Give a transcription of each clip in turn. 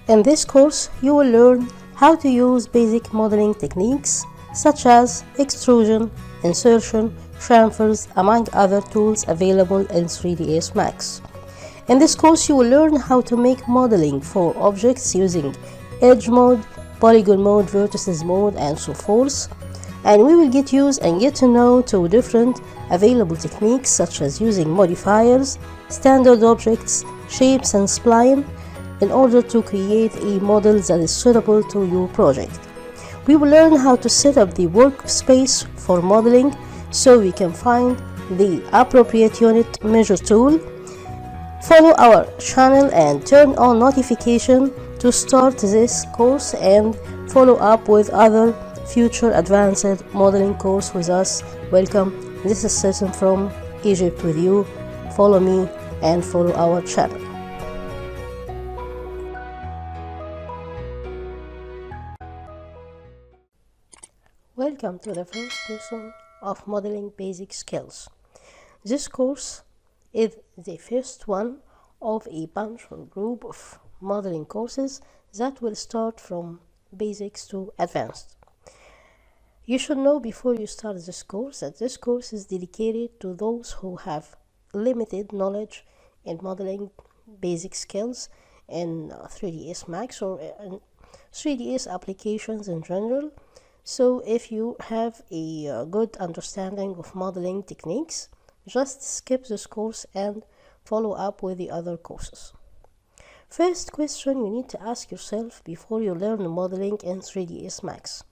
In this course, you will learn how to use basic modeling techniques such as extrusion, insertion, chamfers, among other tools available in 3ds Max. In this course, you will learn how to make modeling for objects using edge mode, polygon mode, vertices mode, and so forth. And we will get to know two different available techniques such as using modifiers, standard objects, shapes, and spline in order to create a model that is suitable to your project. We will learn how to set up the workspace for modeling so we can find the appropriate unit measure tool. Follow our channel and turn on notification to start this course and follow up with other future advanced modeling course with us. Welcome. This is Session from Egypt with you. Follow me and follow our channel. Welcome to the first lesson of modeling basic skills. This course is the first one of a bunch or group of modeling courses that will start from basics to advanced. You should know before you start this course that this course is dedicated to those who have limited knowledge in modeling basic skills in 3ds Max or in 3ds applications in general. So if you have a good understanding of modeling techniques, just skip this course and follow up with the other courses. First question you need to ask yourself before you learn modeling in 3ds Max.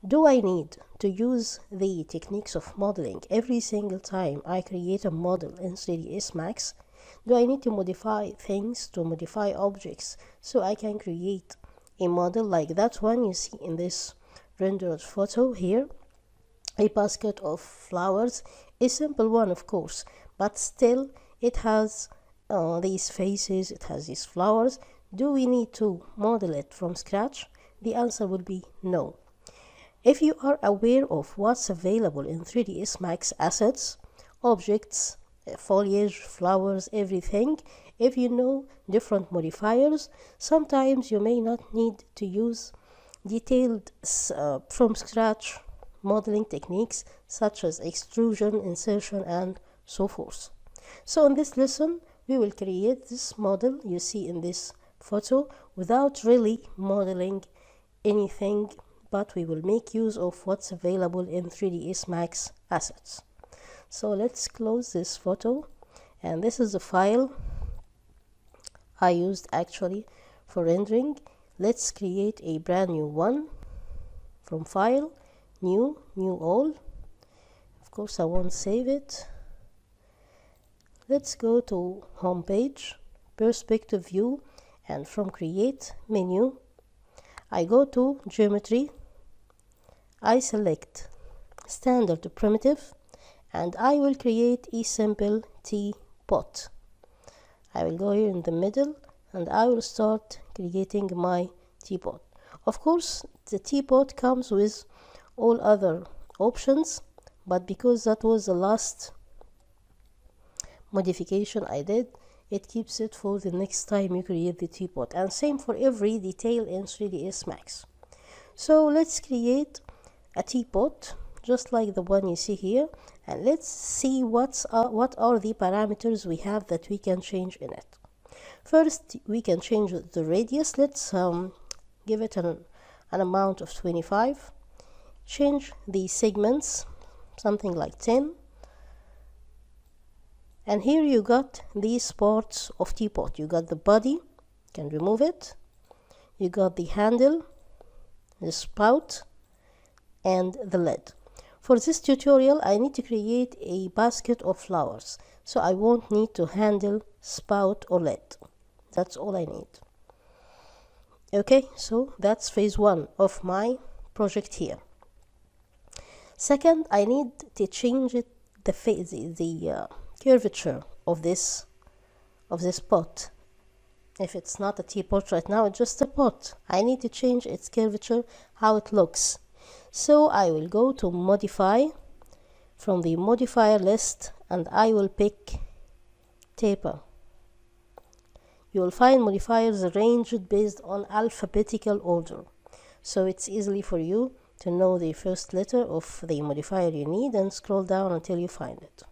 Do I need to use the techniques of modeling every single time I create a model in 3ds Max? Do I need to modify things, to modify objects, so I can create a model like that one you see in this rendered photo here? A basket of flowers, a simple one of course, but still it has these faces, it has these flowers. Do we need to model it from scratch? The answer will be no. If you are aware of what's available in 3ds Max assets, objects, foliage, flowers, everything, if you know different modifiers, sometimes you may not need to use detailed from scratch modeling techniques such as extrusion, insertion, and so forth. So in this lesson, we will create this model you see in this photo without really modeling anything, but we will make use of what's available in 3ds Max assets. So let's close this photo, and this is the file I used actually for rendering. Let's create a brand new one from File, New All. Of course I won't save it. Let's go to Home page, Perspective View, and from Create menu I go to Geometry. I select Standard Primitive and I will create a simple teapot. I will go here in the middle and I will start creating my teapot. Of course, the teapot comes with all other options, but because that was the last modification I did, it keeps it for the next time you create the teapot, and same for every detail in 3ds Max. So let's create a teapot just like the one you see here, and let's see what are the parameters we have that we can change in it. First, we can change the radius. Let's give it an amount of 25. Change the segments, something like 10. And here you got these parts of teapot. You got the body, you can remove it. You got the handle, the spout, and the lid. For this tutorial, I need to create a basket of flowers, so I won't need to handle, spout, or lid. That's all I need. Okay, so that's phase one of my project here. Second, I need to change it, the curvature of this pot. If it's not a teapot right now, it's just a pot. I need to change its curvature, how it looks. So I will go to Modify from the modifier list and I will pick Taper. you will find modifiers arranged based on alphabetical order. So it's easily for you to know the first letter of the modifier you need and scroll down until you find it.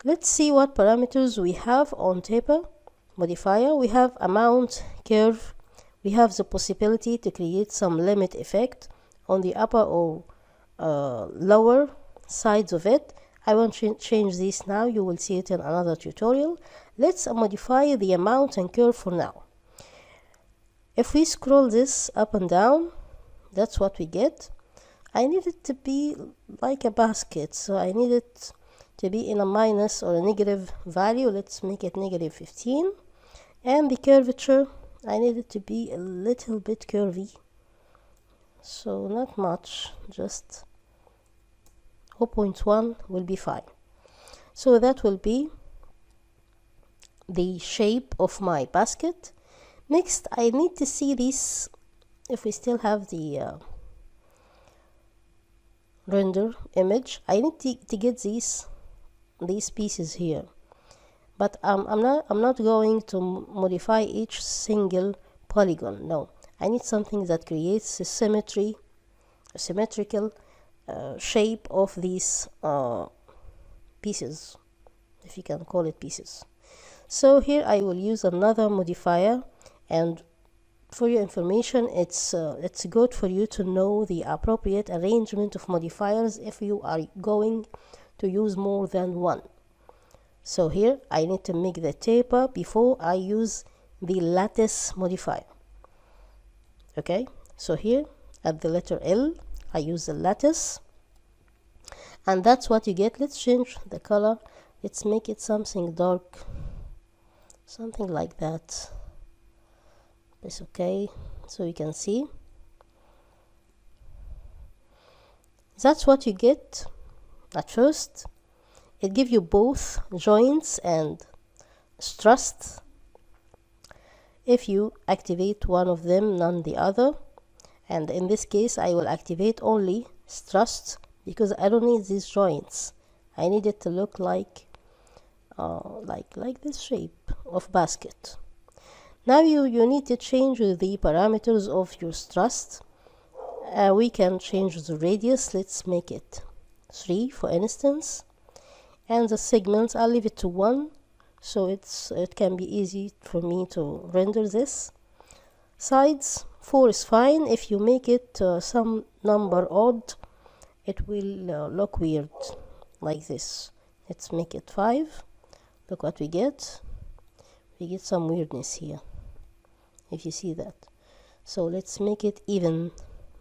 Let's see what parameters we have on taper modifier. We have amount, curve. We have the possibility to create some limit effect on the upper or lower sides of it. I won't change this now, you will see it in another tutorial. Let's modify the amount and curve for now. If we scroll this up and down, that's what we get. I need it to be like a basket, so I need it to be in a minus or a negative value. Let's make it negative 15. And the curvature, I need it to be a little bit curvy, so not much, just 0.1 will be fine. So that will be the shape of my basket. Next, I need to see this, if we still have the render image. I need to get these pieces here, but I'm not going to modify each single polygon. No, I need something that creates a symmetrical shape of these pieces, if you can call it pieces. So here I will use another modifier, and for your information, it's good for you to know the appropriate arrangement of modifiers if you are going to use more than one. So here I need to make the taper before I use the lattice modifier. Okay, so here at the letter L I use the lattice, and that's what you get. Let's change the color. Let's make it something dark, something like that. It's okay, so you can see. That's what you get at first. It gives you both joints and struts. If you activate one of them, none the other. And in this case, I will activate only struts because I don't need these joints. I need it to look like this shape of basket. Now you need to change the parameters of your strut. We can change the radius. Let's make it 3 for instance, and the segments I'll leave it to 1, so it can be easy for me to render this. Sides 4 is fine. If you make it some number odd, it will look weird like this. Let's make it 5. Look what we get. We get some weirdness here, if you see that. So let's make it even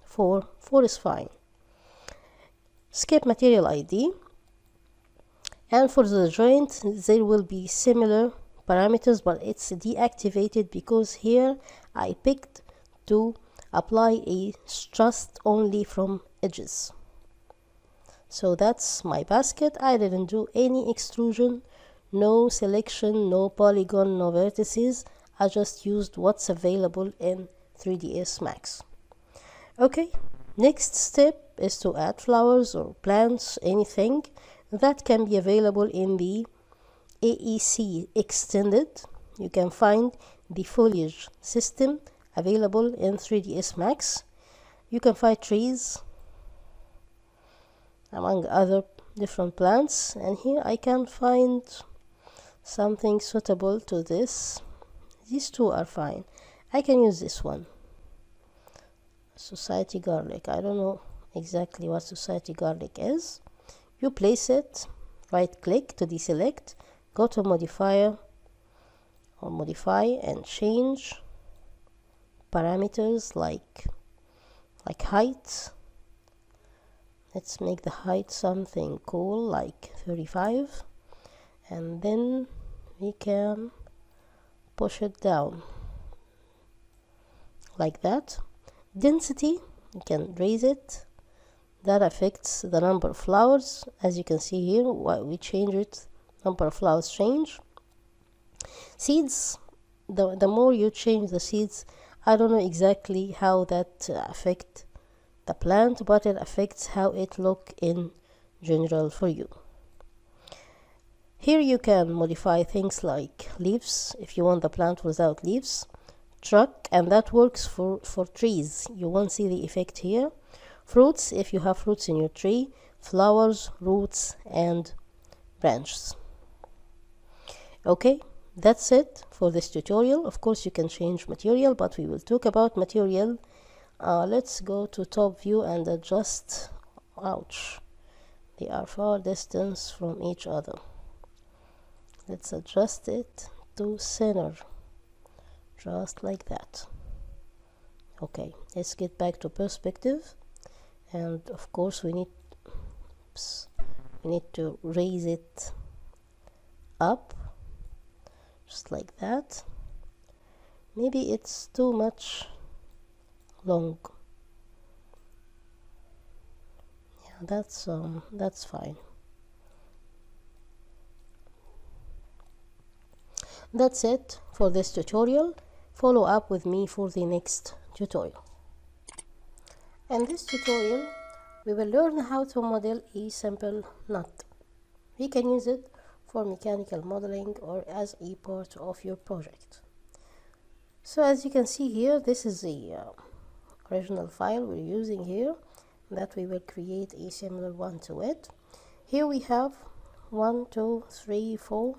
4. 4 is fine. Skip material ID, and for the joint there will be similar parameters, but it's deactivated because here I picked to apply a strut only from edges. So that's my basket. I didn't do any extrusion, no selection, no polygon, no vertices. I just used what's available in 3ds Max. Okay, next step is to add flowers or plants, anything that can be available in the AEC extended. You can find the foliage system available in 3ds Max. You can find trees among other different plants, and here I can find something suitable to this. These two are fine. I can use this one, society garlic. I don't know exactly what society garlic is. You place it, right click to deselect, go to modifier or modify and change parameters like height. Let's make the height something cool like 35, and then we can push it down like that. Density, you can raise it. That affects the number of flowers. As you can see here, we change it, number of flowers change. Seeds, the more you change the seeds, I don't know exactly how that affect the plant, but it affects how it look in general for you. Here you can modify things like leaves if you want the plant without leaves, truck, and that works for trees. You won't see the effect here. Fruits if you have fruits in your tree, flowers, roots, and branches. Okay, that's it for this tutorial. Of course you can change material, but we will talk about material. Let's go to top view and adjust. Ouch, they are far distance from each other. Let's adjust it to center, just like that. Okay, let's get back to perspective, and of course we need to raise it up, just like that. Maybe it's too much long. Yeah, that's fine. That's it for this tutorial. Follow up with me for the next tutorial. In this tutorial, we will learn how to model a simple nut. We can use it for mechanical modeling or as a part of your project. So as you can see here, this is the original file we're using here, that we will create a similar one to it. Here we have 1, 2, 3, 4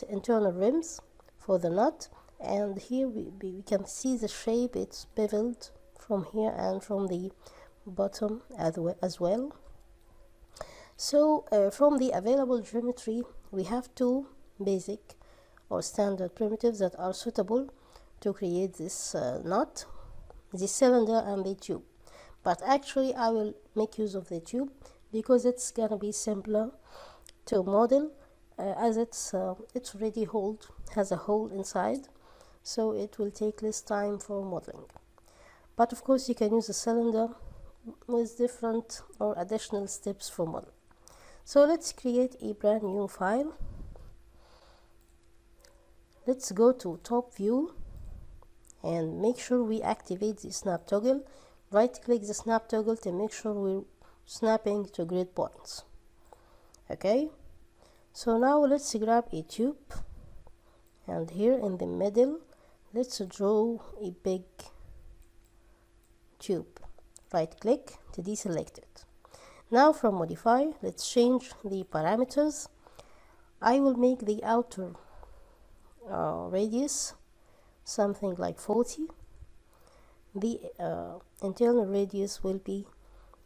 internal rims for the nut, and here we can see the shape. It's beveled from here and from the bottom as well. So from the available geometry, we have two basic or standard primitives that are suitable to create this nut, the cylinder and the tube. But actually I will make use of the tube because it's gonna be simpler to model, as it's already has a hole inside, so it will take less time for modeling. But of course you can use a cylinder with different or additional steps for modeling. So let's create a brand new file. Let's go to top view and make sure we activate the snap toggle. Right click the snap toggle to make sure we're snapping to grid points. Okay, so now let's grab a tube, and here in the middle let's draw a big tube. Right click to deselect it. Now from modify, let's change the parameters. I will make the outer radius something like 40. The internal radius will be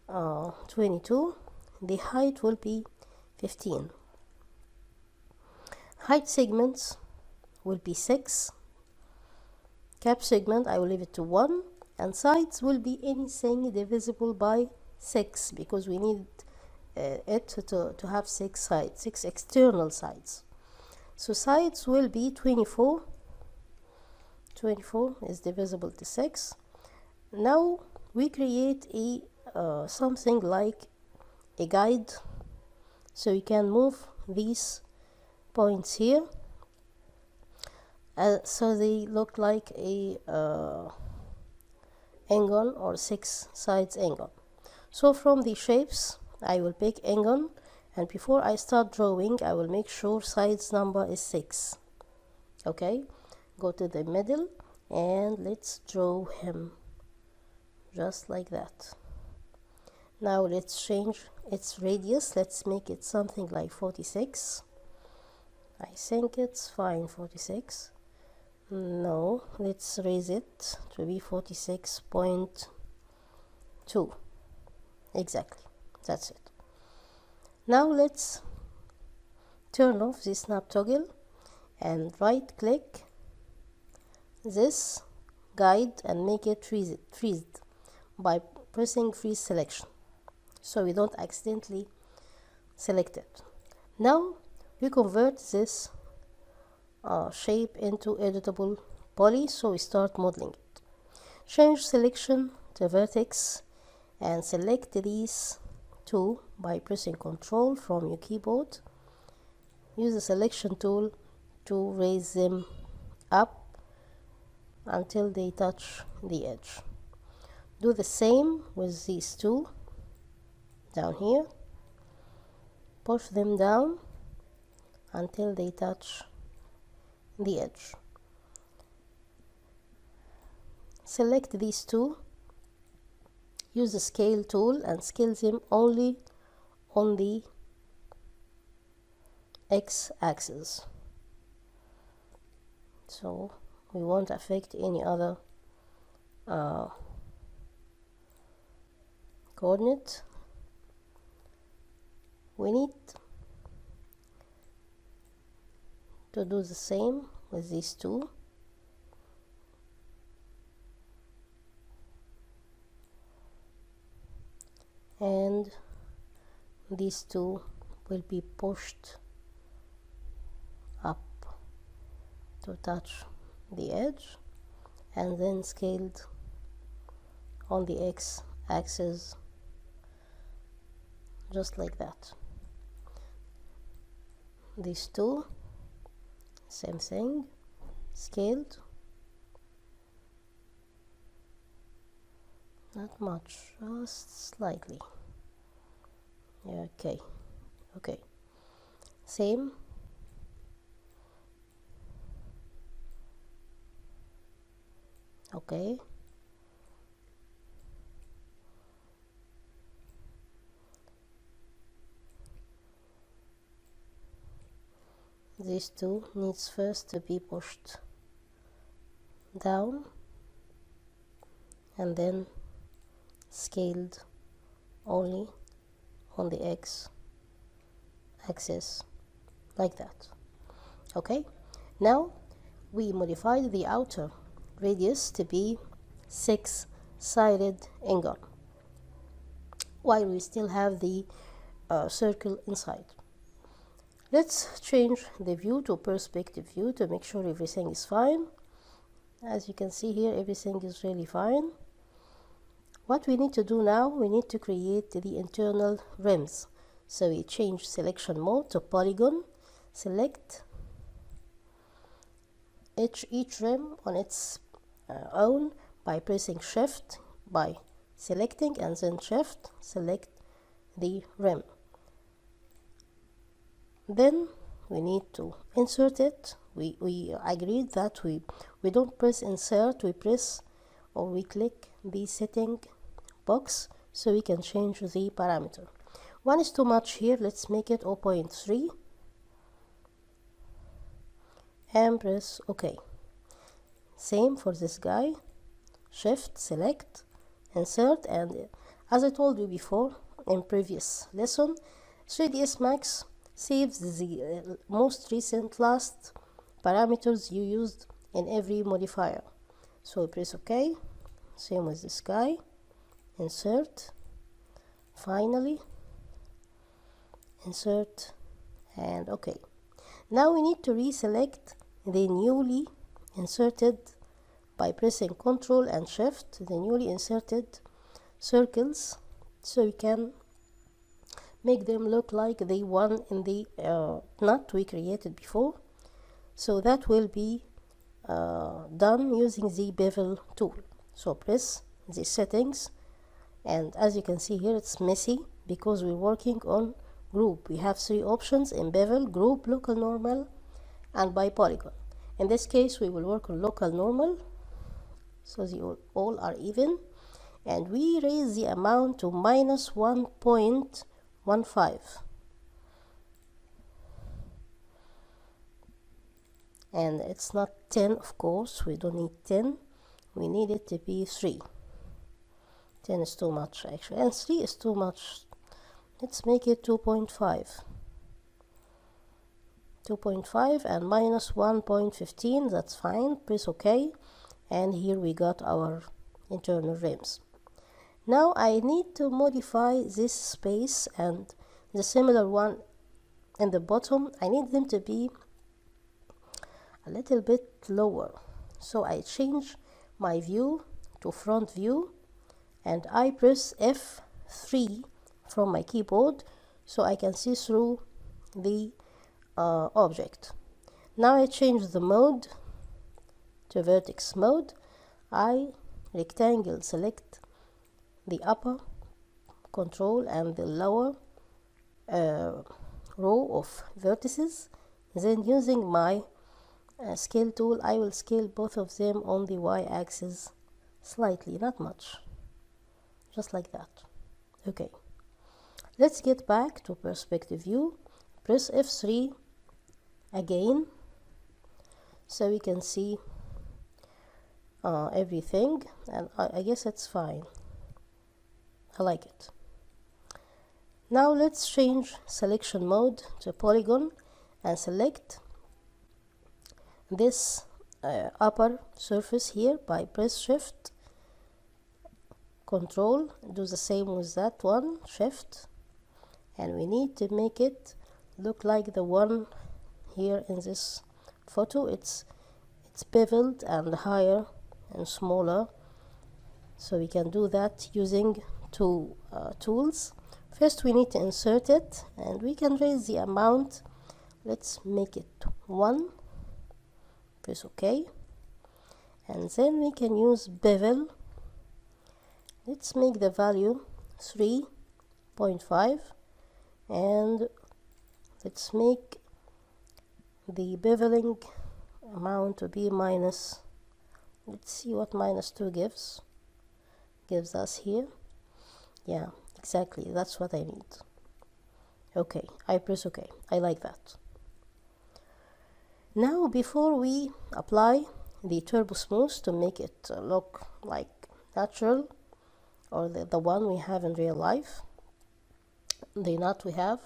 22. The height will be 15. Height segments will be 6. Cap segment I will leave it to 1, and sides will be anything divisible by 6 because we need it to have 6 sides, 6 external sides. So sides will be 24. 24 is divisible to 6. Now we create a something like a guide, so you can move these points here so they look like a angle or 6 sides angle. So from the shapes I will pick angle, and before I start drawing I will make sure sides number is 6. Okay, go to the middle and let's draw him just like that. Now let's change its radius. Let's make it something like 46. I think it's fine, 46. No, let's raise it to be 46.2. Exactly, that's it. Now let's turn off the snap toggle and right click this guide and make it freezed by pressing freeze selection, so we don't accidentally select it. Now we convert this shape into editable poly, so we start modeling it. Change selection to vertex and select these two by pressing Ctrl from your keyboard. Use the selection tool to raise them up until they touch the edge. Do the same with these two down here. Push them down until they touch the edge. Select these two, use the scale tool and scale them only on the x-axis, so we won't affect any other coordinate. We need to do the same with these two. And these two will be pushed up to touch the edge and then scaled on the x-axis just like that. These two, same thing, scaled, not much, just slightly. Okay, okay, same. Okay, these two needs first to be pushed down and then scaled only on the x-axis like that. Okay, now we modified the outer radius to be 6-sided ingon while we still have the circle inside. Let's change the view to perspective view to make sure everything is fine. As you can see here, everything is really fine. What we need to do now, we need to create the internal rims. So we change selection mode to polygon, select each rim on its own by pressing shift, by selecting and then shift, select the rim. Then we need to insert it. We agreed that we don't press insert, we press or we click the setting box so we can change the parameter. 1 is too much here, let's make it 0.3 and press OK. Same for this guy, shift, select, insert, and as I told you before in previous lesson, 3ds Max saves the most recent last parameters you used in every modifier. So press OK, same with this guy, insert, finally insert, and OK. Now we need to reselect the newly inserted by pressing Ctrl and Shift, the newly inserted circles, so we can make them look like the one in the knot we created before. So that will be done using the bevel tool. So press the settings, and as you can see here, it's messy because we're working on group. We have 3 options in bevel: group, local normal, and by polygon. In this case, we will work on local normal, so they all are even, and we raise the amount to minus 1.15. And it's not 10, of course, we don't need 10, we need it to be 3. 10 is too much actually, and 3 is too much. Let's make it 2.5. 2.5 and minus 1.15, that's fine. Press OK, and here we got our internal rims. Now I need to modify this space and the similar one in the bottom. I need them to be a little bit lower, so I change my view to front view and I press F3 from my keyboard so I can see through the object. Now I change the mode to vertex mode. I rectangle select the upper control and the lower row of vertices, Then using my scale tool, I will scale both of them on the y-axis slightly, not much, just like that. Okay, let's get back to perspective view. Press F3 again so we can see everything, and I guess it's fine. I like it. Now let's change selection mode to polygon and select this upper surface here by press shift control. Do the same with that one, shift, and we need to make it look like the one here in this photo. It's beveled and higher and smaller, so we can do that using two tools. First we need to insert it, and we can raise the amount. Let's make it 1, press OK, and then we can use bevel. Let's make the value 3.5, and let's make the beveling amount to be minus. Let's see what -2 gives us here. Yeah, exactly, that's what I need. Okay, I press OK. I like that. Now before we apply the turbo smooth to make it look like natural, or the one we have in real life, the knot we have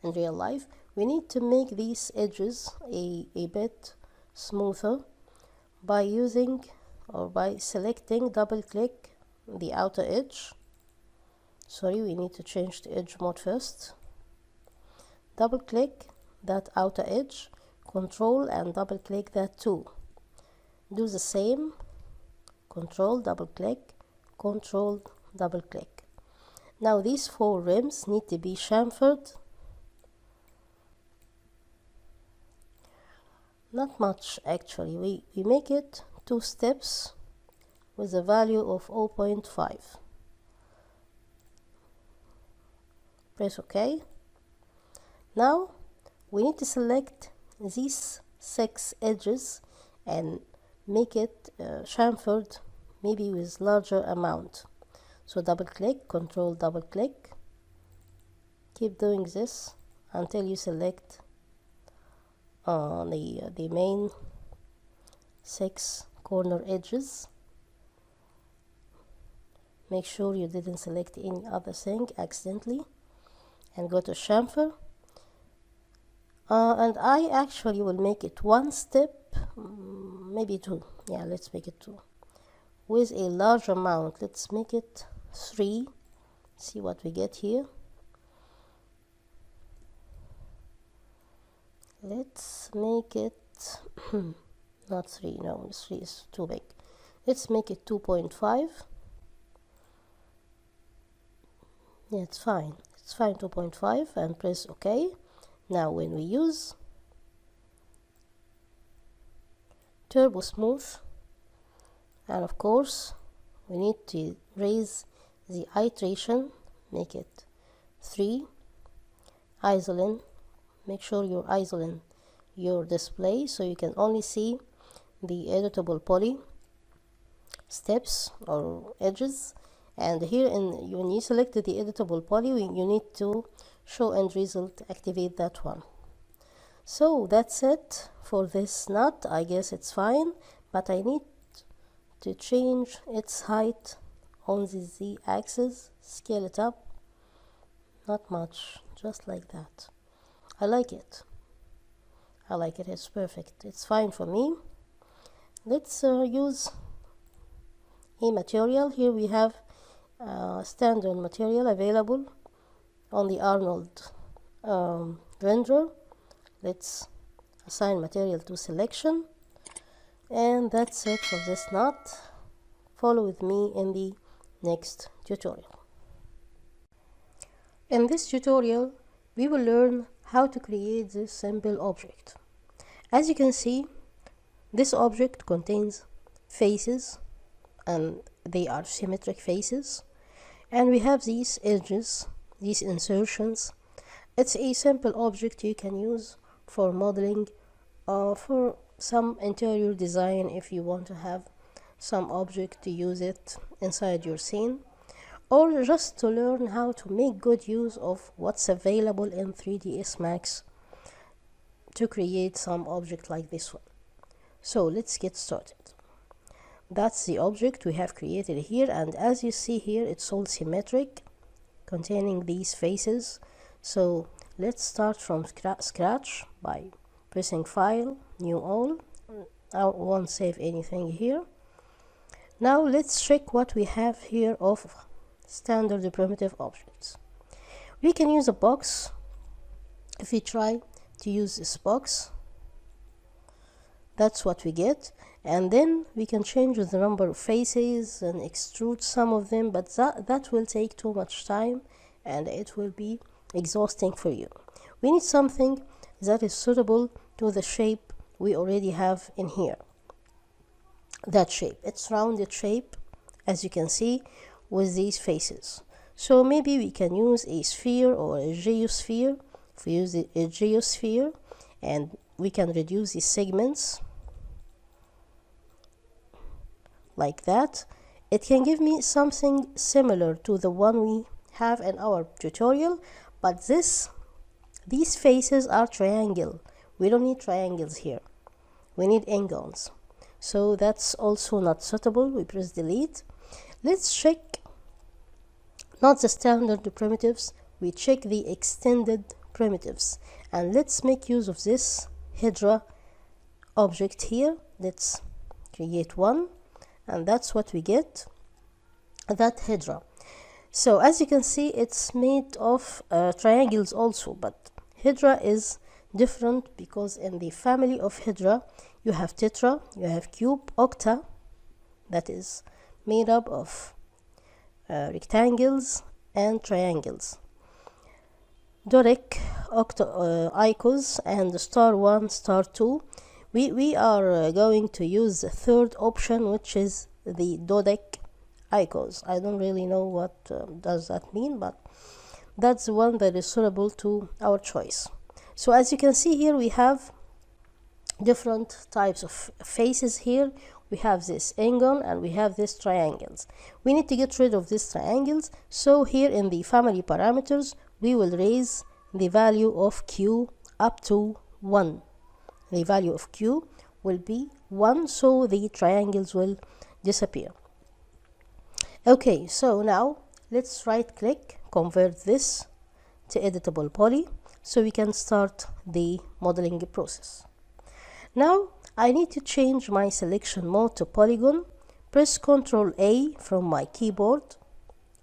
in real life, we need to make these edges a bit smoother by using or by selecting, double click the outer edge. Sorry, we need to change the edge mode first. Double click that outer edge, control and double click that too. Do the same, control, double click, control, double click. Now these 4 rims need to be chamfered. Not much actually. We make it 2 steps with a value of 0.5. Press OK. Now we need to select these 6 edges and make it chamfered, maybe with larger amount. So double click, control, double click. Keep doing this until you select the main 6 corner edges. Make sure you didn't select any other thing accidentally, and go to chamfer. And I actually will make it 1 step, maybe 2. Yeah, let's make it 2 with a large amount. Let's make it 3. See what we get here. Let's make it not 3, no, 3 is too big. Let's make it 2.5. Yeah, it's fine, 2.5, and press OK. Now when we use turbo smooth, and of course we need to raise the iteration, make it 3. Isolate, make sure you isolate your display so you can only see the editable poly steps or edges. And here when you select the editable poly, you need to show end result, activate that one. So that's it for this knot. I guess it's fine, but I need to change its height on the z-axis, scale it up, not much, just like that. I like it, it's perfect, it's fine for me. Let's use a material. Here we have standard material available on the Arnold renderer. Let's assign material to selection, and that's it for this knot. Follow with me in the next tutorial. In this tutorial we will learn how to create this simple object. As you can see, this object contains faces, and they are symmetric faces, and we have these edges, these insertions. It's a simple object you can use for modeling, for some interior design if you want to have some object to use it inside your scene, or just to learn how to make good use of what's available in 3ds Max to create some object like this one. So let's get started. That's the object we have created here, and as you see here, it's all symmetric, containing these faces. So let's start from scratch by pressing File, New All. I won't save anything here. Now let's check what we have here of standard primitive objects. We can use a box. If we try to use this box, that's what we get, and then we can change the number of faces and extrude some of them, but that will take too much time and it will be exhausting for you. We need something that is suitable to the shape we already have in here. That shape, it's rounded shape, as you can see, with these faces. So maybe we can use a sphere or a geosphere. If we use a geosphere, and we can reduce the segments like that, it can give me something similar to the one we have in our tutorial, but these faces are triangle. We don't need triangles here, we need angles, so that's also not suitable. We press delete. Let's check not the standard primitives, we check the extended primitives, and let's make use of this Hydra object here. Let's create one, and that's what we get, that Hydra. So as you can see, it's made of triangles also, but Hydra is different because in the family of Hydra you have tetra, you have cube, octa, that is made up of rectangles and triangles, Dodec, icos, and star 1, star 2. We are going to use the third option, which is the Dodec icos. I don't really know what does that mean, but that's the one that is suitable to our choice. So as you can see here, we have different types of faces here. We have this angle and we have these triangles. We need to get rid of these triangles, so here in the family parameters we will raise the value of q up to 1. The value of q will be 1, so the triangles will disappear. Okay, so now let's right click, convert this to editable poly, so we can start the modeling process. Now I need to change my selection mode to polygon. Press Ctrl A from my keyboard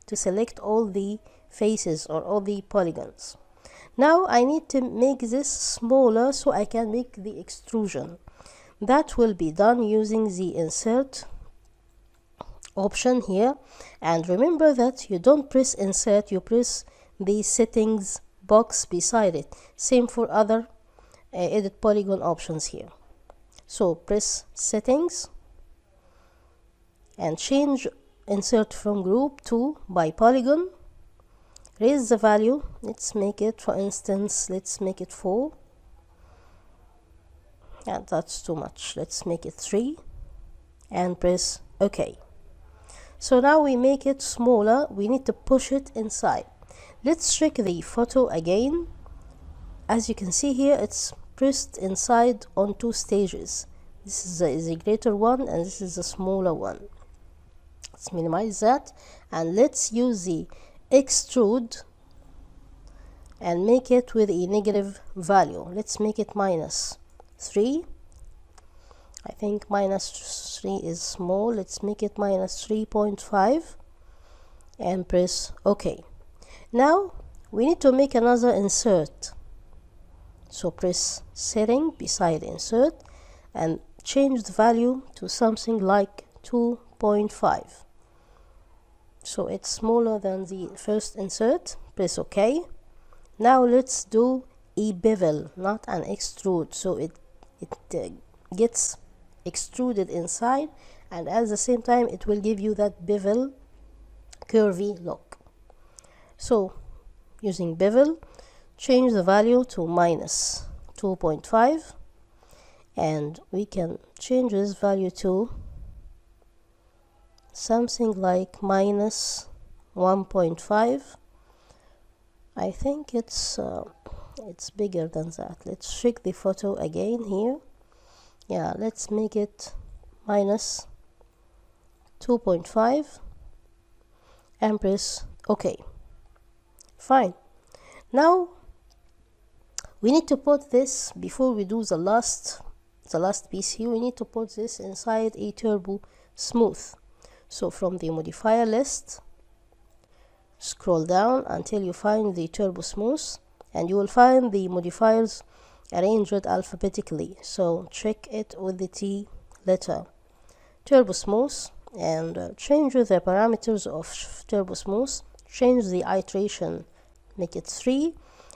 to select all the faces or all the polygons. Now I need to make this smaller so I can make the extrusion. That will be done using the insert option here, and remember that you don't press insert, you press the settings box beside it. Same for other edit polygon options here. So press settings and change insert from group to by polygon. Raise the value, let's make it, for instance, let's make it 4, and that's too much, let's make it 3, and press OK. So now we make it smaller, we need to push it inside. Let's check the photo again. As you can see here, it's pressed inside on 2 stages. This is the greater one and this is the smaller one. Let's minimize that and let's use the extrude and make it with a negative value. Let's make it -3. I think -3 is small. Let's make it -3.5 and press OK. Now we need to make another insert, so press setting beside insert and change the value to something like 2.5, so it's smaller than the first insert. Press OK. Now let's do a bevel, not an extrude, so it gets extruded inside, and at the same time it will give you that bevel curvy look. So using bevel, change the value to 2.5, and we can change this value to something like minus 1.5. I think it's bigger than that. Let's check the photo again here. Yeah, let's make it minus 2.5 and press OK. Fine. Now we need to put this, before we do the last piece here, we need to put this inside a turbo smooth. So from the modifier list, scroll down until you find the turbo smooth, and you will find the modifiers arranged alphabetically. So check it with the T letter, turbo smooth, and change the parameters of turbo smooth, change the iteration, make it 3,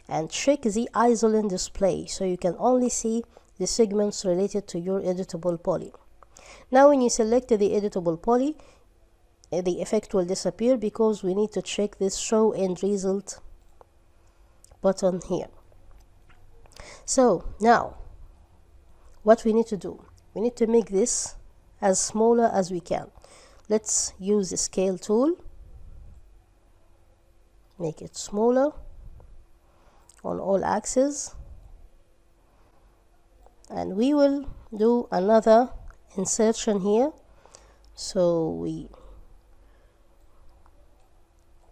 and check the isolate display so you can only see the segments related to your editable poly. Now when you select the editable poly, the effect will disappear because we need to check this show end result button here. So now what we need to do, we need to make this as smaller as we can. Let's use the scale tool, make it smaller on all axes, and we will do another insertion here. So we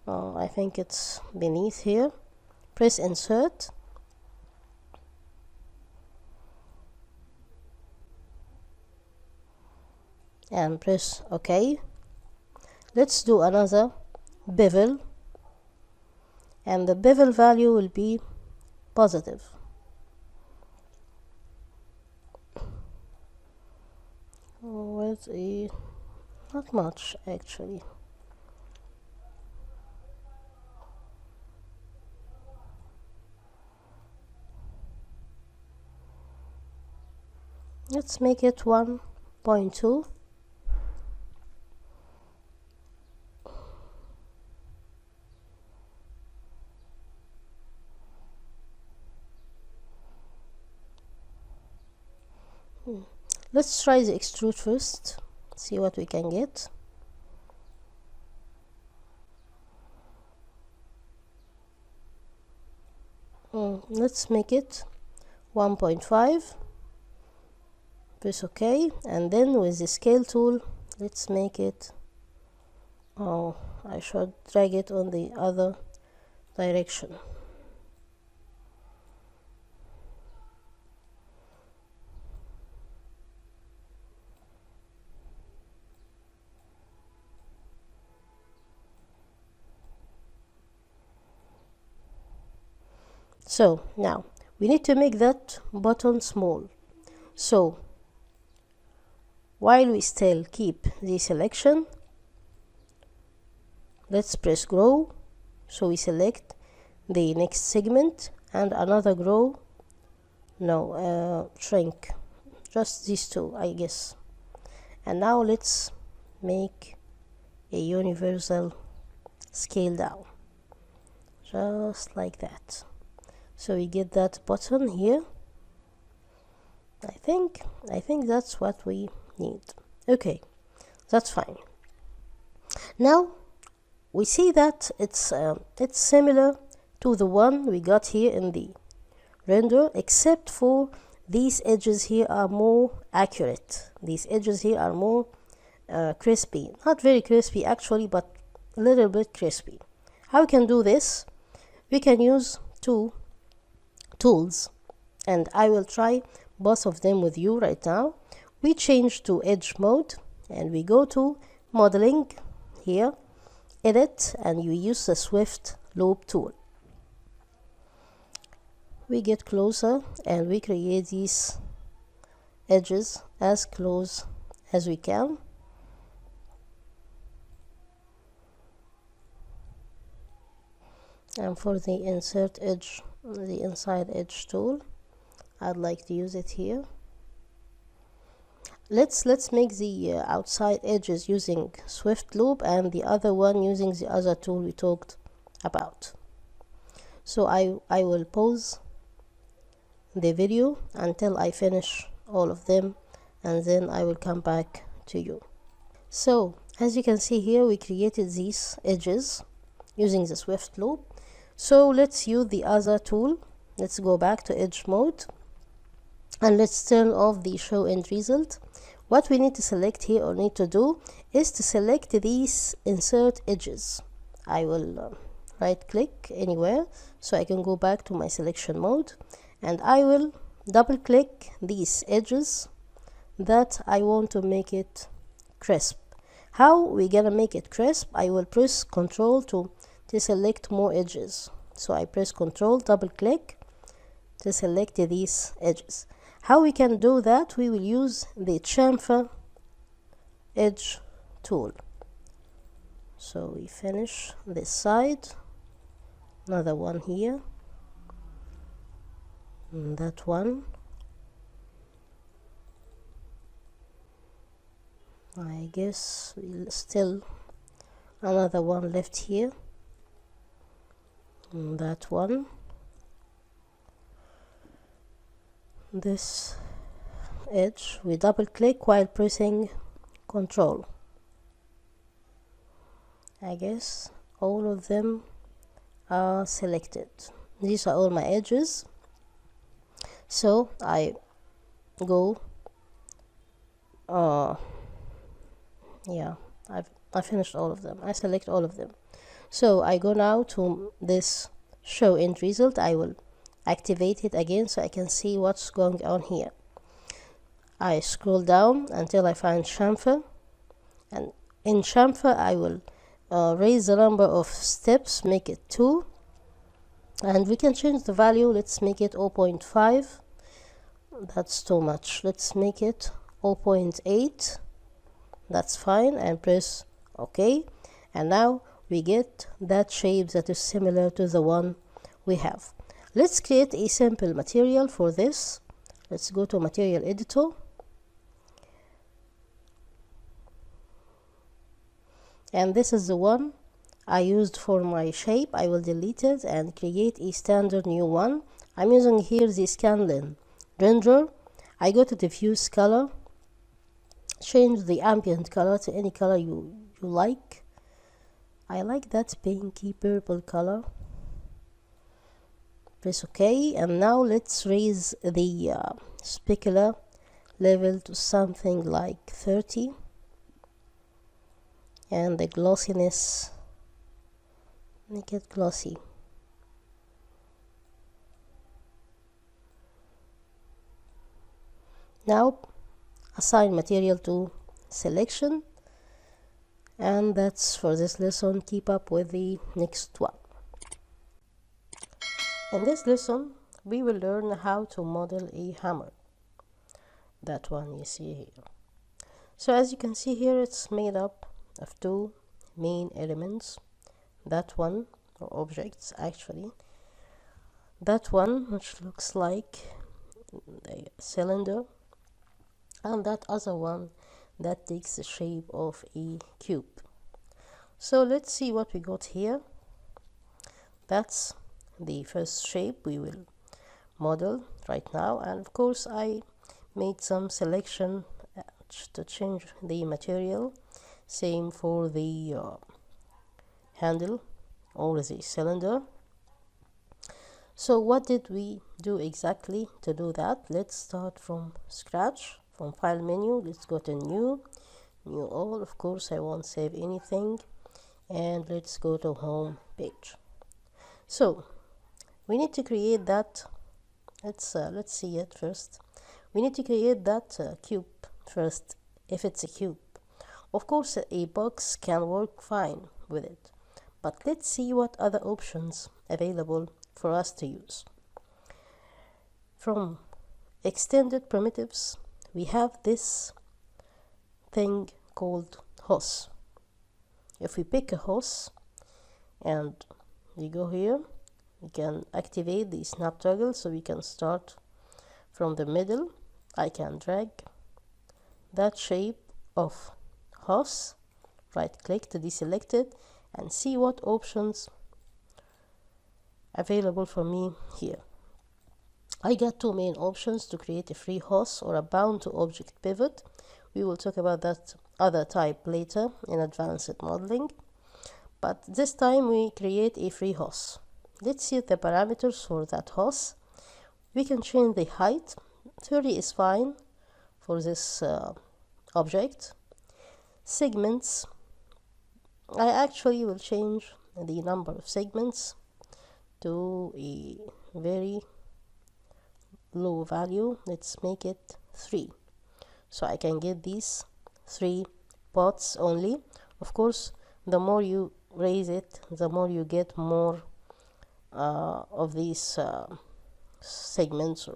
I think it's beneath here, press insert, and press OK. Let's do another bevel, and the bevel value will be positive. With not much actually. Let's make it 1.2. Let's try the extrude first, see what we can get. Let's make it 1.5. Press OK, and then with the scale tool, let's make it, I should drag it on the other direction. So now we need to make that button small. So while we still keep the selection, let's press grow. So we select the next segment and another grow, shrink, just these two I guess. And now let's make a universal scale down, just like that. So we get that button here. I think that's what we need. Okay, that's fine. Now we see that it's similar to the one we got here in the render, except for these edges here are more accurate. These edges here are more crispy, not very crispy actually, but a little bit crispy. How we can do this? We can use two tools, and I will try both of them with you right now. We change to edge mode and we go to modeling here, edit, and you use the swift loop tool. We get closer and we create these edges as close as we can. And for the insert edge, the inside edge tool, I'd like to use it here. Let's make the outside edges using swift loop and the other one using the other tool we talked about. So I will pause the video until I finish all of them, and then I will come back to you. So as you can see here, we created these edges using the Swift loop. So let's use the other tool. Let's go back to edge mode and let's turn off the show end result. What we need to select here, or need to do, is to select these insert edges. I will right click anywhere so I can go back to my selection mode, and I will double click these edges that I want to make it crisp. How we gonna make it crisp? I will press Ctrl to select more edges. So I press Ctrl, double click to select these edges. How we can do that? We will use the chamfer edge tool. So we finish this side, another one here, and that one. I guess we'll still another one left here, and that one. This edge we double click while pressing Ctrl. I guess all of them are selected. These are all my edges. So I go yeah, I finished all of them. I select all of them. So I go now to this show end result. I will activate it again so I can see what's going on here. I scroll down until I find chamfer, and in chamfer I will raise the number of steps, make it 2, and we can change the value. Let's make it 0.5. That's too much. Let's make it 0.8. That's fine, and press OK. And now we get that shape that is similar to the one we have. Let's create a simple material for this. Let's go to material editor. And this is the one I used for my shape. I will delete it and create a standard new one. I'm using here the Scanlan renderer. I go to diffuse color, change the ambient color to any color you like. I like that pinky purple color. Press OK, and now let's raise the specular level to something like 30, and the glossiness, make it glossy. Now assign material to selection, and that's for this lesson. Keep up with the next one. In this lesson we will learn how to model a hammer, that one you see here. So as you can see here, it's made up of 2 main elements. That one, or objects actually, that one which looks like a cylinder, and that other one that takes the shape of a cube. So let's see what we got here. That's the first shape we will model right now, and of course I made some selection to change the material. Same for the handle or the cylinder. So what did we do exactly to do that? Let's start from scratch. From file menu, let's go to new all. Of course I won't save anything, and let's go to home page. So we need to create that. Let's see it first. We need to create that cube first, if it's a cube. Of course a box can work fine with it, but let's see what other options available for us to use. From extended primitives, we have this thing called hose. If we pick a hose and we go here, we can activate the snap toggle, so we can start from the middle. I can drag that shape of hose, right click to deselect it, and see what options available for me here. I got two main options to create a free host or a bound to object pivot. We will talk about that other type later in advanced modeling, but this time we create a free host. Let's set the parameters for that host. We can change the height. 30 is fine for this object. Segments, I actually will change the number of segments to a very low value. Let's make it 3, so I can get these 3 pots only. Of course, the more you raise it, the more you get more of these segments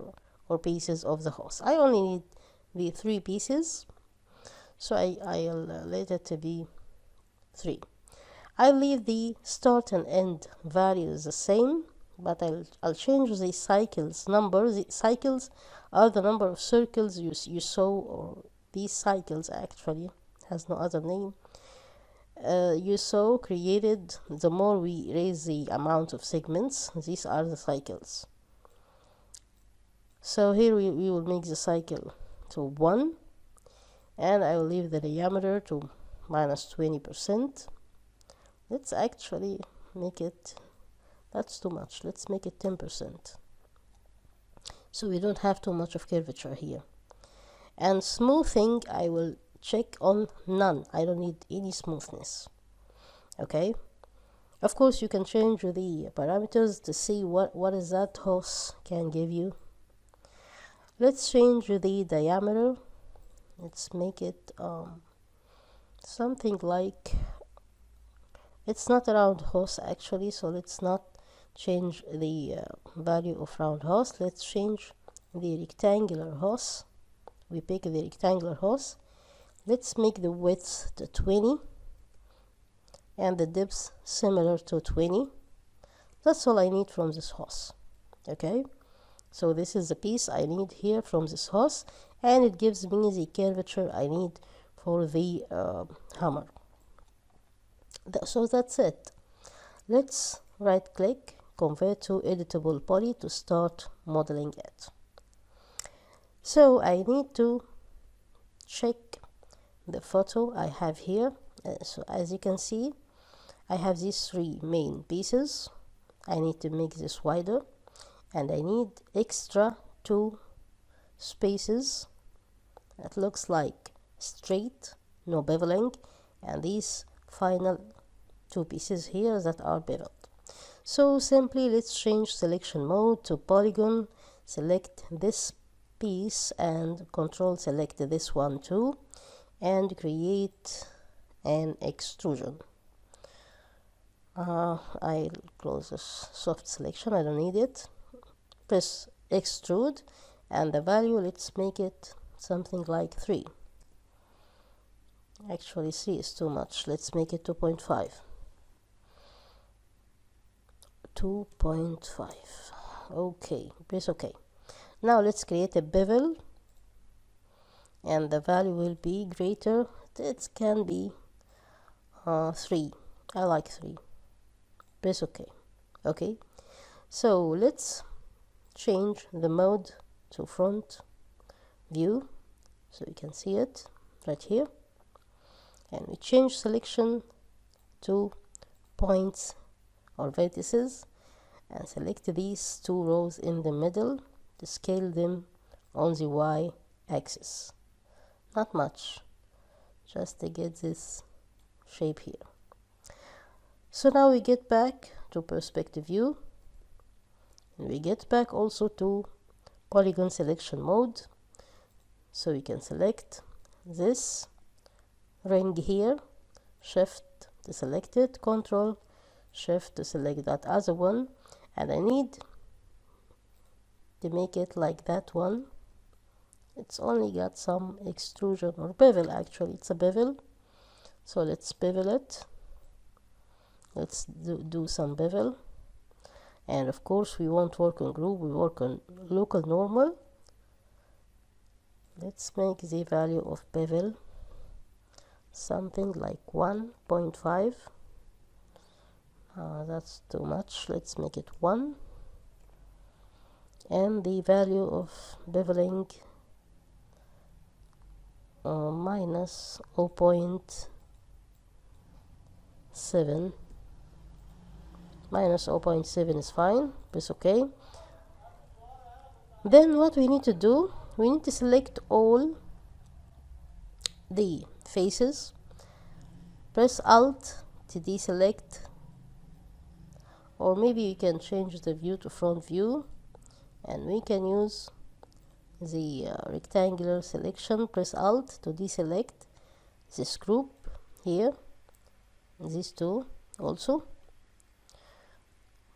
or pieces of the host. I only need the 3 pieces, so I'll let it to be 3. I'll leave the start and end values the same, but I'll change the cycles number. The cycles are the number of circles you saw, or these cycles actually has no other name. You saw created, the more we raise the amount of segments, these are the cycles. So here we will make the cycle to 1, and I will leave the diameter to minus 20%. Let's actually make it, that's too much, let's make it 10%, so we don't have too much of curvature here. And smoothing, I will check on none. I don't need any smoothness. Okay, of course you can change the parameters to see what is that host can give you. Let's change the diameter. Let's make it something like, it's not a round host actually, so let's not change the value of round host. Let's change the rectangular host. We pick the rectangular host. Let's make the width to 20 and the depth similar to 20. That's all I need from this host. Okay, so this is the piece I need here from this host, and it gives me the curvature I need for the hammer. So that's it. Let's right click, convert to editable poly to start modeling it. So I need to check the photo I have here. So as you can see, I have these 3 main pieces. I need to make this wider, and I need extra 2 spaces that looks like straight, no beveling, and these final 2 pieces here that are beveled. So simply let's change selection mode to polygon, select this piece and control select this one too, and create an extrusion. I'll close this soft selection, I don't need it. Press extrude, and the value, let's make it something like 3. Actually 3 is too much, let's make it 2.5. 2.5. Okay, press OK. Now let's create a bevel, and the value will be greater. It can be 3. I like 3. Press OK. Okay, so let's change the mode to front view so you can see it right here, and we change selection to points or vertices, and select these 2 rows in the middle to scale them on the Y axis. Not much, just to get this shape here. So now we get back to perspective view, and we get back also to polygon selection mode, so we can select this ring here, shift to select it, control shift to select that other one, and I need to make it like that one. It's only got some extrusion or bevel, actually it's a bevel, so let's bevel it. Let's do some bevel, and of course we won't work on group, we work on local normal. Let's make the value of bevel something like 1.5. That's too much, let's make it 1. and the value of beveling minus 0.7. Minus 0.7 is fine. Press OK. Then what we need to do, we need to select all the faces. Press Alt to deselect, or maybe you can change the view to front view, and we can use the rectangular selection. Press Alt to deselect this group here, these two also.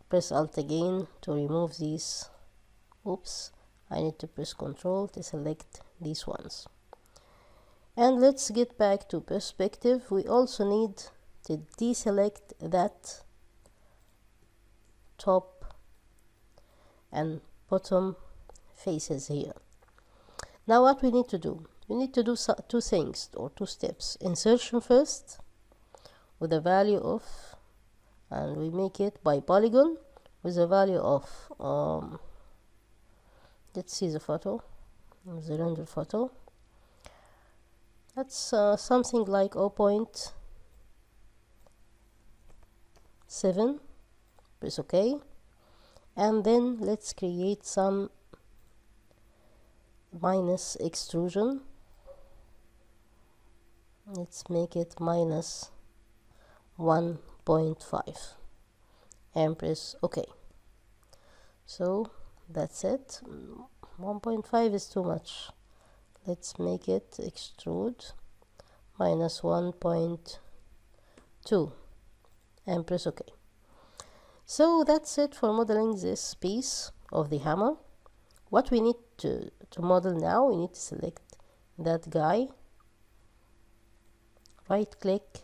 Press Alt again to remove these. Oops, I need to press Control to select these ones. And let's get back to perspective. We also need to deselect that top and bottom faces here. Now what we need to do, we need to do two things or two steps. Insertion first with a value of, and we make it by polygon with a value of let's see the photo, the render photo. That's something like 0.7. Press OK, and then let's create some minus extrusion. Let's make it minus 1.5 and press OK. So that's it. 1.5 is too much. Let's make it extrude minus 1.2 and press OK. So that's it for modeling this piece of the hammer. What we need to model now, we need to select that guy, right click.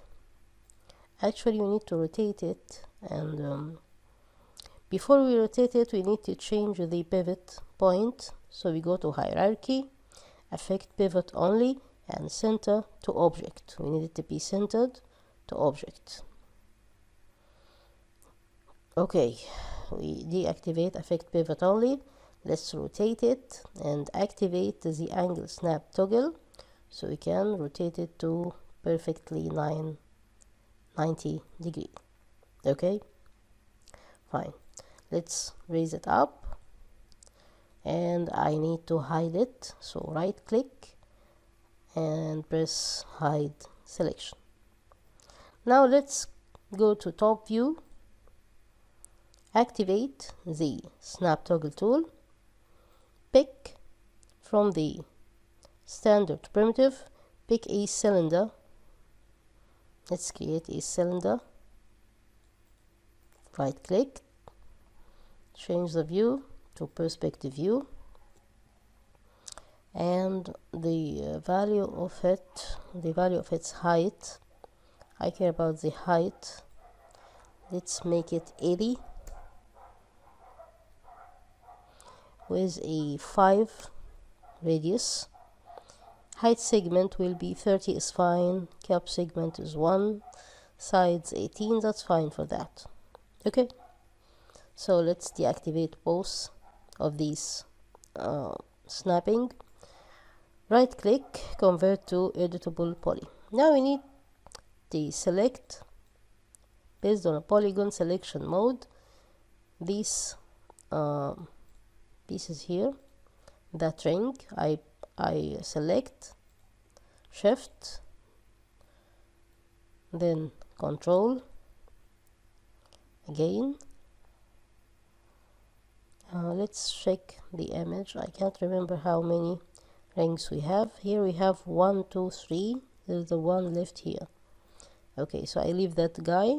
Actually we need to rotate it, and before we rotate it we need to change the pivot point. So we go to hierarchy, affect pivot only, and center to object. We need it to be centered to object. Okay, we deactivate affect pivot only. Let's rotate it and activate the angle snap toggle so we can rotate it to perfectly 90 degree. Okay, fine. Let's raise it up, and I need to hide it, so right click and press hide selection. Now let's go to top view, activate the snap toggle tool, pick from the standard primitive, pick a cylinder. Let's create a cylinder. Right click, change the view to perspective view, and the value of its height, I care about the height. Let's make it 80 with a 5 radius. Height segment will be 30 is fine, cap segment is 1, sides 18, that's fine for that. Okay, so let's deactivate both of these snapping. Right click, convert to editable poly. Now we need to select, based on a polygon selection mode, these pieces here, that ring. I select, shift, then control again. Let's check the image. I can't remember how many rings we have. Here we have 1, 2, 3. There's the one left here. Okay, so I leave that guy,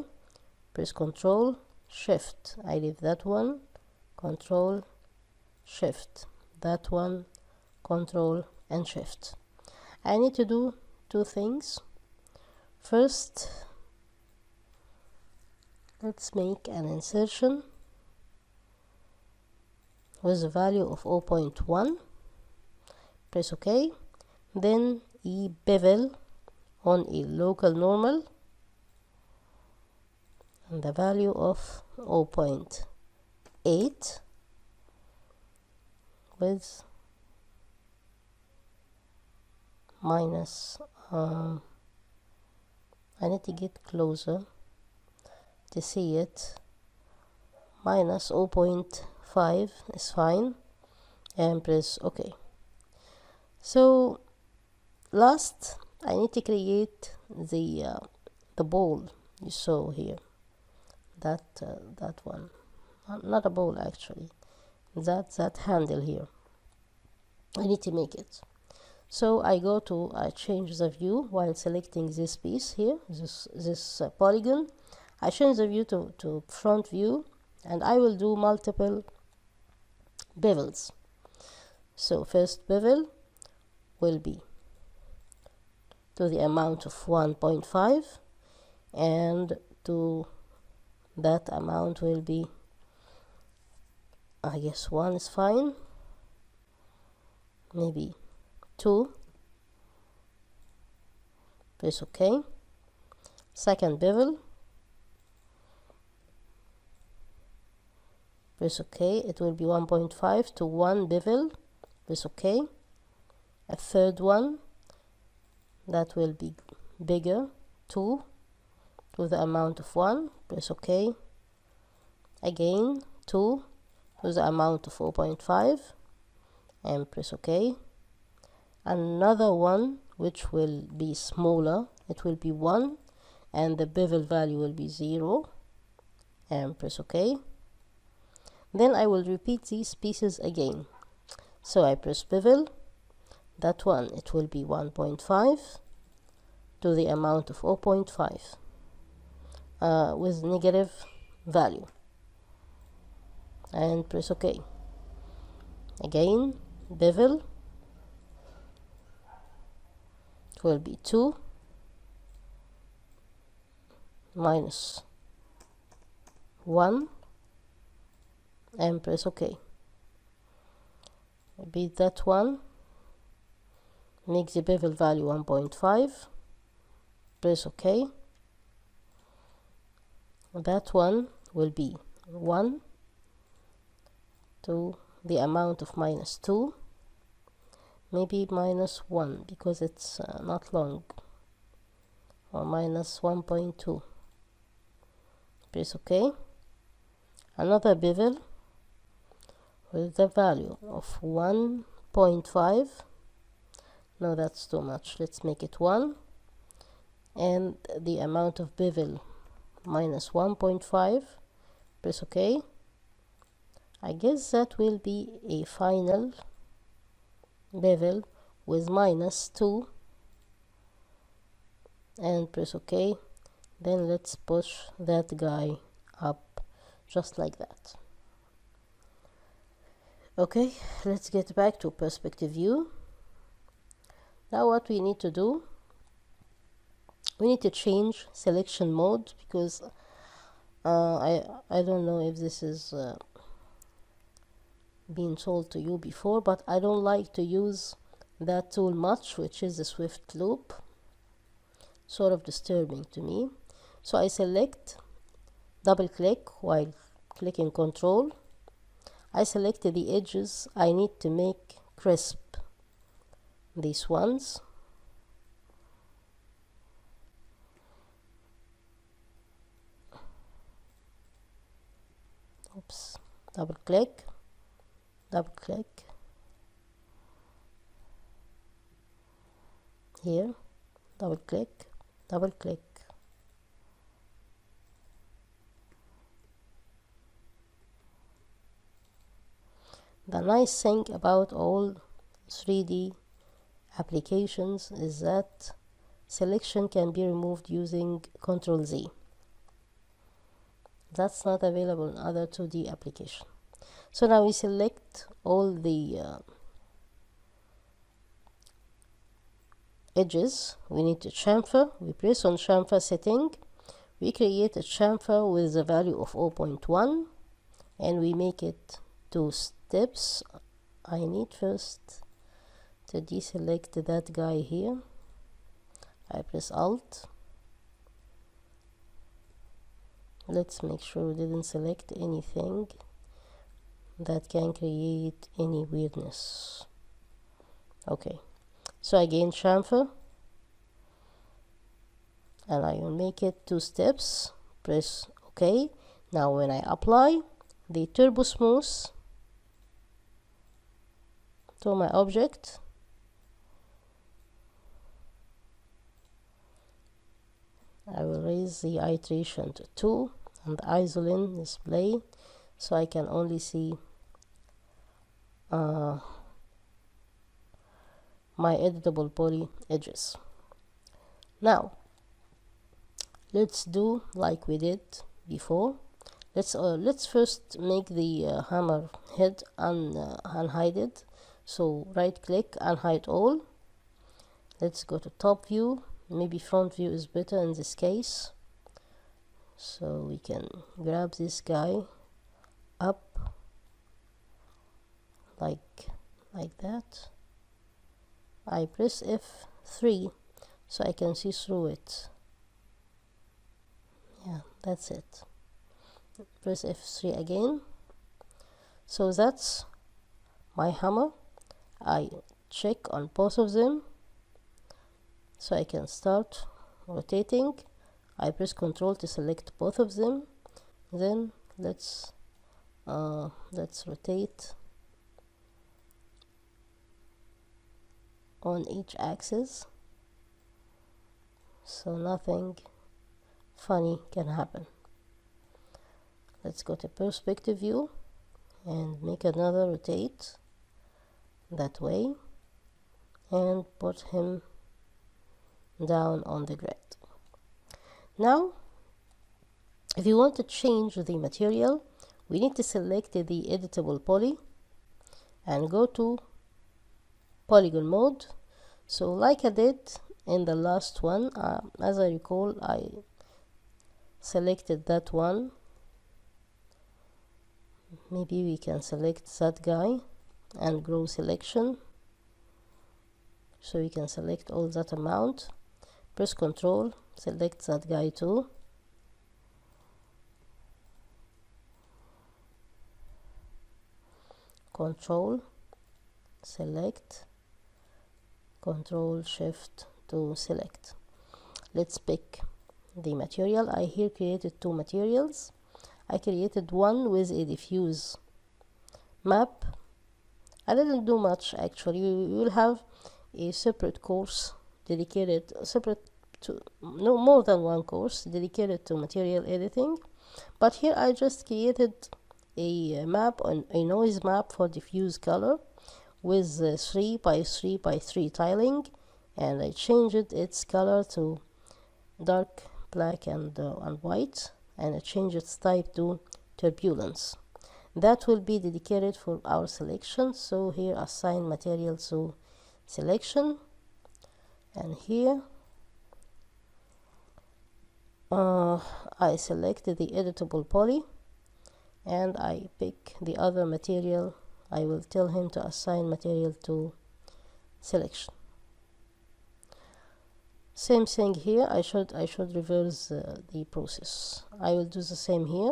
press Control, Shift. I leave that one, Control, Shift. That one, Control and Shift. I need to do two things. First, let's make an insertion with a value of 0.1. Press OK. Then bevel on a local normal and the value of 0.8. with minus I need to get closer to see it. Minus 0.5 is fine, and press OK. So last I need to create the ball you saw here, that one, not a ball actually, that handle here. I need to make it. So I change the view while selecting this piece here, this polygon. I change the view to front view, and I will do multiple bevels. So first bevel will be to the amount of 1.5, and to that amount will be, I guess 1 is fine, maybe 2. Press OK. Second bevel, press OK. It will be 1.5 to 1 bevel. Press OK. A third one, that will be bigger, 2 to the amount of 1. Press OK. Again 2 to the amount of 0.5, and press OK. Another one which will be smaller, it will be 1, and the bevel value will be 0, and press OK. Then I will repeat these pieces again. So I press bevel, that one it will be 1.5 to the amount of 0.5 with negative value, and press OK. Again bevel, it will be 2 minus 1, and press OK. Repeat that one, make the bevel value 1.5, press OK. That one will be 1 to the amount of minus 2, maybe minus 1 because it's not long, or minus 1.2. Press OK. Another bevel with the value of 1.5. No, that's too much. Let's make it 1, and the amount of bevel minus 1.5. Press OK. I guess that will be a final bevel with minus 2, and press OK. Then let's push that guy up just like that. Okay, let's get back to perspective view. Now what we need to do, we need to change selection mode, because I don't know if this is been told to you before, but I don't like to use that tool much, which is the swift loop. Sort of disturbing to me. So I select, double click while clicking control. I selected the edges I need to make crisp, these ones. Oops, double click, here, double click. The nice thing about all 3D applications is that selection can be removed using Ctrl Z. That's not available in other 2D applications. So now we select all the edges. We need to chamfer. We press on chamfer setting. We create a chamfer with the value of 0.1, and we make it 2 steps. I need first to deselect that guy here. I press Alt. Let's make sure we didn't select anything. that can create any weirdness. Okay, so again chamfer, and I will make it 2 steps, press OK. Now when I apply the turbo smooth to my object, I will raise the iteration to 2 and the isolin display, so I can only see my editable poly edges. Now let's do like we did before. Let's first make the hammer head unhided. So right click, unhide all. Let's go to top view. Maybe front view is better in this case. So we can grab this guy up like that. I press F3 so I can see through it. Yeah, that's it. Press F3 again. So that's my hammer. I check on both of them so I can start rotating. I press Ctrl to select both of them. Then let's rotate on each axis so nothing funny can happen. Let's go to perspective view and make another rotate that way and put him down on the grid. Now if you want to change the material, we need to select the editable poly and go to polygon mode. So like I did in the last one, as I recall, I selected that one. Maybe we can select that guy and grow selection, so we can select all that amount. Press Ctrl, select that guy too. Control, select, Control Shift to select. Let's pick the material. I here created 2 materials. I created one with a diffuse map. I didn't do much actually. You will have a separate course dedicated, no more than one course dedicated to material editing, but here I just created a map, a noise map for diffuse color with 3 by 3 by 3 tiling, and I changed its color to dark black and white, and I changed its type to turbulence. That will be dedicated for our selection. So here assign material to selection, and here I selected the editable poly and I pick the other material. I will tell him to assign material to selection. Same thing here. I should reverse the process. I will do the same here.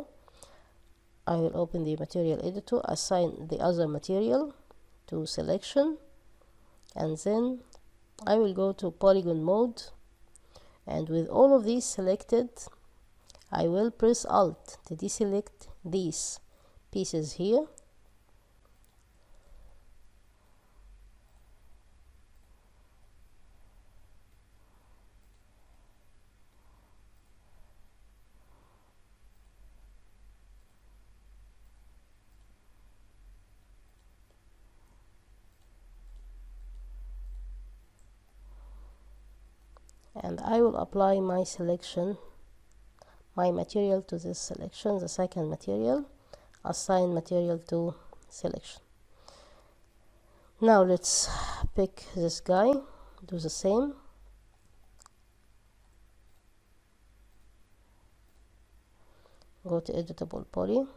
I will open the material editor, assign the other material to selection, and then I will go to polygon mode, and with all of these selected, I will press Alt to deselect these pieces here. And I will apply my selection, my material to this selection, the second material, assign material to selection. Now let's pick this guy, do the same. Go to editable poly,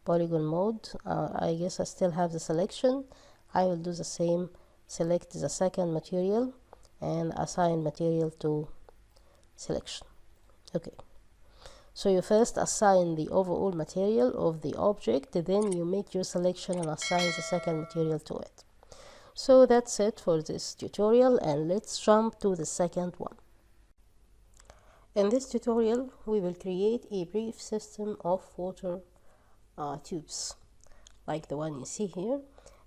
polygon mode. I guess I still have the selection. I will do the same, select the second material and assign material to selection. Okay, So you first assign the overall material of the object, then you make your selection and assign the second material to it. So that's it for this tutorial, and let's jump to the second one. In this tutorial, we will create a brief system of water tubes, like the one you see here.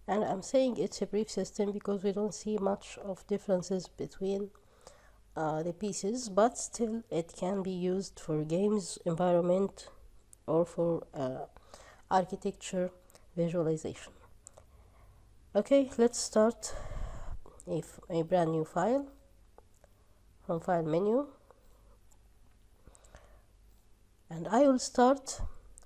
And I'm saying it's a brief system because we don't see much of differences between the pieces, but still it can be used for games environment or for architecture visualization. Okay, let's start a brand new file from file menu, and I will start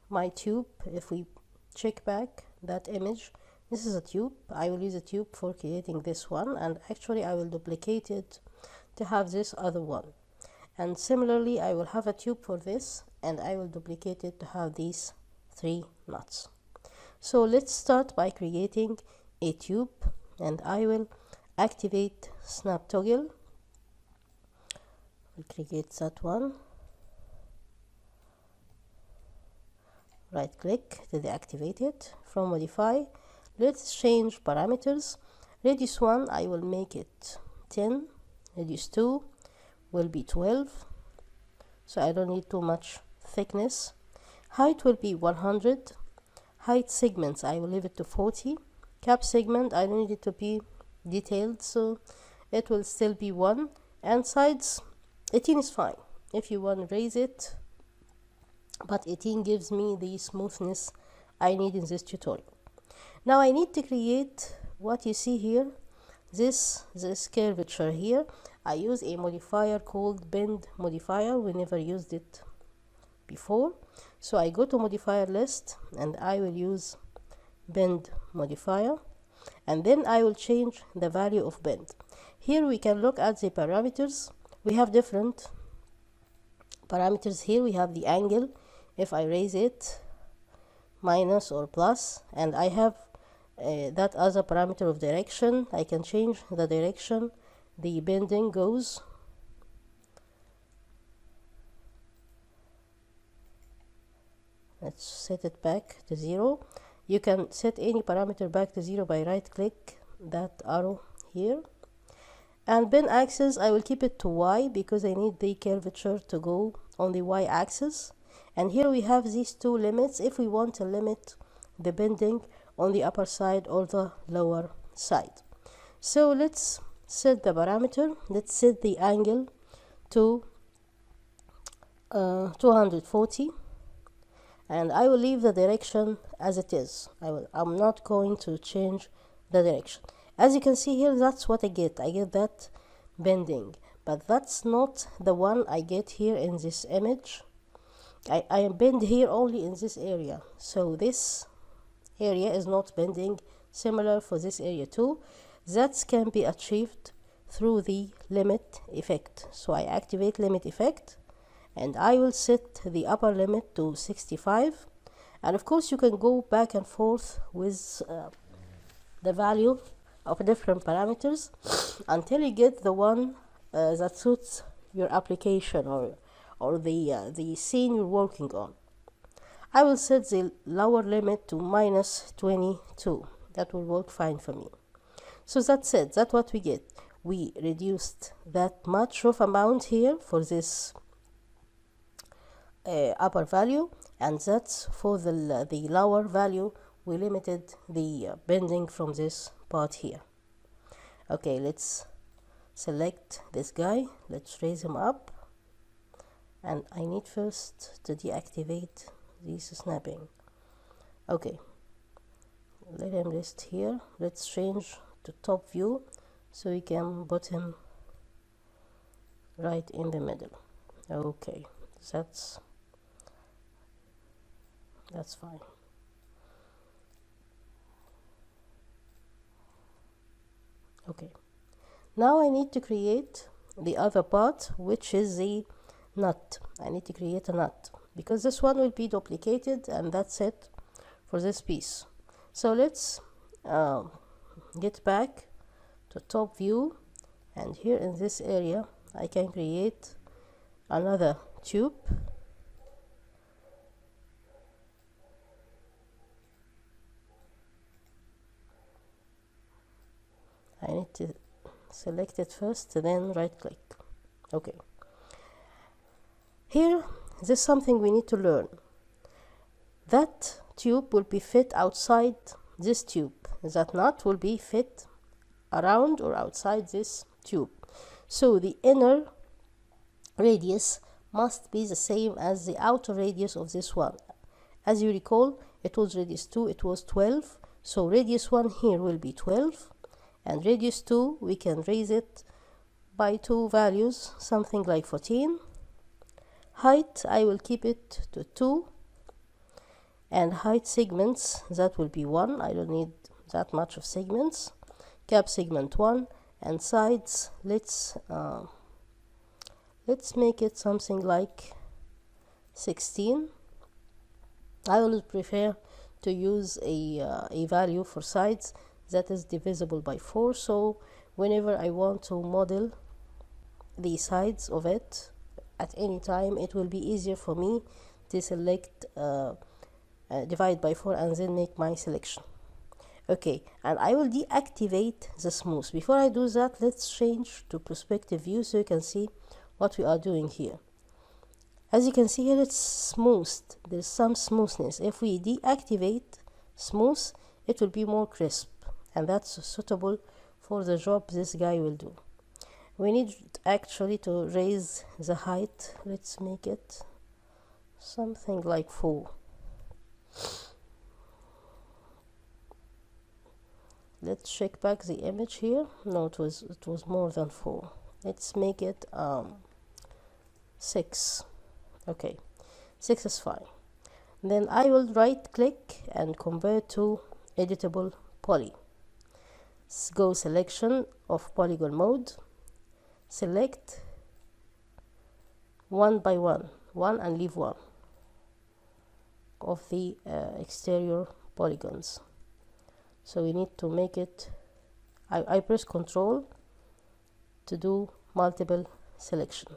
my tube. If we check back that image, this is a tube. I will use a tube for creating this one, and actually I will duplicate it to have this other one. And similarly, I will have a tube for this, and I will duplicate it to have these 3 nuts. So let's start by creating a tube, and I will activate snap toggle. We'll create that one. Right click to deactivate it. From modify, let's change parameters. Radius 1, I will make it 10. Radius 2 will be 12, so I don't need too much thickness. Height will be 100. Height segments, I will leave it to 40. Cap segment, I don't need it to be detailed, so it will still be 1. And sides, 18 is fine if you want to raise it, but 18 gives me the smoothness I need in this tutorial. Now I need to create what you see here, this curvature here. I use a modifier called bend modifier. We never used it before, so I go to modifier list and I will use bend modifier, and then I will change the value of bend. Here we can look at the parameters. We have different parameters here. We have the angle, if I raise it, minus or plus, and I have that other parameter of direction. I can change the direction the bending goes. Let's set it back to 0. You can set any parameter back to 0 by right click that arrow here. And bend axis, I will keep it to Y because I need the curvature to go on the Y axis. And here we have these 2 limits if we want to limit the bending on the upper side or the lower side. So let's set the parameter. Let's set the angle to 240, and I will leave the direction as it is. I'm not going to change the direction. As you can see here, that's what I get that bending, but that's not the one I get here in this image. I bend here only in this area, so this area is not bending. Similar for this area too. That can be achieved through the limit effect. So I activate limit effect, and I will set the upper limit to 65. And of course you can go back and forth with the value of different parameters until you get the one that suits your application or the scene you're working on. I will set the lower limit to minus 22. That will work fine for me. So that's it. That's what we get. We reduced that much of amount here for this upper value, and that's for the lower value. We limited the bending from this part here. Okay, let's select this guy. Let's raise him up, and I need first to deactivate this snapping. Okay, let him rest here. Let's change to top view so we can put him right in the middle. Okay, that's fine. Okay, now I need to create the other part, which is the nut. I need to create a nut because this one will be duplicated, and that's it for this piece. So let's get back to top view, and here in this area I can create another tube. select it first, then right click. Okay, here there's something we need to learn. That tube will be fit outside this tube. That nut will be fit around or outside this tube. So the inner radius must be the same as the outer radius of this one. As you recall, it was radius 2, it was 12. So radius 1 here will be 12. And radius 2, we can raise it by 2 values, something like 14. Height, I will keep it to 2. And height segments, that will be 1. I don't need that much of segments. Cap segment 1. And sides, let's make it something like 16. I always prefer to use a value for sides that is divisible by 4. So whenever I want to model the sides of it at any time, it will be easier for me to select divide by 4 and then make my selection. Okay, and I will deactivate the smooth. Before I do that, let's change to perspective view so you can see what we are doing here. As you can see here, it's smoothed. There's some smoothness. If we deactivate smooth, it will be more crisp, and that's suitable for the job this guy will do. We need actually to raise the height. Let's make it something like 4. Let's check back the image here. No, it was more than 4. Let's make it 6. Okay, 6 is fine. Then I will right click and convert to editable poly. Go selection of polygon mode, select 1 by 1 and leave 1 of the exterior polygons. So we need to make it, I press Ctrl to do multiple selection.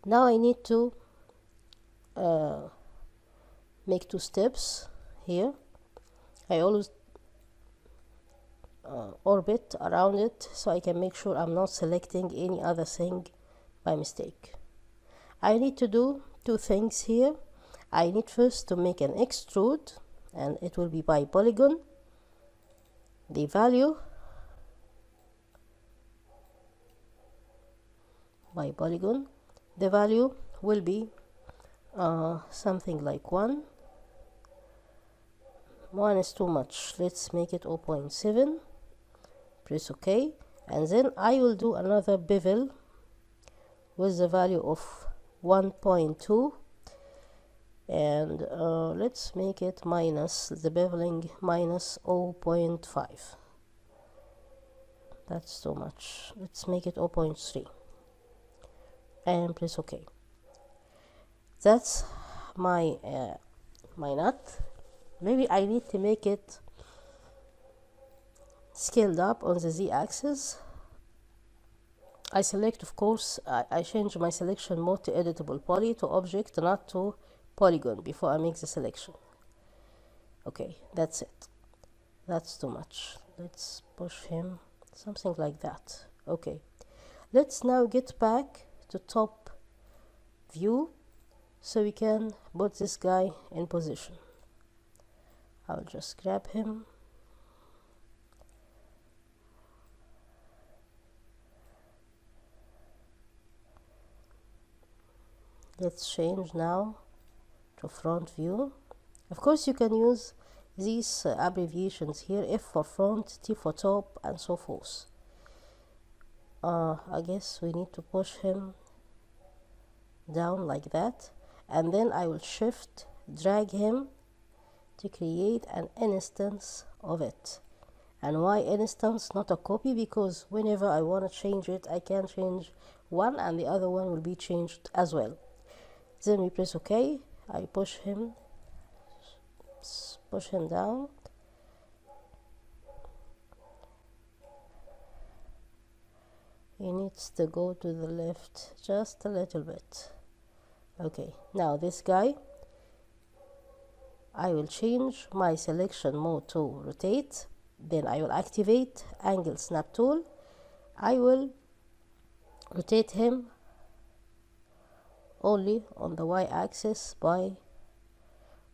Now I need to make 2 steps here. I always orbit around it so I can make sure I'm not selecting any other thing by mistake. I need to do 2 things here. I need first to make an extrude, and it will be by polygon. The value by polygon, the value will be something like 1. 1 is too much. Let's make it 0.7. Press OK, and then I will do another bevel with the value of 1.2. And let's make it minus the beveling minus 0.5. That's too much. Let's make it 0.3 and press OK. That's my my nut. Maybe I need to make it scaled up on the z-axis. I select, of course, I change my selection mode to editable poly, to object, not to polygon, before I make the selection. Okay, that's it. That's too much. Let's push him something like that. Okay, let's now get back to top view so we can put this guy in position. I'll just grab him. Let's change now to front view. Of course, you can use these abbreviations here: F for front, T for top, and so forth. I guess we need to push him down like that, and then I will shift drag him to create an instance of it. And why instance, not a copy? Because whenever I want to change it, I can change one and the other one will be changed as well. Then we press OK. I push him down. He needs to go to the left just a little bit. Okay, now this guy, I will change my selection mode to rotate, Then I will activate angle snap tool. I will rotate him only on the y-axis by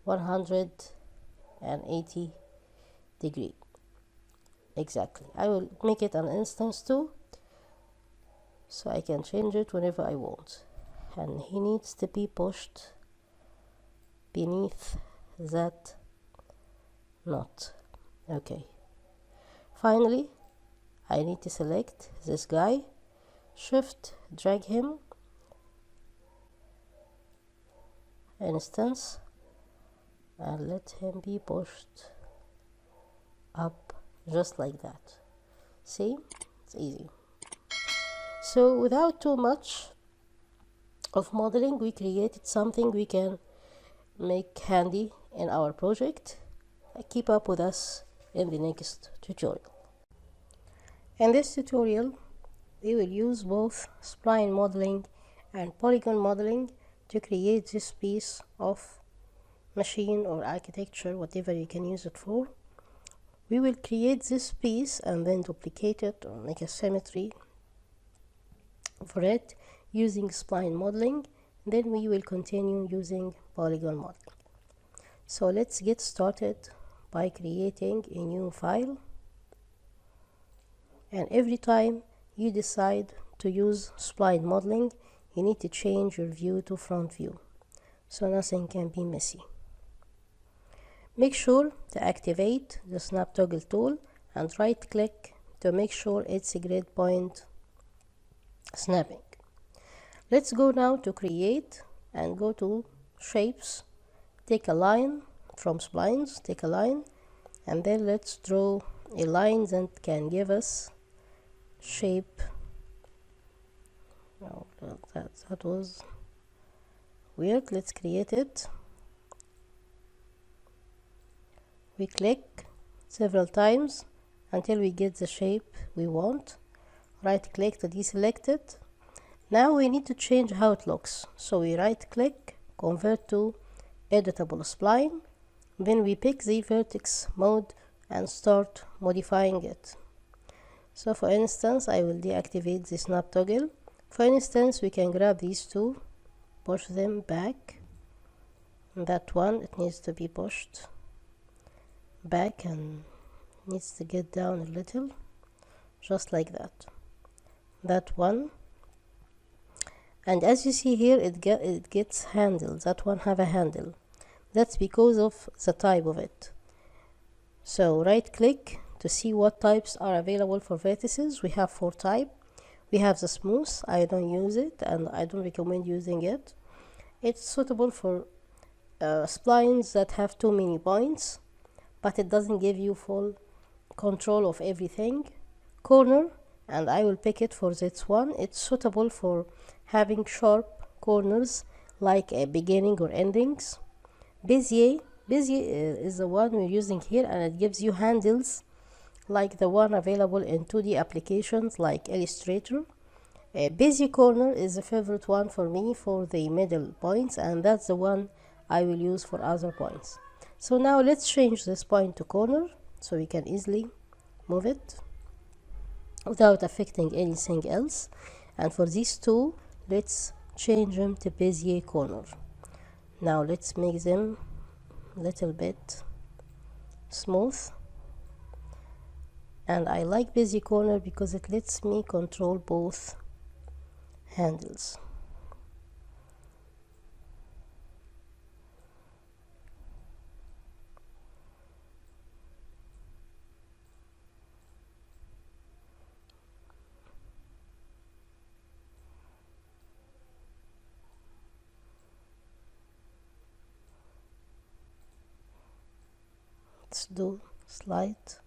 180 degree. Exactly. I will make it an instance too, so I can change it whenever I want. And he needs to be pushed beneath that knot. Okay. Finally, I need to select this guy, shift, drag him, instance, and let him be pushed up just like that. See, it's easy. So without too much of modeling, we created something we can make handy in our project. Keep up with us in the next tutorial. In this tutorial, we will use both spline modeling and polygon modeling to create this piece of machine or architecture, whatever you can use it for. We will create this piece and then duplicate it or make a symmetry for it using spline modeling. Then we will continue using polygon modeling. So let's get started by creating a new file. And every time you decide to use spline modeling, you need to change your view to front view so nothing can be messy. Make sure to activate the snap toggle tool and right click to make sure it's a grid point snapping. Let's go now to create and go to shapes, take a line from splines, take a line, and then let's draw a line that can give us shape. Oh, that was weird. Let's create it. We click several times until we get the shape we want. Right click to deselect it. Now we need to change how it looks. So we right click, convert to editable spline. Then we pick the vertex mode and start modifying it. So for instance, I will deactivate the snap toggle. For instance, we can grab these two, push them back. That one, it needs to be pushed back and needs to get down a little, just like that. That one, and as you see here, it gets handles. That one have a handle. That's because of the type of it. So right click to see what types are available for vertices. We have 4 types. We have the smooth. I don't use it and I don't recommend using it. It's suitable for splines that have too many points, but it doesn't give you full control of everything. Corner, and I will pick it for this one. It's suitable for having sharp corners like a beginning or endings. Bezier is the one we're using here, and it gives you handles like the one available in 2D applications like Illustrator. Bezier corner is a favorite one for me for the middle points, and that's the one I will use for other points. So now let's change this point to corner so we can easily move it without affecting anything else. And for these two, let's change them to Bezier corner. Now let's make them a little bit smooth. And I like Bezier corner because it lets me control both handles. Let's do slight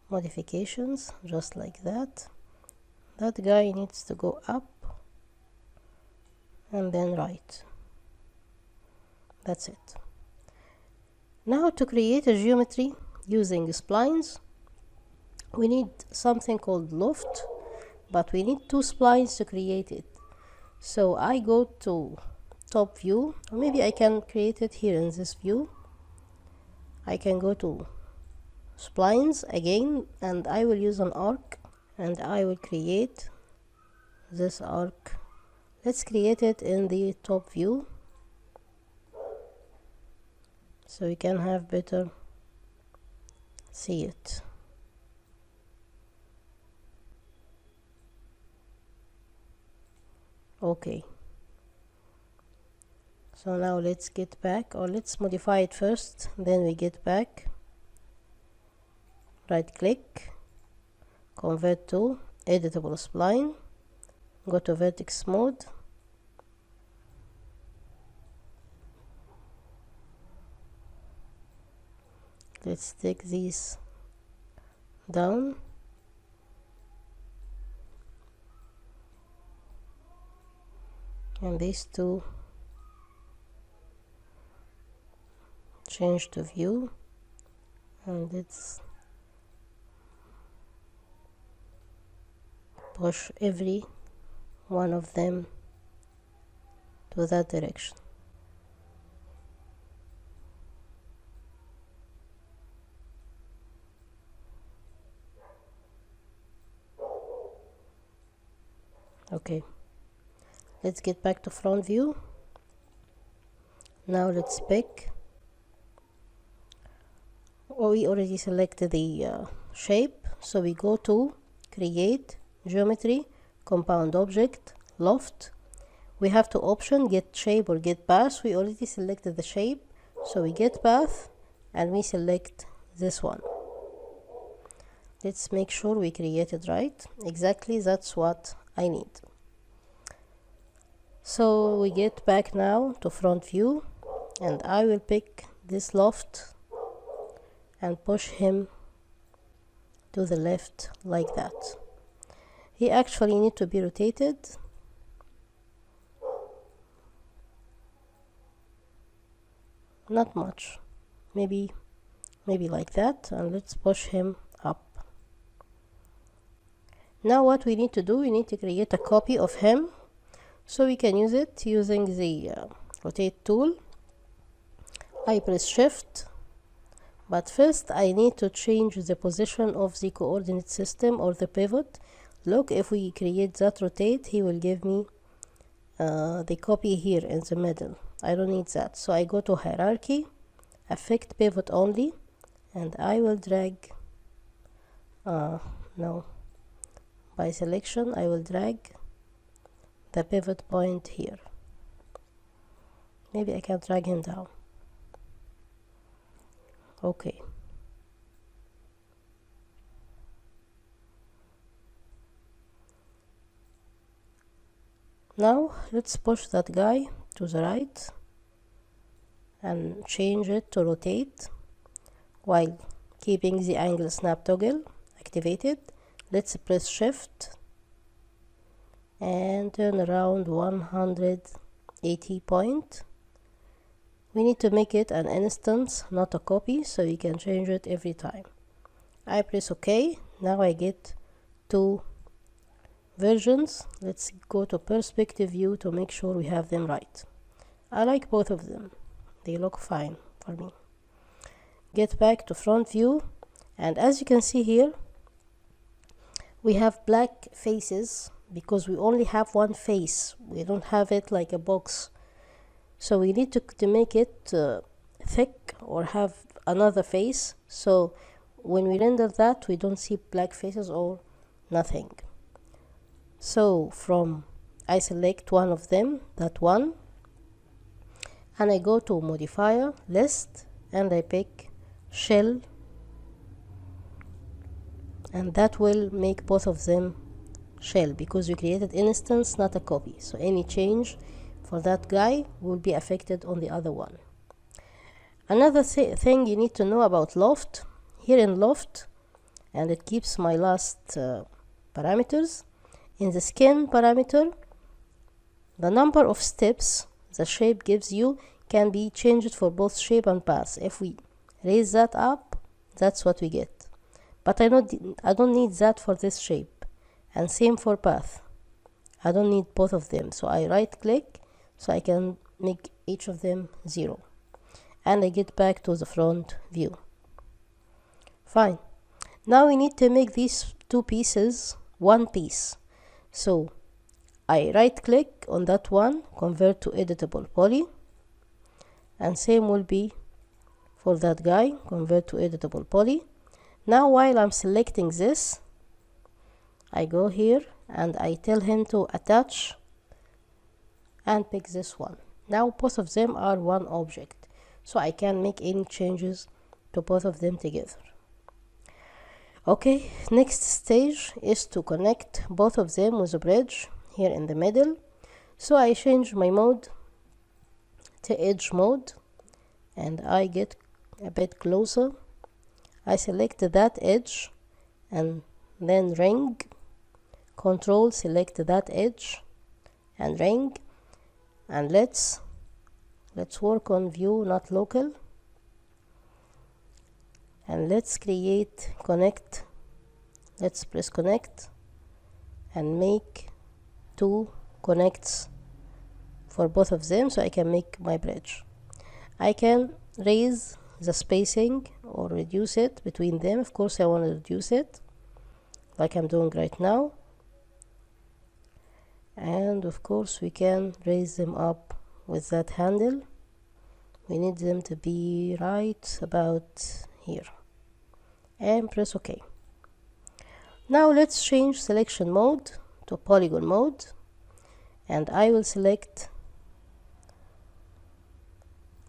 modifications just like that. That guy needs to go up and then right. That's it. Now to create a geometry using splines, we need something called loft, but we need 2 splines to create it. So I go to top view, or maybe I can create it here in this view. I can go to splines again, and I will use an arc, and I will create this arc. Let's create it in the top view so we can have better see it. Okay, so now let's get back, or let's modify it first, then we get back. Right click, convert to editable spline, go to vertex mode, let's take these down, and these two change to view, and let's push every one of them to that direction. Okay, let's get back to front view. Now let's pick, we already selected the shape, so we go to create, geometry, compound object, loft. We have to option get shape or get path. We already selected the shape, so we get path and we select this one. Let's make sure we create it right. Exactly, that's what I need. So we get back now to front view, and I will pick this loft and push him to the left like that. He actually need to be rotated. Not much, maybe like that, and let's push him up. Now what we need to do, we need to create a copy of him, so we can use it using the rotate tool. I press shift, but first I need to change the position of the coordinate system or the pivot. Look, if we create that rotate, he will give me the copy here in the middle. I don't need that, so I go to hierarchy, affect pivot only, and I will drag no, by selection I will drag the pivot point here. Maybe I can drag him down. Okay, now let's push that guy to the right and change it to rotate while keeping the angle snap toggle activated. Let's press shift and turn around 180 point. We need to make it an instance, not a copy, so we can change it every time. I press OK. Now I get two versions. Let's go to perspective view to make sure we have them right. I like both of them, they look fine for me. Get back to front view, and as you can see here, we have black faces because we only have one face. We don't have it like a box, so we need to make it thick or have another face, so when we render that we don't see black faces or nothing. So from I select one of them, that one, and I go to modifier list and I pick shell, and that will make both of them shell because we created instance, not a copy, so any change for that guy will be affected on the other one. Another thing you need to know about loft, here in loft, and it keeps my last parameters. In the skin parameter, the number of steps the shape gives you can be changed for both shape and path. If we raise that up, that's what we get, but I don't need that for this shape, and same for path. I don't need both of them, so I right click so I can make each of them 0, and I get back to the front view. Fine. Now we need to make these two pieces one piece. So I right click on that one, convert to editable poly, and same will be for that guy, convert to editable poly. Now while I'm selecting this, I go here and I tell him to attach and pick this one. Now both of them are one object, so I can make any changes to both of them together. Okay, next stage is to connect both of them with a bridge here in the middle. So I change my mode to edge mode and I get a bit closer. I select that edge and then ring, control select that edge and ring, and let's work on view, not local, and let's create connect. Let's press connect and make two connects for both of them so I can make my bridge. I can raise the spacing or reduce it between them. Of course I want to reduce it like I'm doing right now, and of course we can raise them up with that handle. We need them to be right about here, and press OK. Now let's change selection mode to polygon mode, and I will select,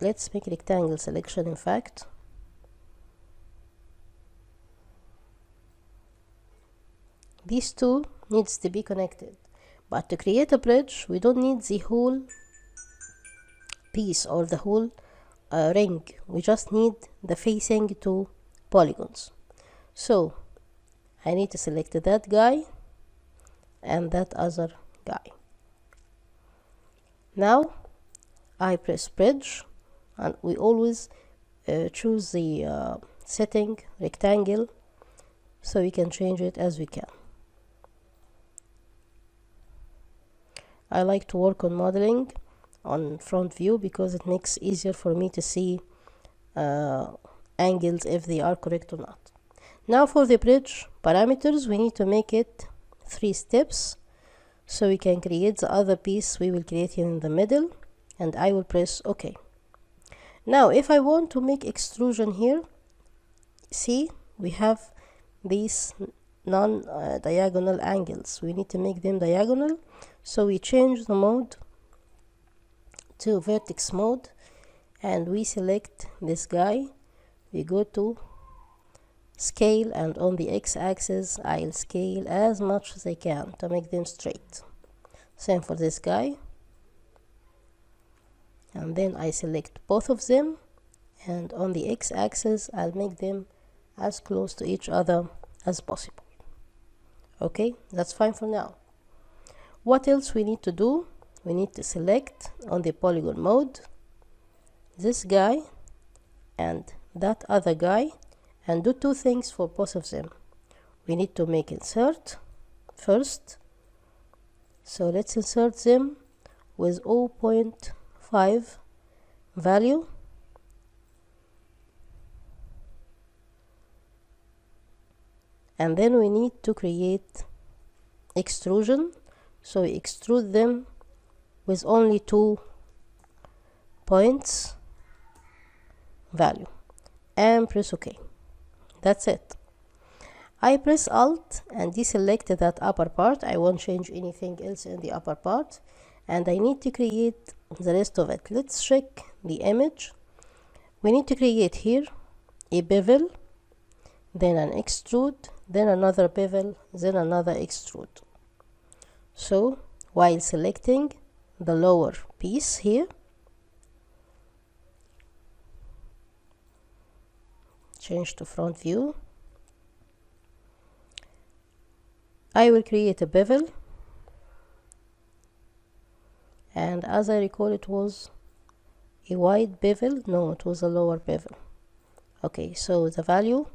let's make rectangle selection. In fact, these two needs to be connected, but to create a bridge we don't need the whole piece or the whole ring. We just need the facing two polygons. So I need to select that guy and that other guy. Now I press bridge, and we always choose the setting rectangle so we can change it as we can. I like to work on modeling on front view because it makes easier for me to see angles if they are correct or not. Now for the bridge parameters, we need to make it 3 steps so we can create the other piece we will create here in the middle, and I will press OK. Now if I want to make extrusion here, see we have these non-diagonal angles. We need to make them diagonal, so we change the mode to vertex mode and we select this guy. We go to scale, and on the x-axis I'll scale as much as I can to make them straight. Same for this guy, and then I select both of them, and on the x-axis I'll make them as close to each other as possible. Okay, that's fine for now. What else we need to do? We need to select on the polygon mode this guy and that other guy and do 2 things for both of them. We need to make insert first, so let's insert them with 0.5 value, and then we need to create extrusion, so we extrude them with only 2 points value and press OK. That's it. I press Alt and deselect that upper part. I won't change anything else in the upper part, and I need to create the rest of it. Let's check the image. We need to create here a bevel, then an extrude, then another bevel, then another extrude. So while selecting the lower piece here, change to front view, I will create a bevel, and as I recall it was a wide bevel. No, it was a lower bevel. Okay, so the value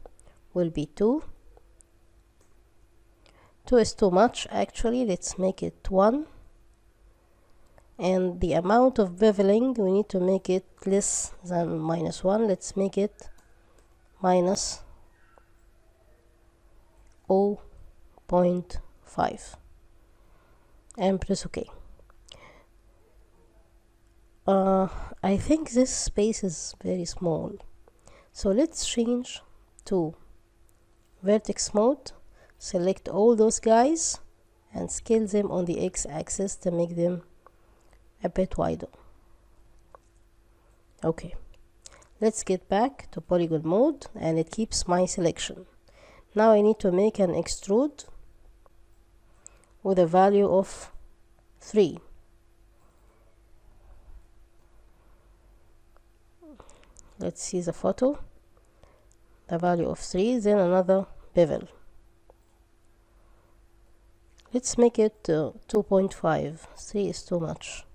will be 2. 2 is too much actually, let's make it 1. And the amount of beveling, we need to make it less than -1. Let's make it -0.5. 0.5 and press OK. I think this space is very small, so let's change to vertex mode, select all those guys and scale them on the x-axis to make them a bit wider. Okay, let's get back to polygon mode, and it keeps my selection. Now I need to make an extrude with a value of 3. Let's see the photo. The value of 3, then another bevel. Let's make it 2.5. 3 is too much.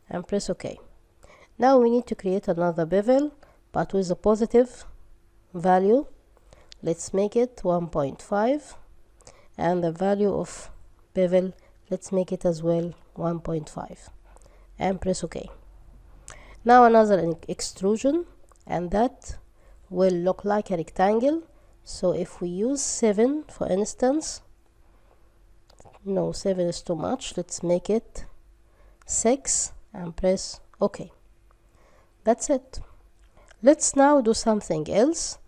And press OK. Now we need to create another bevel, but with a positive value. Let's make it 1.5. And the value of bevel, let's make it as well 1.5. And press OK. Now another extrusion, and that will look like a rectangle. So if we use 7 for instance, no, 7 is too much, let's make it 6 and press OK. That's it. Let's now do something else.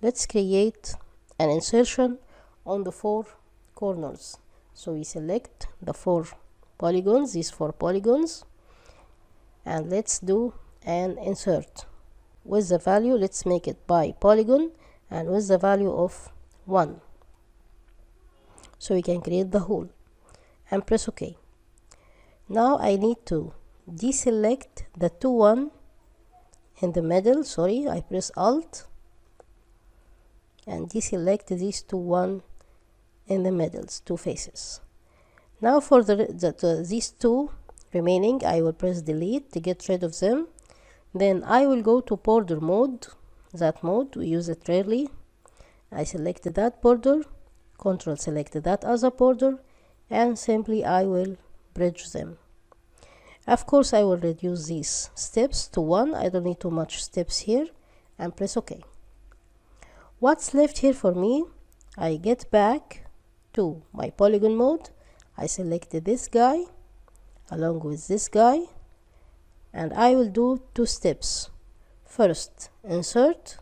Let's create an insertion on the 4 corners. So we select the 4 polygons, these 4 polygons, and let's do an insert with the value. Let's make it by polygon and with the value of 1, so we can create the hole and press OK. Now I need to deselect the 1 in the middle. Sorry, I press Alt and deselect these 1 in the middles, 2 faces. Now for these 2 remaining, I will press delete to get rid of them. Then I will go to border mode, that mode, we use it rarely. I select that border, Control select that other border, and simply I will bridge them. Of course I will reduce these steps to 1, I don't need too much steps here, and press OK. What's left here for me? I get back to my polygon mode, I select this guy along with this guy, and I will do 2 steps. First, insert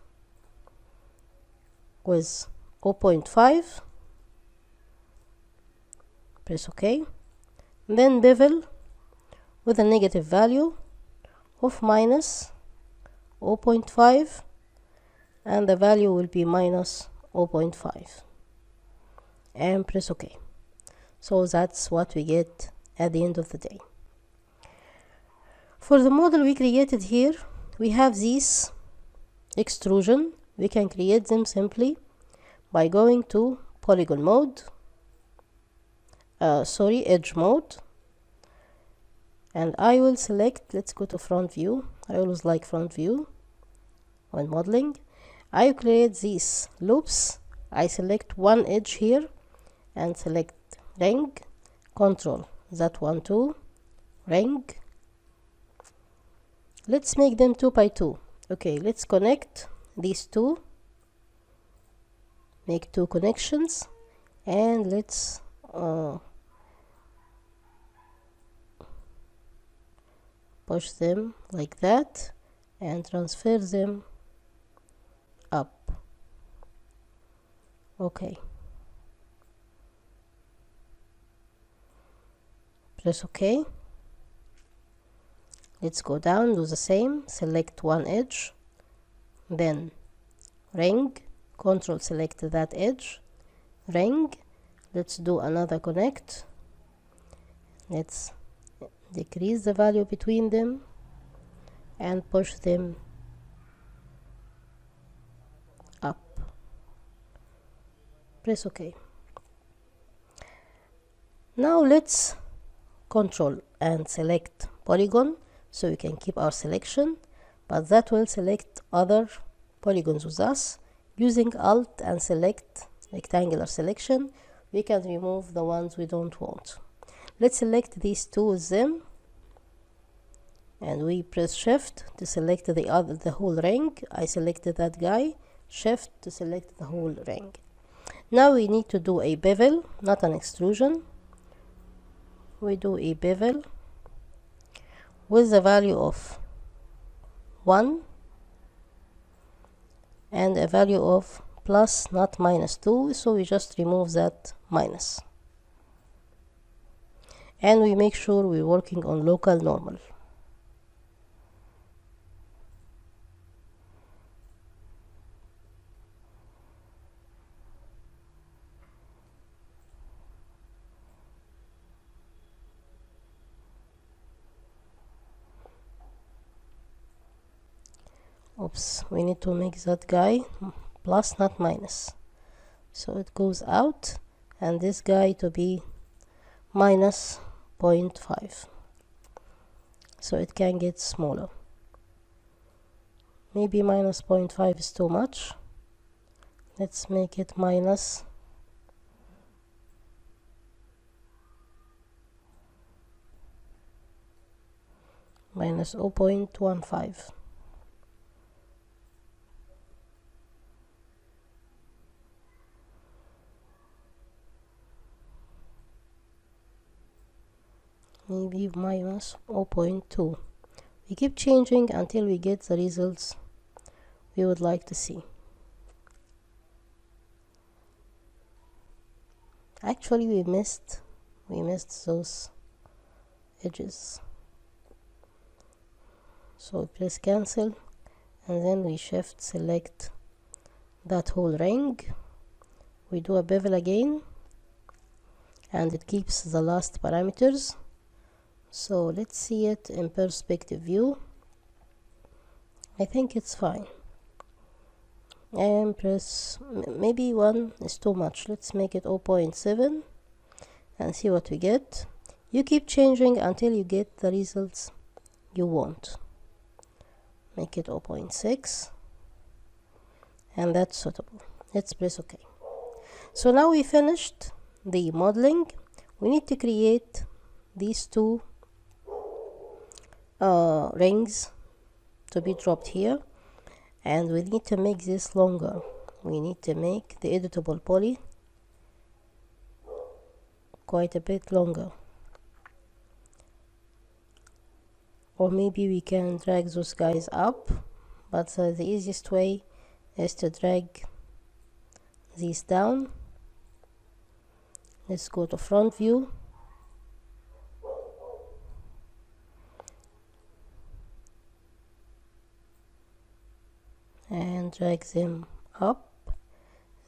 with 0.5, press OK, then bevel with a negative value of minus 0.5, and the value will be minus 0.5, and press OK. So that's what we get at the end of the day. For the model we created here, we have these extrusion. We can create them simply by going to polygon mode, edge mode, and I will select, let's go to front view. I always like front view when modeling. I create these loops. I select one edge here and select ring, control that one too, ring. Let's make them 2 by 2. Okay, let's connect these 2, make 2 connections, and let's push them like that and transfer them up. Okay, press OK. Let's go down, do the same, select one edge, then ring, control select that edge, ring. Let's do another connect. Let's decrease the value between them and push them up. Press OK. Now let's control and select polygon, so we can keep our selection, but that will select other polygons with us. Using Alt and select rectangular selection, we can remove the ones we don't want. Let's select these 2 with them, and we press Shift to select the whole ring. I selected that guy, Shift to select the whole ring. Now we need to do a bevel, not an extrusion. We do a bevel with the value of 1 and a value of plus, not minus 2, so we just remove that minus. And we make sure we're working on local normal. Oops, we need to make that guy plus, not minus. So it goes out, and this guy to be minus 0.5. So it can get smaller. Maybe minus 0.5 is too much. Let's make it minus 0.15. Maybe minus 0.2. We keep changing until we get the results we would like to see. Actually, we missed those edges. So press cancel, and then we shift select that whole ring. We do a bevel again, and it keeps the last parameters. So let's see it in perspective view. I think it's fine. And press, maybe 1 is too much. Let's make it 0.7 and see what we get. You keep changing until you get the results you want. Make it 0.6, and that's suitable. Let's press OK. So now we finished the modeling. We need to create these two rings to be dropped here, and we need to make this longer. We need to make the editable poly quite a bit longer, or maybe we can drag those guys up, but the easiest way is to drag these down. Let's go to front view, and drag them up,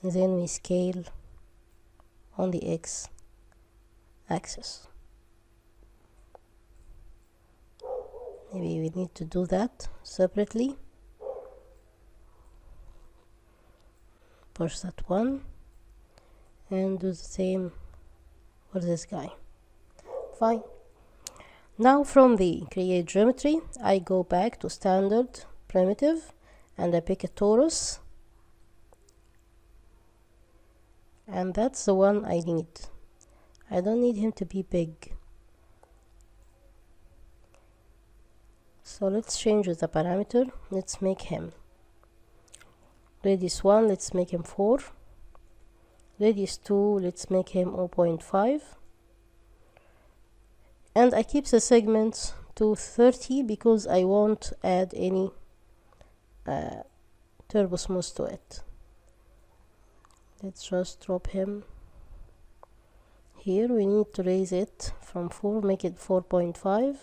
and then we scale on the X axis. Maybe we need to do that separately. Push that one and do the same for this guy. Fine. Now from the create geometry, I go back to standard primitive, and I pick a torus, and that's the one I need. I don't need him to be big. So let's change the parameter. Let's make him radius 1, let's make him 4. Radius 2, let's make him 0.5. And I keep the segments to 30 because I won't add any turbo smooth to it. Let's just drop him here. We need to raise it from 4, make it 4.5,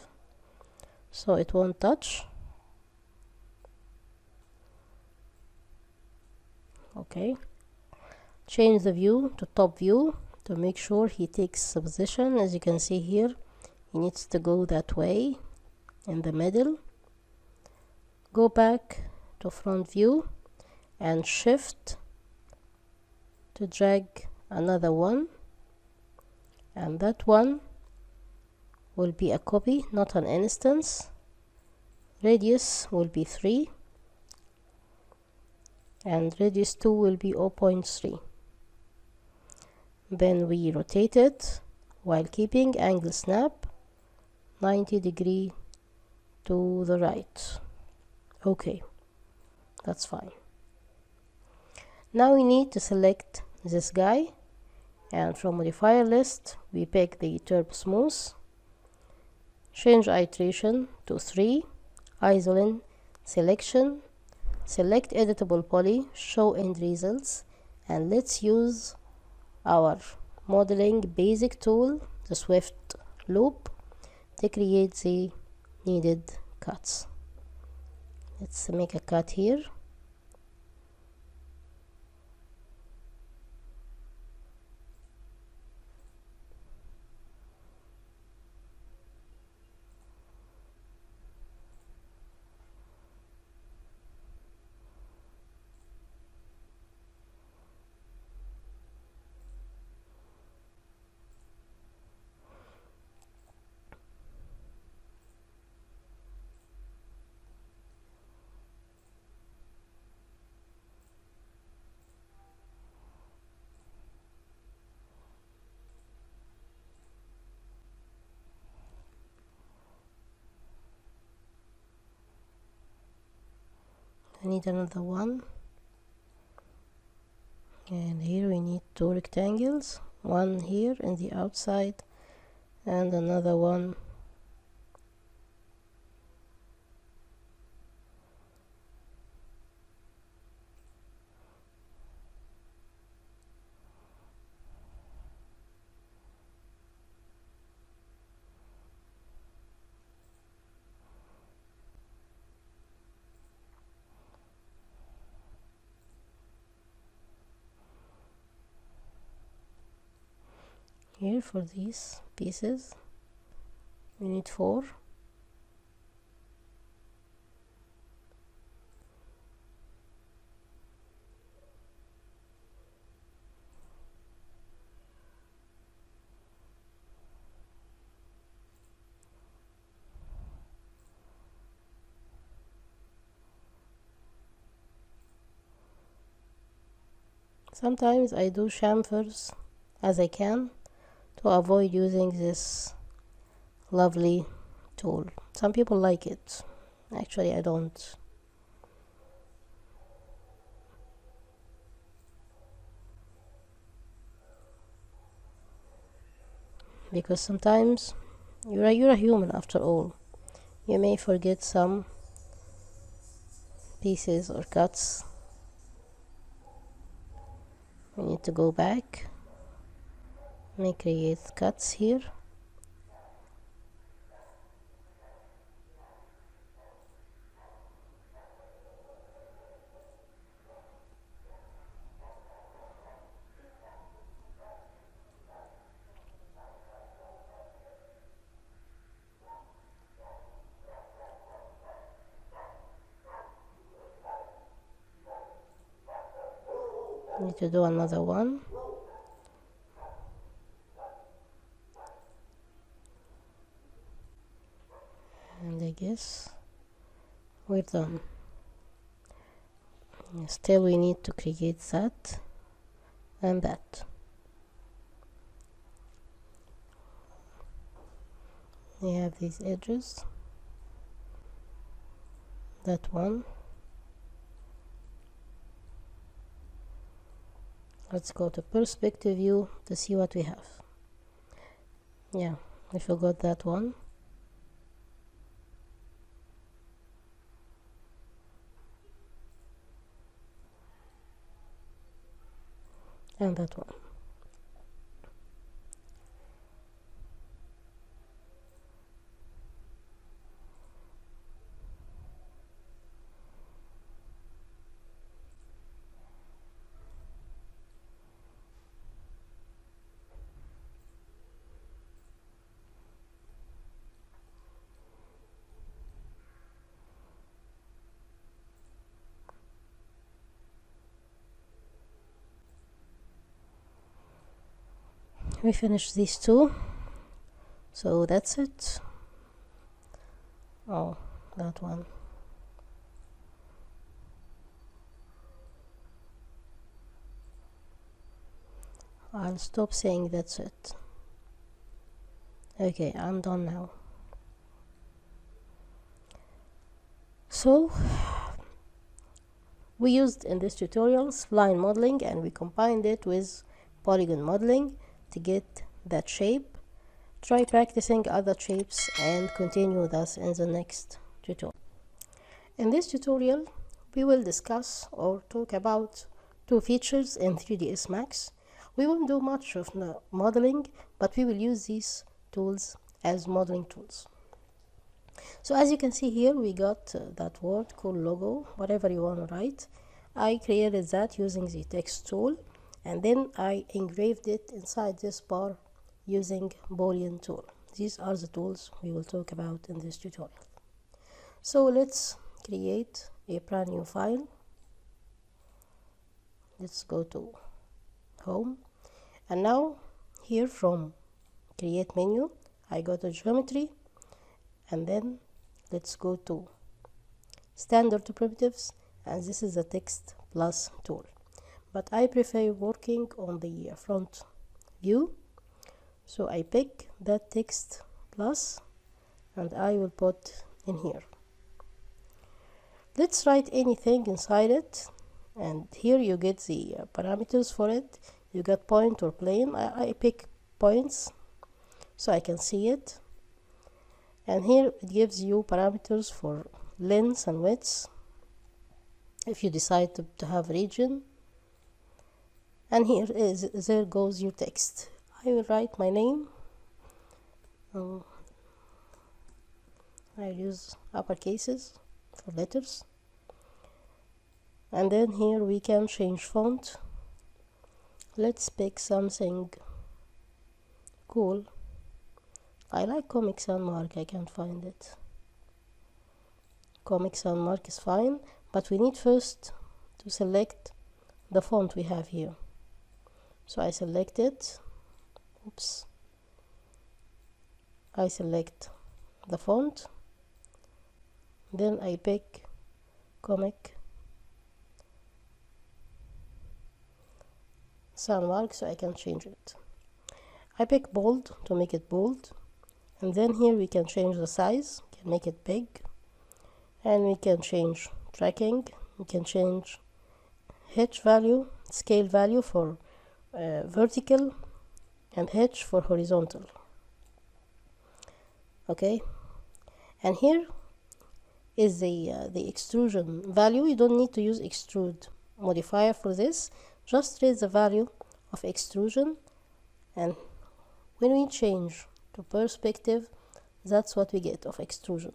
so it won't touch. Okay, change the view to top view to make sure he takes the position. As you can see here, he needs to go that way in the middle. Go back to front view and shift to drag another one, and that one will be a copy, not an instance. Radius will be 3, and radius 2 will be 0.3. Then we rotate it while keeping angle snap 90 degree to the right. Okay, that's fine. Now we need to select this guy, and from modifier list we pick the turbo smooth, change iteration to 3, isolin selection, select editable poly, show end results, and let's use our modeling basic tool, the swift loop, to create the needed cuts. Let's make a cut here. I need another one, and here we need 2 rectangles, one here in the outside and another one here. For these pieces we need 4. Sometimes I do chamfers as I can to avoid using this lovely tool. Some people like it, actually I don't. Because sometimes you're a human after all. You may forget some pieces or cuts. We need to go back, create cuts here. Need to do another one. And I guess we're done. Still we need to create that and that. We have these edges, that one. Let's go to perspective view to see what we have. Yeah, I forgot that one. And that one. We finished these two, so that's it. Oh, that one. I'll stop saying that's it. Okay, I'm done now. So We used in this tutorial spline modeling, and we combined it with polygon modeling to get that shape. Try practicing other shapes and continue with us in the next tutorial. In this tutorial, we will discuss or talk about two features in 3ds Max. We won't do much of the modeling, but we will use these tools as modeling tools. So as you can see here, we got that word called logo, whatever you want to write. I created that using the text tool, and then I engraved it inside this bar using Boolean tool. These are the tools we will talk about in this tutorial. So let's create a brand new file. Let's go to home, and now here from create menu I go to geometry, and then let's go to standard primitives, and this is the text plus tool, but I prefer working on the front view, so I pick that text plus and I will put in here. Let's write anything inside it, and here you get the parameters for it. You got point or plane. I pick points so I can see it, and here it gives you parameters for length and width if you decide to have region, and there goes your text. I will write my name. I use upper cases for letters, and then here we can change font. Let's pick something cool. I like Comic Sans Mark. I can't find it. Comic Sans Mark is fine, but we need first to select the font we have here. So I select it. Oops. I select the font, then I pick Comic Sans Mark so I can change it. I pick bold to make it bold, and then here we can change the size, we can make it big, and we can change tracking, we can change H value, scale value for vertical, and H for horizontal. Okay, and here is the extrusion value. You don't need to use extrude modifier for this, just raise the value of extrusion, and when we change to perspective, that's what we get of extrusion.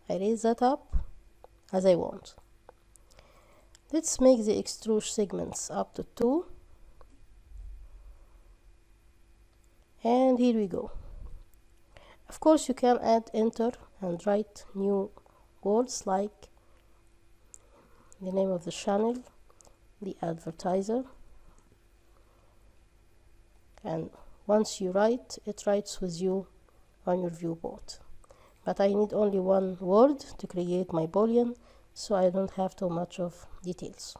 I raise that up as I want. Let's make the extrude segments up to 2, and here we go. Of course you can add enter and write new words like the name of the channel, the advertiser, and once you write, it writes with you on your viewport. But I need only one word to create my Boolean, so I don't have too much of details.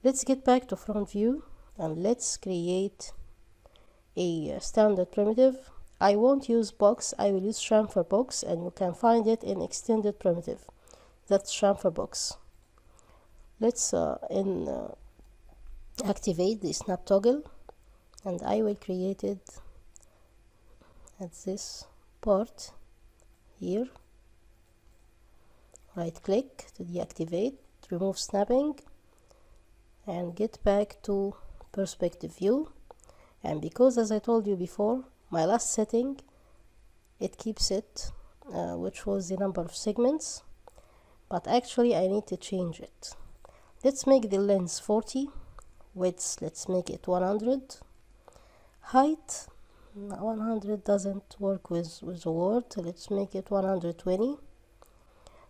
Let's get back to front view and let's create a standard primitive. I won't use box, I will use chamfer box, and you can find it in extended primitive. That's chamfer box. Let's activate the snap toggle, and I will create it at this part here. Right click to deactivate, remove snapping, and get back to perspective view. And because, as I told you before, my last setting, it keeps it which was the number of segments, but actually I need to change it. Let's make the length 40, width let's make it 100, height 100 doesn't work with the word, let's make it 120.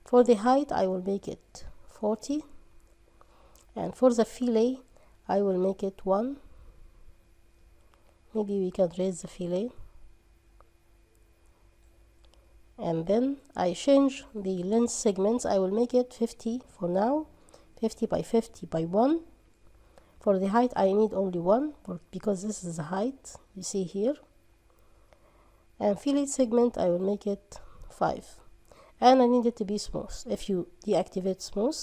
For the height I will make it 40, and for the fillet I will make it 1. Maybe we can raise the fillet, and then I change the length segments. I will make it 50 for now, 50 by 50 by 1. For the height I need only 1 because this is the height you see here, and fillet segment I will make it 5. and I need it to be smooth. If you deactivate smooth,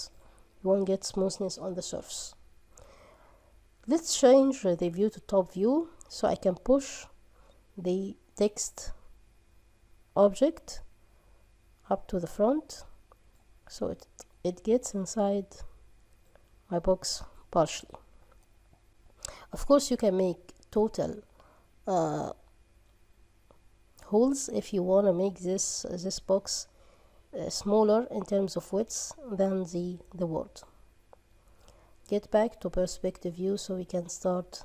you won't get smoothness on the surface. Let's change the view to top view so I can push the text object up to the front so it gets inside my box partially. Of course, you can make total holes if you want to make this box smaller in terms of width than the word. Get back to perspective view so we can start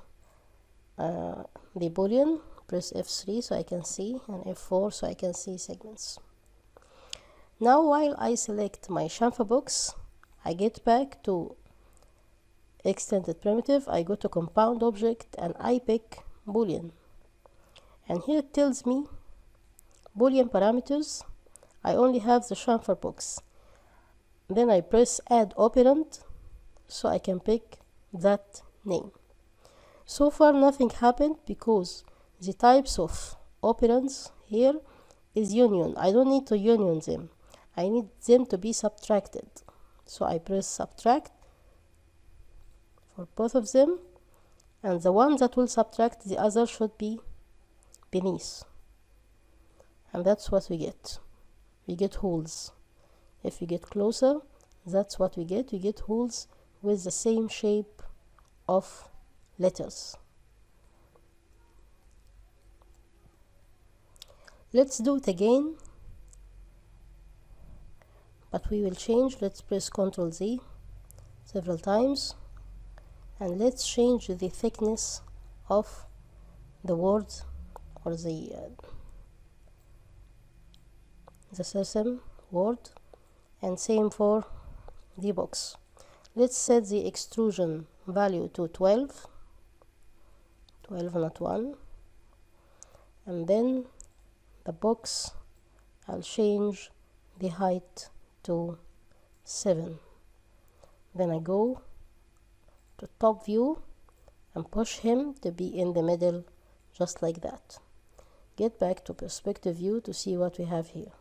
the boolean. Press F3 so I can see, and F4 so I can see segments. Now while I select my chamfer box, I get back to extended primitive, I go to compound object and I pick boolean, and here it tells me boolean parameters. I only have the chamfer box. Then I press add operand so I can pick that name. So far nothing happened because the types of operands here is union. I don't need to union them. I need them to be subtracted. So I press subtract for both of them, and the one that will subtract the other should be beneath. And that's what we get. We get holes. If we get closer, that's what we get. We get holes with the same shape of letters. Let's do it again, but we will change. Let's press Ctrl Z several times, and let's change the thickness of the word or the system word, and same for the box. Let's set the extrusion value to 12, not 1, and then the box I'll change the height to 7. Then I go to top view and push him to be in the middle, just like that. Get back to perspective view to see what we have here.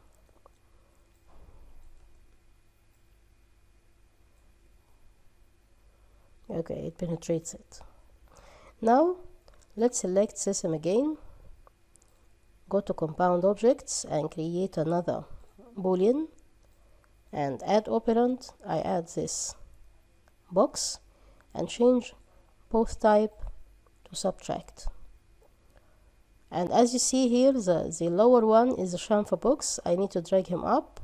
Okay, it penetrates it. Now let's select system again, go to compound objects and create another boolean and add operand. I add this box and change both type to subtract. And as you see here, the lower one is the chamfer box. I need to drag him up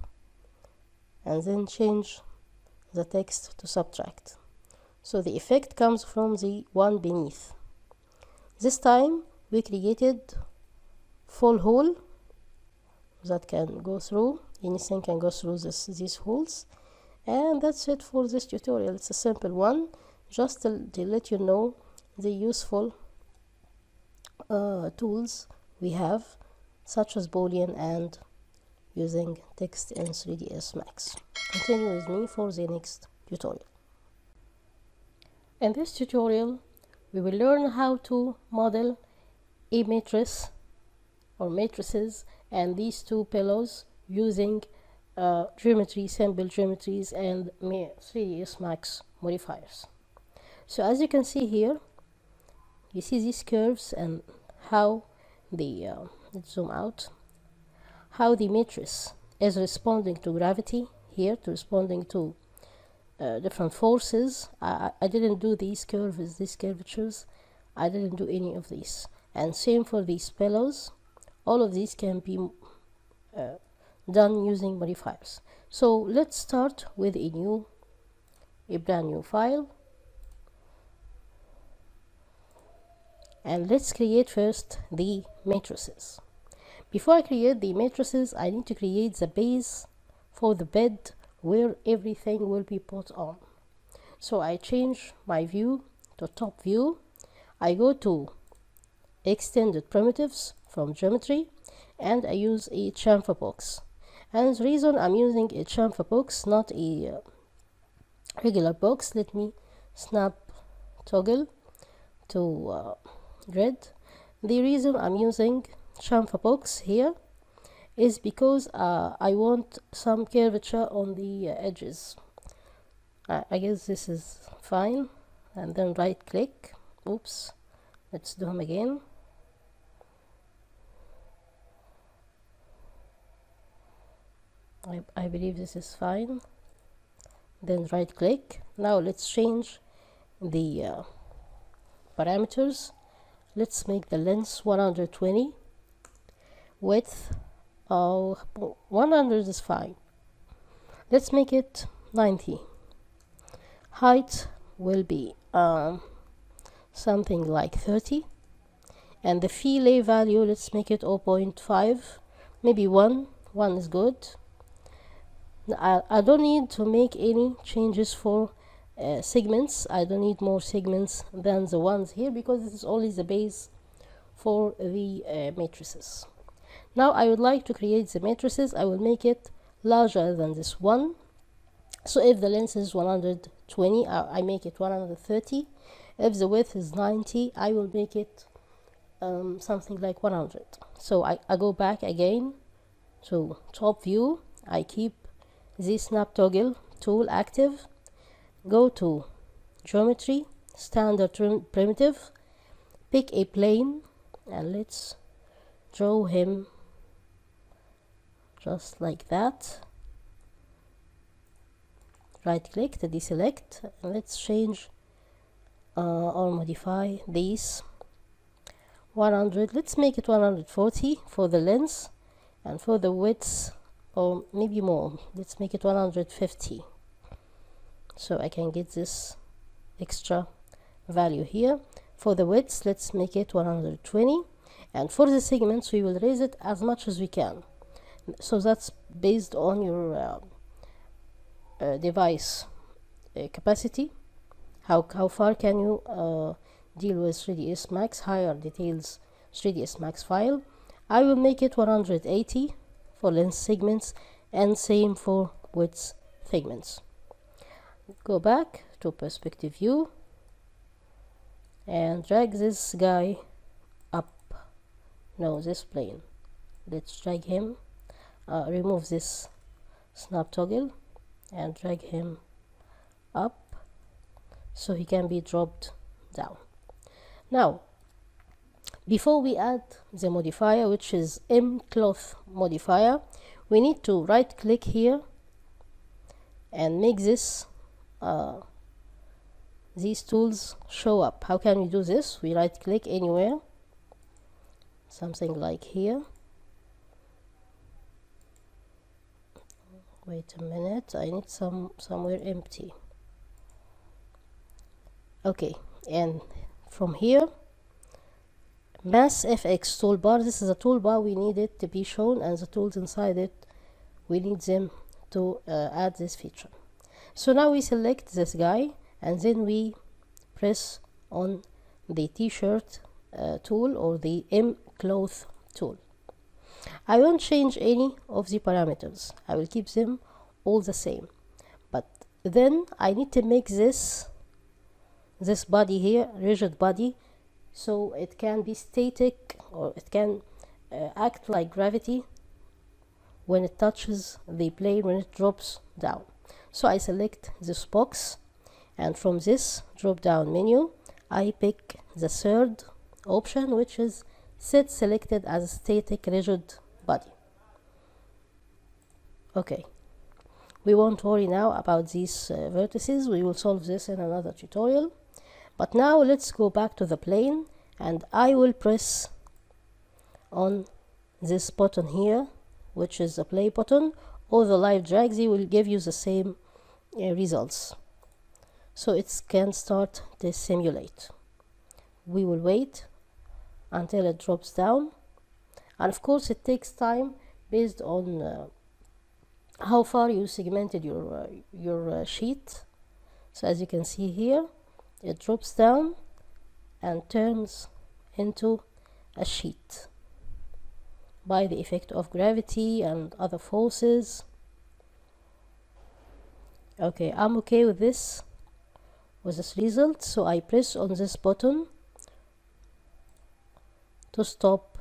and then change the text to subtract. So the effect comes from the one beneath. This time we created full hole that can go through, anything can go through these holes. And that's it for this tutorial. It's a simple one, just to let you know the useful tools we have, such as boolean and using text in 3ds Max. Continue with me for the next tutorial. In this tutorial we will learn how to model a matrix or matrices and these two pillows using geometry, simple geometries and 3ds Max modifiers. So as you can see here, you see these curves and how the let's zoom out, how the matrix is responding to gravity here, to responding to different forces. I didn't do these curves, these curvatures. I didn't do any of these. And same for these pillows. All of these can be done using modifiers. So let's start with a brand new file, and let's create first the matrices. Before I create the matrices, I need to create the base for the bed where everything will be put on. So I change my view to top view. I go to extended primitives from geometry and I use a chamfer box. And the reason I'm using a chamfer box, not a regular box, let me snap toggle to red. The reason I'm using chamfer box here is because I want some curvature on the edges. I guess this is fine. And then right click. Oops, let's do them again. I believe this is fine. Then right click. Now let's change the parameters. Let's make the length 120, width 100 is fine. Let's make it 90. Height will be something like 30, and the fillet value, let's make it 0.5, maybe 1 is good. I don't need to make any changes for segments. I don't need more segments than the ones here, because this is only the base for the matrices. Now I would like to create the matrices. I will make it larger than this one. So if the length is 120, I make it 130. If the width is 90, I will make it something like 100. So I go back again to top view. I keep the snap toggle tool active. Go to geometry, standard primitive, pick a plane, and let's draw him just like that. Right click to deselect, and let's change or modify these 100. Let's make it 140 for the length, and for the width, or maybe more, let's make it 150, so I can get this extra value here. For the width, let's make it 120, and for the segments we will raise it as much as we can. So that's based on your device capacity. How far can you deal with 3ds Max, higher details 3ds Max file. I will make it 180 for length segments, and same for width segments. Go back to perspective view and drag this guy up. No, this plane. Let's drag him, remove this snap toggle and drag him up so he can be dropped down. Now, before we add the modifier, which is mcloth modifier, we need to right click here and make this these tools show up. How can we do this? We right click anywhere, something like here. Wait a minute, I need somewhere empty. Okay, and from here, Mass FX toolbar. This is a toolbar, we need it to be shown, and the tools inside it, we need them to add this feature. So now we select this guy, and then we press on the t-shirt tool, or the mcloth tool. I won't change any of the parameters. I will keep them all the same. But then I need to make this body here, rigid body, so it can be static, or it can act like gravity when it touches the plane, when it drops down. So I select this box, and from this drop down menu I pick the third option, which is set selected as a static rigid body. Okay, we won't worry now about these vertices. We will solve this in another tutorial. But now let's go back to the plane, and I will press on this button here, which is the play button, or the live drag. They will give you the same results, so it can start to simulate. We will wait until it drops down, and of course it takes time based on how far you segmented your sheet. So as you can see here, it drops down and turns into a sheet by the effect of gravity and other forces. Okay, I'm okay with this result, so I press on this button to stop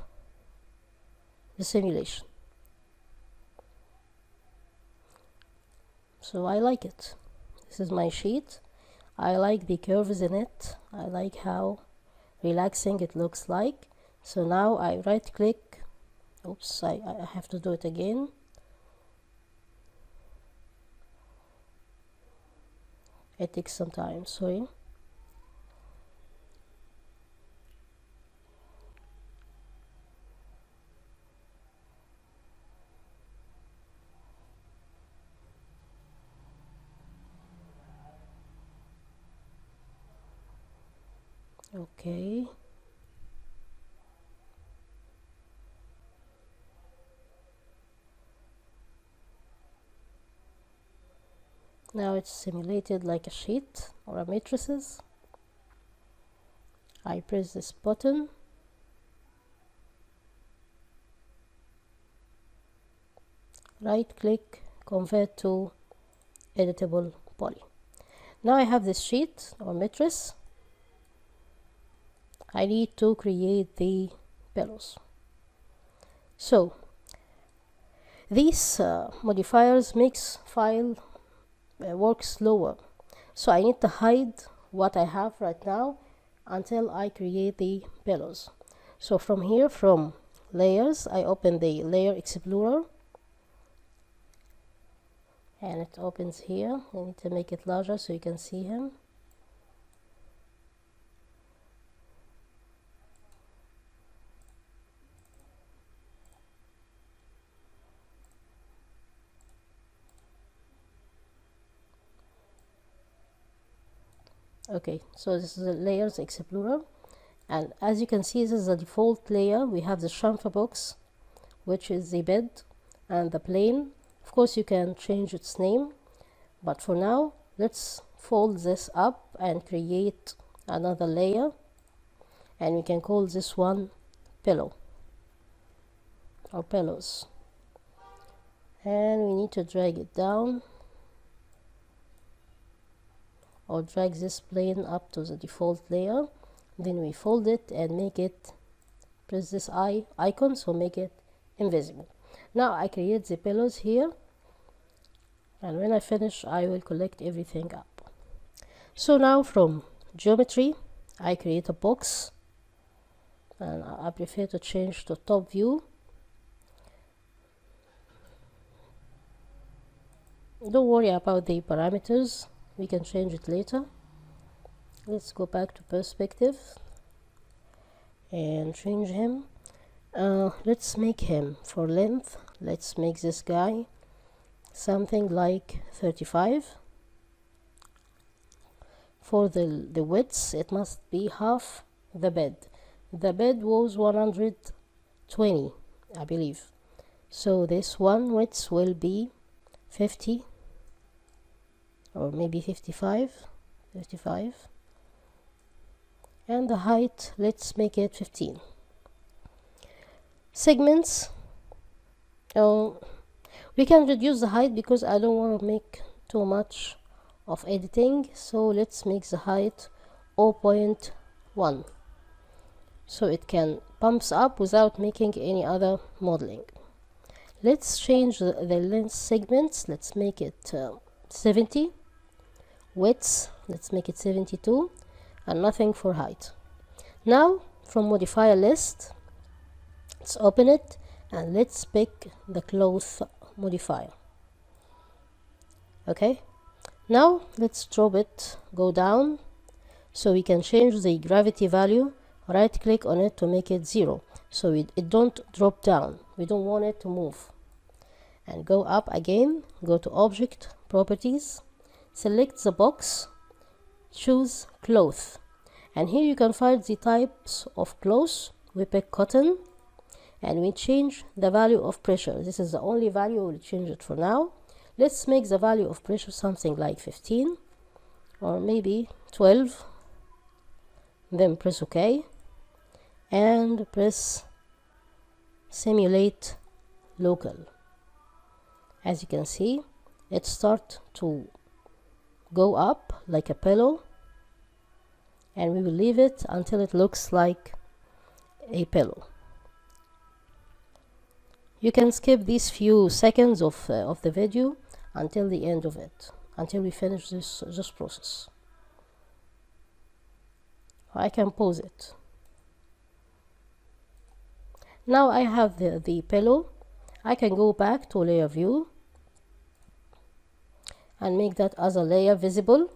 the simulation. So I like it. This is my sheet. I like the curves in it. I like how relaxing it looks like. So now I right click. Oops, I have to do it again. It takes some time, sorry. Okay. Now it's simulated like a sheet or a matrices. I press this button. Right click, convert to editable poly. Now I have this sheet or matrix. I need to create the pillows. So these modifiers makes file work slower. So I need to hide what I have right now until I create the pillows. So from here, from layers, I open the layer explorer and it opens here. I need to make it larger so you can see him. Okay, so this is the layers explorer, and as you can see, this is the default layer. We have the chamfer box, which is the bed, and the plane. Of course you can change its name, but for now let's fold this up and create another layer, and we can call this one pillow or pillows, and we need to drag it down or drag this plane up to the default layer. Then we fold it and make it, press this icon, so make it invisible. Now I create the pillows here, and when I finish I will collect everything up. So now from geometry I create a box, and I prefer to change to top view. Don't worry about the parameters, we can change it later. Let's go back to perspective and change him. Let's make him for length. Let's make this guy something like 35. For the width, it must be half the bed. The bed was 120, I believe. So this one width will be 50 or maybe 55. And the height, let's make it 15. Segments, we can reduce the height because I don't want to make too much of editing, so let's make the height 0.1 so it can pumps up without making any other modeling. Let's change the length segments. Let's make it 70. Width, let's make it 72, and nothing for height. Now from modifier list, let's open it and let's pick the cloth modifier. Okay, now let's drop it, go down, so we can change the gravity value. Right click on it to make it 0, so it don't drop down. We don't want it to move. And go up again, go to object properties, select the box, choose cloth, and here you can find the types of cloth. We pick cotton and we change the value of pressure. This is the only value, we'll change it for now. Let's make the value of pressure something like 15 or maybe 12. Then press OK and press simulate local. As you can see, it starts to go up like a pillow, and we will leave it until it looks like a pillow. You can skip these few seconds of the video. until the end of it, until we finish this process. I can pause it. Now I have the pillow. I can go back to layer view and make that as a layer visible.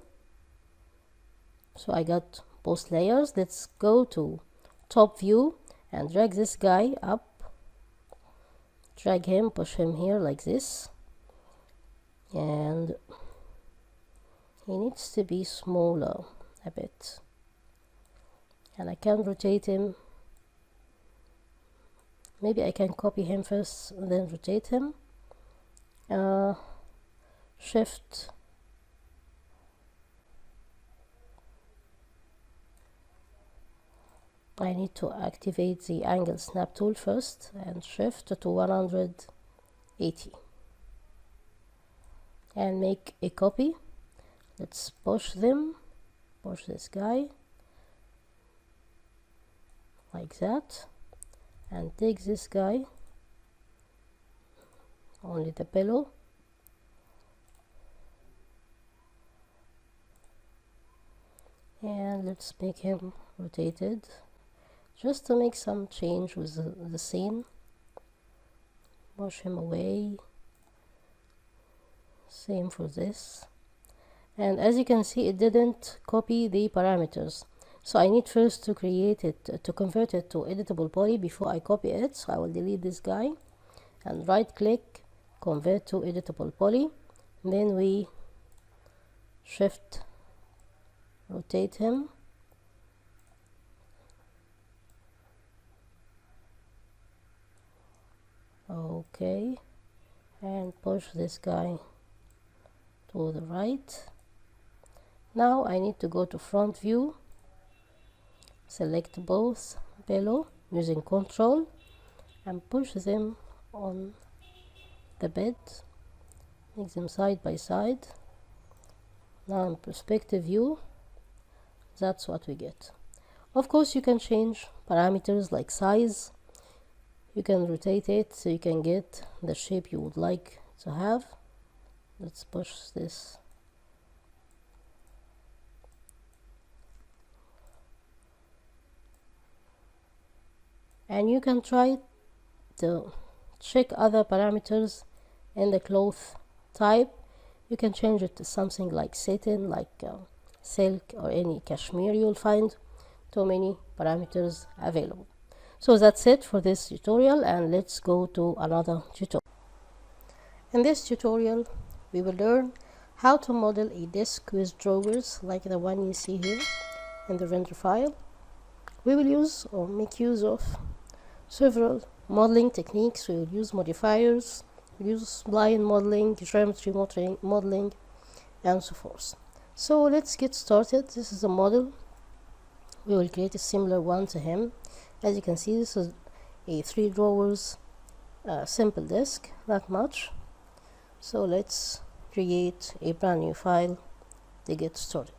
So I got both layers. Let's go to top view and drag this guy up. Drag him, push him here like this. And he needs to be smaller a bit. And I can rotate him. Maybe I can copy him first and then rotate him. Shift. I need to activate the angle snap tool first and shift to 180 and make a copy. Let's push them, push this guy like that, and take this guy, only the pillow, and let's make him rotated just to make some change with the scene. Push him away, same for this. And as you can see, it didn't copy the parameters, so I need first to create it, to convert it to editable poly before I copy it. So I will delete this guy and right click, convert to editable poly, and then we shift rotate him, okay, and push this guy to the right. Now I need to go to front view, select both below using Ctrl and push them on the bed, make them side by side. Now in perspective view, that's what we get. Of course you can change parameters like size. You can rotate it so you can get the shape you would like to have. Let's push this. And you can try to check other parameters in the cloth type. You can change it to something like satin, like silk, or any cashmere. You'll find too many parameters available. So that's it for this tutorial, and let's go to another tutorial. In this tutorial we will learn how to model a desk with drawers like the one you see here in the render file. We will use or make use of several modeling techniques. We will use modifiers, we use spline modeling, geometry modeling, and so forth. So let's get started. This is a model. We will create a similar one to him. As you can see, this is a 3 drawers simple desk, not much. So let's create a brand new file to get started.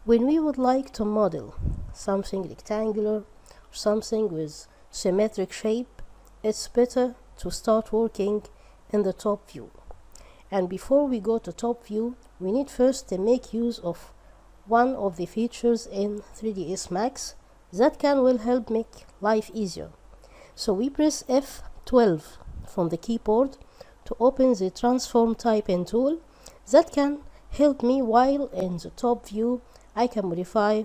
When we would like to model something rectangular or something with symmetric shape, it's better to start working in the top view. And before we go to top view, we need first to make use of one of the features in 3ds Max that will help make life easier. So we press F12 from the keyboard to open the transform type in tool. That can help me while in the top view I can modify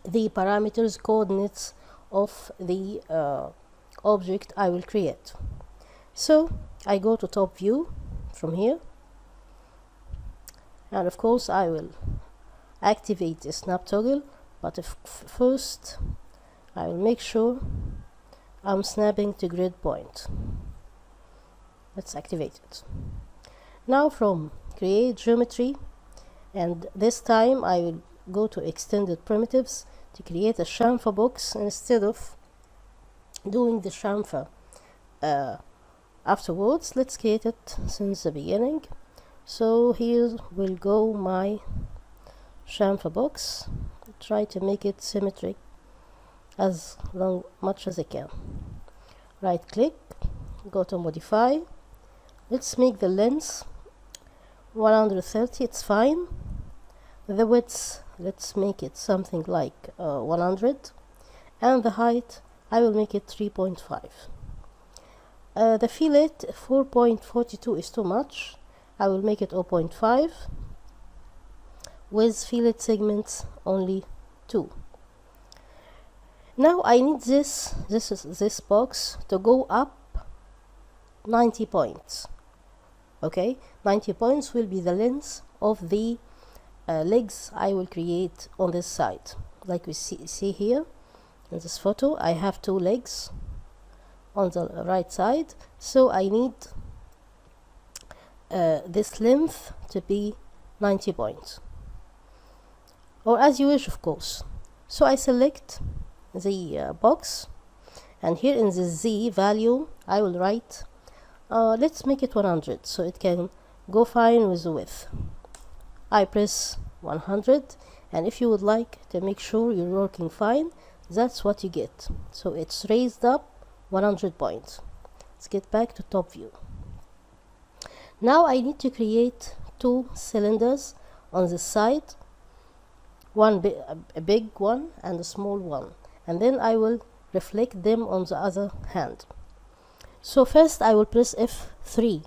the parameters, coordinates of the object I will create. So I go to top view from here, and of course I will activate the snap toggle, but first I will make sure I'm snapping to grid point. Let's activate it. Now from create geometry, and this time I will go to extended primitives to create a chamfer box instead of doing the chamfer afterwards. Let's create it since the beginning. So here will go my chamfer box. Try to make it symmetric as much as I can. Right click, go to modify. Let's make the length 130, it's fine. The width, let's make it something like 100, and the height I will make it 3.5. The fillet 4.42 is too much. I will make it 0.5 with fillet segments only 2. Now I need this box to go up 90 points. Okay, 90 points will be the length of the legs I will create on this side. Like we see here in this photo, I have 2 legs on the right side, so I need this length to be 90 points, or as you wish, of course. So I select the box, and here in the Z value I will write let's make it 100 so it can go fine with the width. I press 100, and if you would like to make sure you're working fine, that's what you get. So it's raised up 100 points. Let's get back to top view. Now I need to create 2 cylinders on the side, a big one and a small one, and then I will reflect them on the other hand. So first I will press F3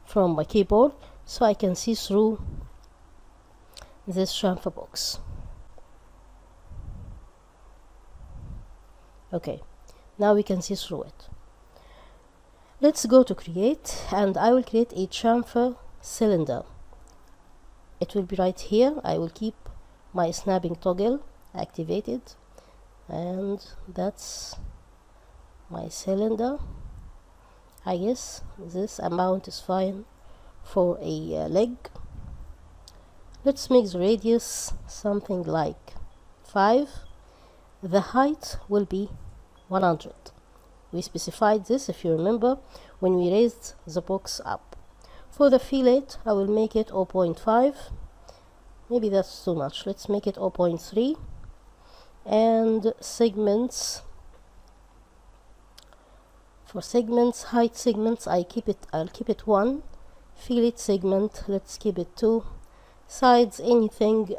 from my keyboard so I can see through this chamfer box. Okay, now we can see through it. Let's go to create, and I will create a chamfer cylinder. It will be right here. I will keep my snapping toggle activated, and that's my cylinder. I guess this amount is fine for a leg. Let's make the radius something like 5. The height will be 100. We specified this, if you remember, when we raised the box up. For the fillet, I will make it 0.5. Maybe that's too much. Let's make it 0.3. And segments, for segments, height segments, I'll keep it 1. Fillet segment, let's keep it 2. Sides, anything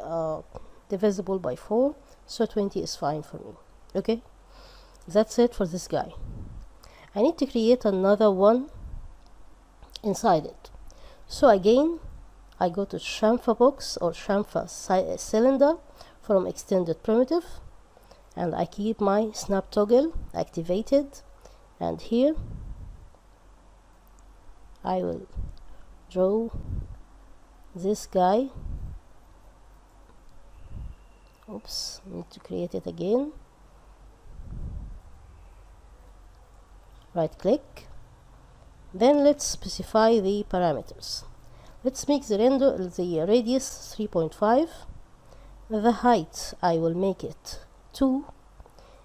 divisible by 4, so 20 is fine for me. Okay, that's it for this guy. I need to create another one inside it. So again, I go to chamfer box or chamfer cylinder from extended primitive, and I keep my snap toggle activated, and here I will draw this guy. Oops, need to create it again. Right click, then let's specify the parameters. Let's make the radius 3.5. The height I will make it 2,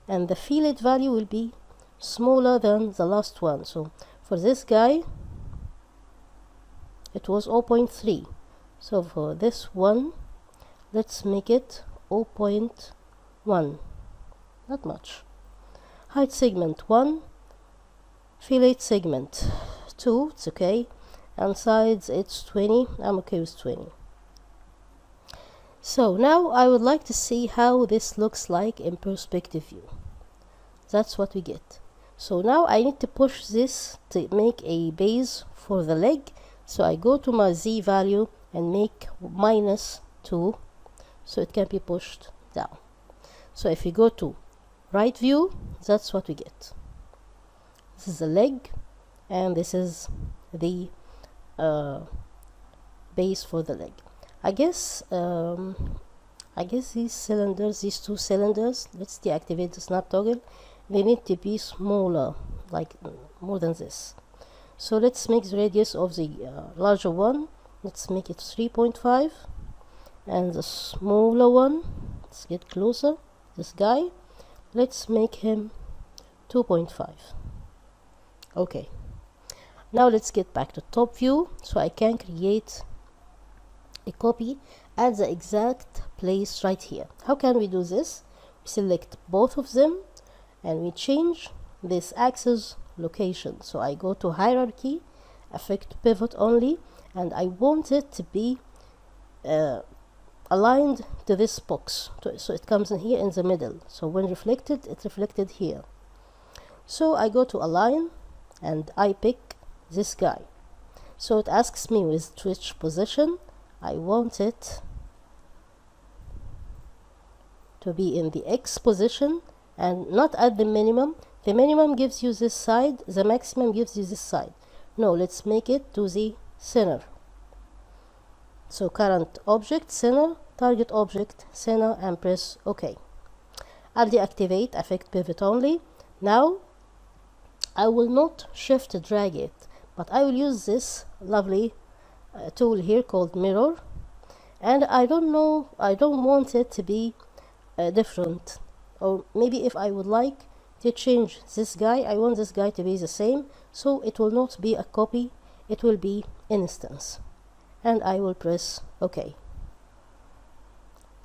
and the fillet value will be smaller than the last one. So for this guy it was 0.3, so for this one let's make it 0.1, not much. Height segment 1, fillet segment 2, it's okay, and sides it's 20. I'm okay with 20. So now I would like to see how this looks like in perspective view. That's what we get. So now I need to push this to make a base for the leg. So I go to my Z value and make -2 so it can be pushed down. So if you go to right view, that's what we get. This is the leg, and this is the base for the leg. I guess these cylinders, these 2 cylinders, let's deactivate the snap toggle, they need to be smaller, like more than this. So let's make the radius of the larger one, let's make it 3.5, and the smaller one, let's get closer, this guy, let's make him 2.5. Okay, now let's get back to top view so I can create a copy at the exact place right here. How can we do this? We select both of them and we change this axis location. So I go to hierarchy, affect pivot only, and I want it to be aligned to this box, so it comes in here in the middle. So when reflected, it's reflected here. So I go to align and I pick this guy. So it asks me with which position. I want it to be in the X position and not at the minimum. The minimum gives you this side, the maximum gives you this side. No, let's make it to the center. So current object center, target object center, and press OK. I'll deactivate affect pivot only. Now I will not shift drag it, but I will use this lovely tool here called mirror, and I don't want it to be different, or maybe if I would like to change this guy, I want this guy to be the same, so it will not be a copy, it will be instance, and I will press OK.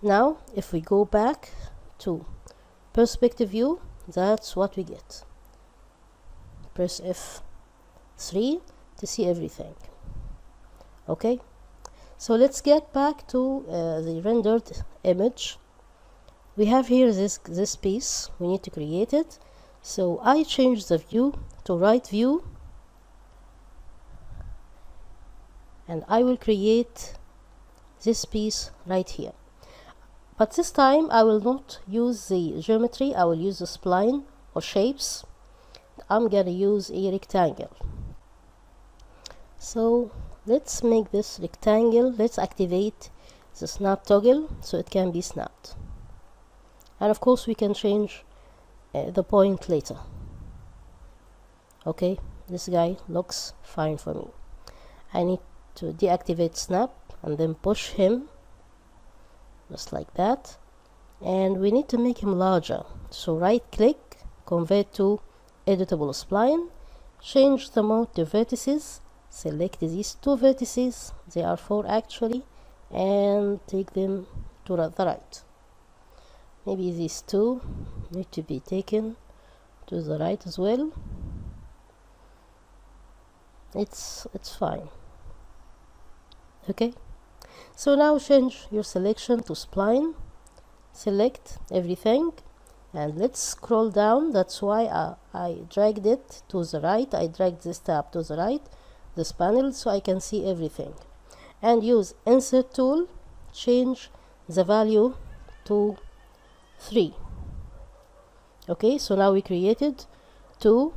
Now if we go back to perspective view, that's what we get. Press F3 to see everything. Okay, so let's get back to the rendered image. We have here this piece, we need to create it. So I change the view to right view, and I will create this piece right here. But this time I will not use the geometry, I will use the spline or shapes. I'm gonna use a rectangle. So let's make this rectangle. Let's activate the snap toggle so it can be snapped. And of course we can change the point later. Okay, this guy looks fine for me. I need to deactivate snap and then push him just like that, and we need to make him larger. So right click, convert to editable spline, change the mode to vertices, select these two vertices, they are 4 actually, and take them to the right. Maybe these two need to be taken to the right as well. It's fine. Okay, so now change your selection to spline, select everything, and let's scroll down. That's why I dragged it to the right. I dragged this tab to the right, this panel, so I can see everything, and use insert tool, change the value to 3. Okay, so now we created 2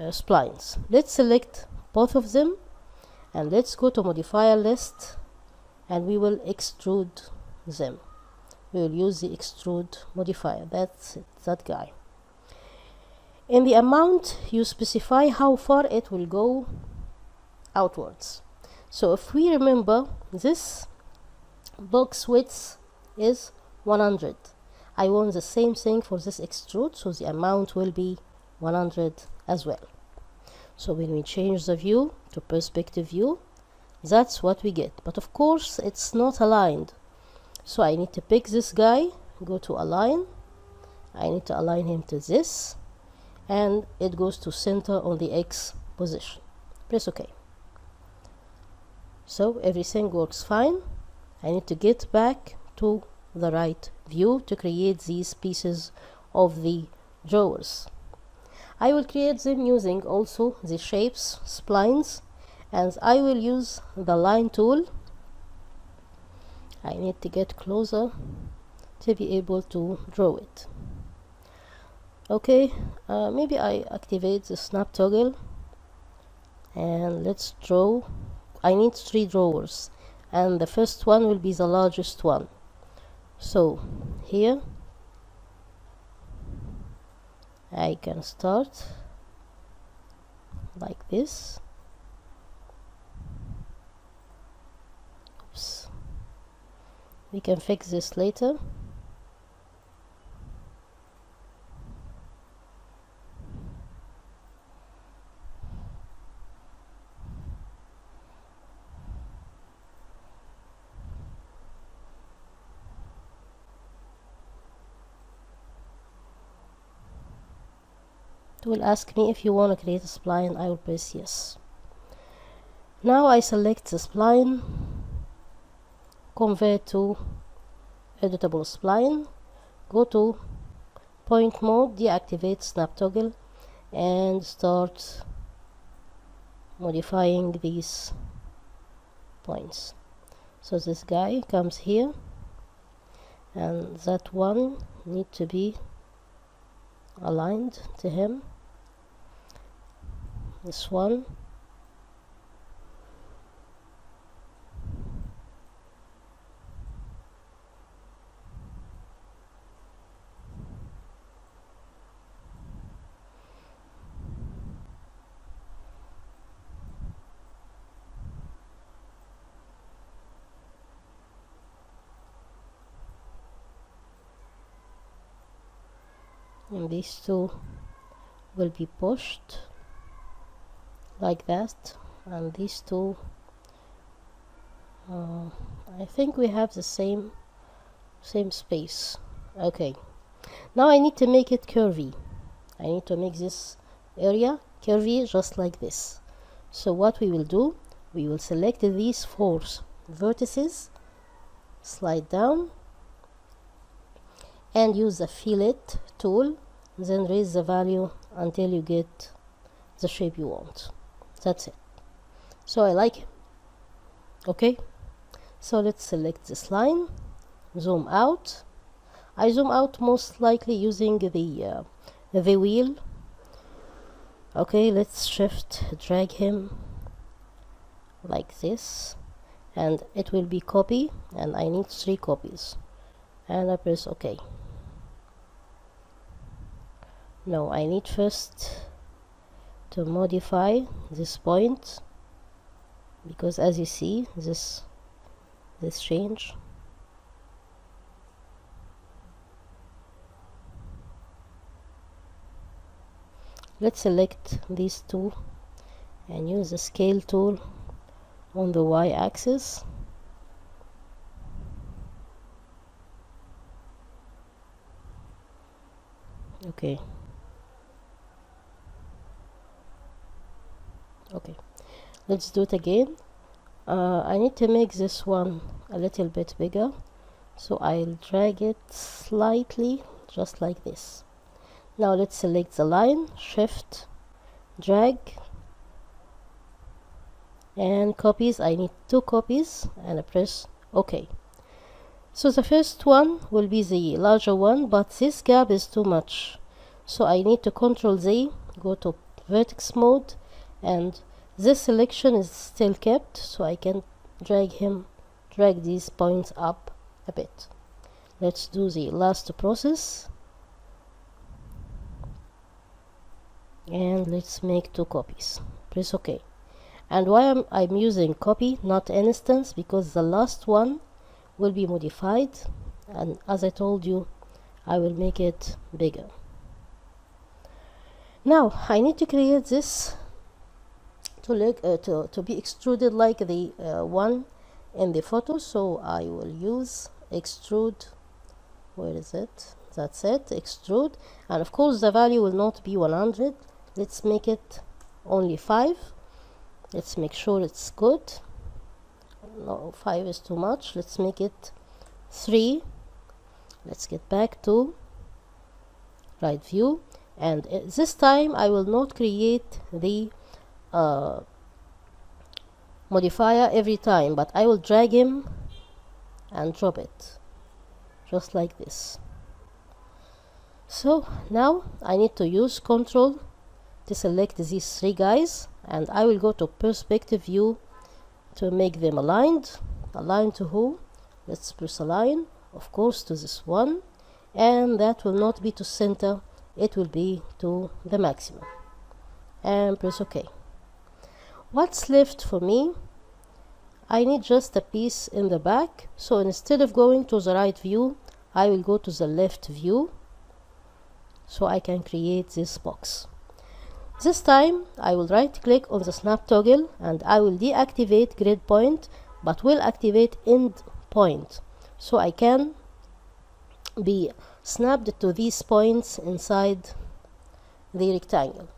splines. Let's select both of them and let's go to modifier list, and we will extrude them. We will use the extrude modifier. That's it, that guy. In the amount, you specify how far it will go outwards. So if we remember, this box width is 100. I want the same thing for this extrude, so the amount will be 100 as well. So when we change the view to perspective view, that's what we get. But of course it's not aligned, so I need to pick this guy, go to align, I need to align him to this, and it goes to center on the X position. Press OK. So everything works fine. I need to get back to the right view to create these pieces of the drawers. I will create them using also the shapes splines, and I will use the line tool. I need to get closer to be able to draw it. Okay, maybe I activate the snap toggle, and let's draw. I need 3 drawers, and the first one will be the largest one. So here I can start like this. Oops. We can fix this later. It will ask me if you want to create a spline. I will press yes. Now I select the spline, convert to editable spline, go to point mode, deactivate snap toggle, and start modifying these points. So this guy comes here, and that one need to be aligned to him. This one, and these two will be pushed like that, and these two I think we have the same space. Okay, now I need to make it curvy. I need to make this area curvy just like this. So what we will do, we will select these 4 vertices, slide down, and use the fillet tool, then raise the value until you get the shape you want. That's it. So I like it. Okay, so let's select this line, zoom out. I zoom out most likely using the wheel. Okay, let's shift, drag him like this, and it will be copy, and I need 3 copies, and I press OK. No, I need first to modify this point, because as you see, this change. Let's select these 2 and use the scale tool on the y-axis. Okay. Okay, let's do it again. I need to make this one a little bit bigger, so I'll drag it slightly, just like this. Now let's select the line, shift, drag, and copies. I need 2 copies, and I press OK. So the first one will be the larger one, but this gap is too much, so I need to Ctrl Z, go to vertex mode, and this selection is still kept, so I can drag these points up a bit. Let's do the last process, and let's make 2 copies. Press OK. And why I'm using copy, not instance, because the last one will be modified, and as I told you, I will make it bigger. Now I need to create this to be extruded like the one in the photo, so I will use extrude. Where is it? That's it, extrude. And of course the value will not be 100. Let's make it only 5. Let's make sure it's good. No, 5 is too much. Let's make it 3. Let's get back to right view, and this time I will not create the modifier every time, but I will drag him and drop it just like this. So now I need to use Ctrl to select these 3 guys, and I will go to perspective view to make them aligned. Align to who? Let's press align, of course, to this one, and that will not be to center, it will be to the maximum, and press OK. What's left for me? I need just a piece in the back, so instead of going to the right view, I will go to the left view, so I can create this box. This time I will right click on the snap toggle, and I will deactivate grid point, but will activate end point, so I can be snapped to these points inside the rectangle.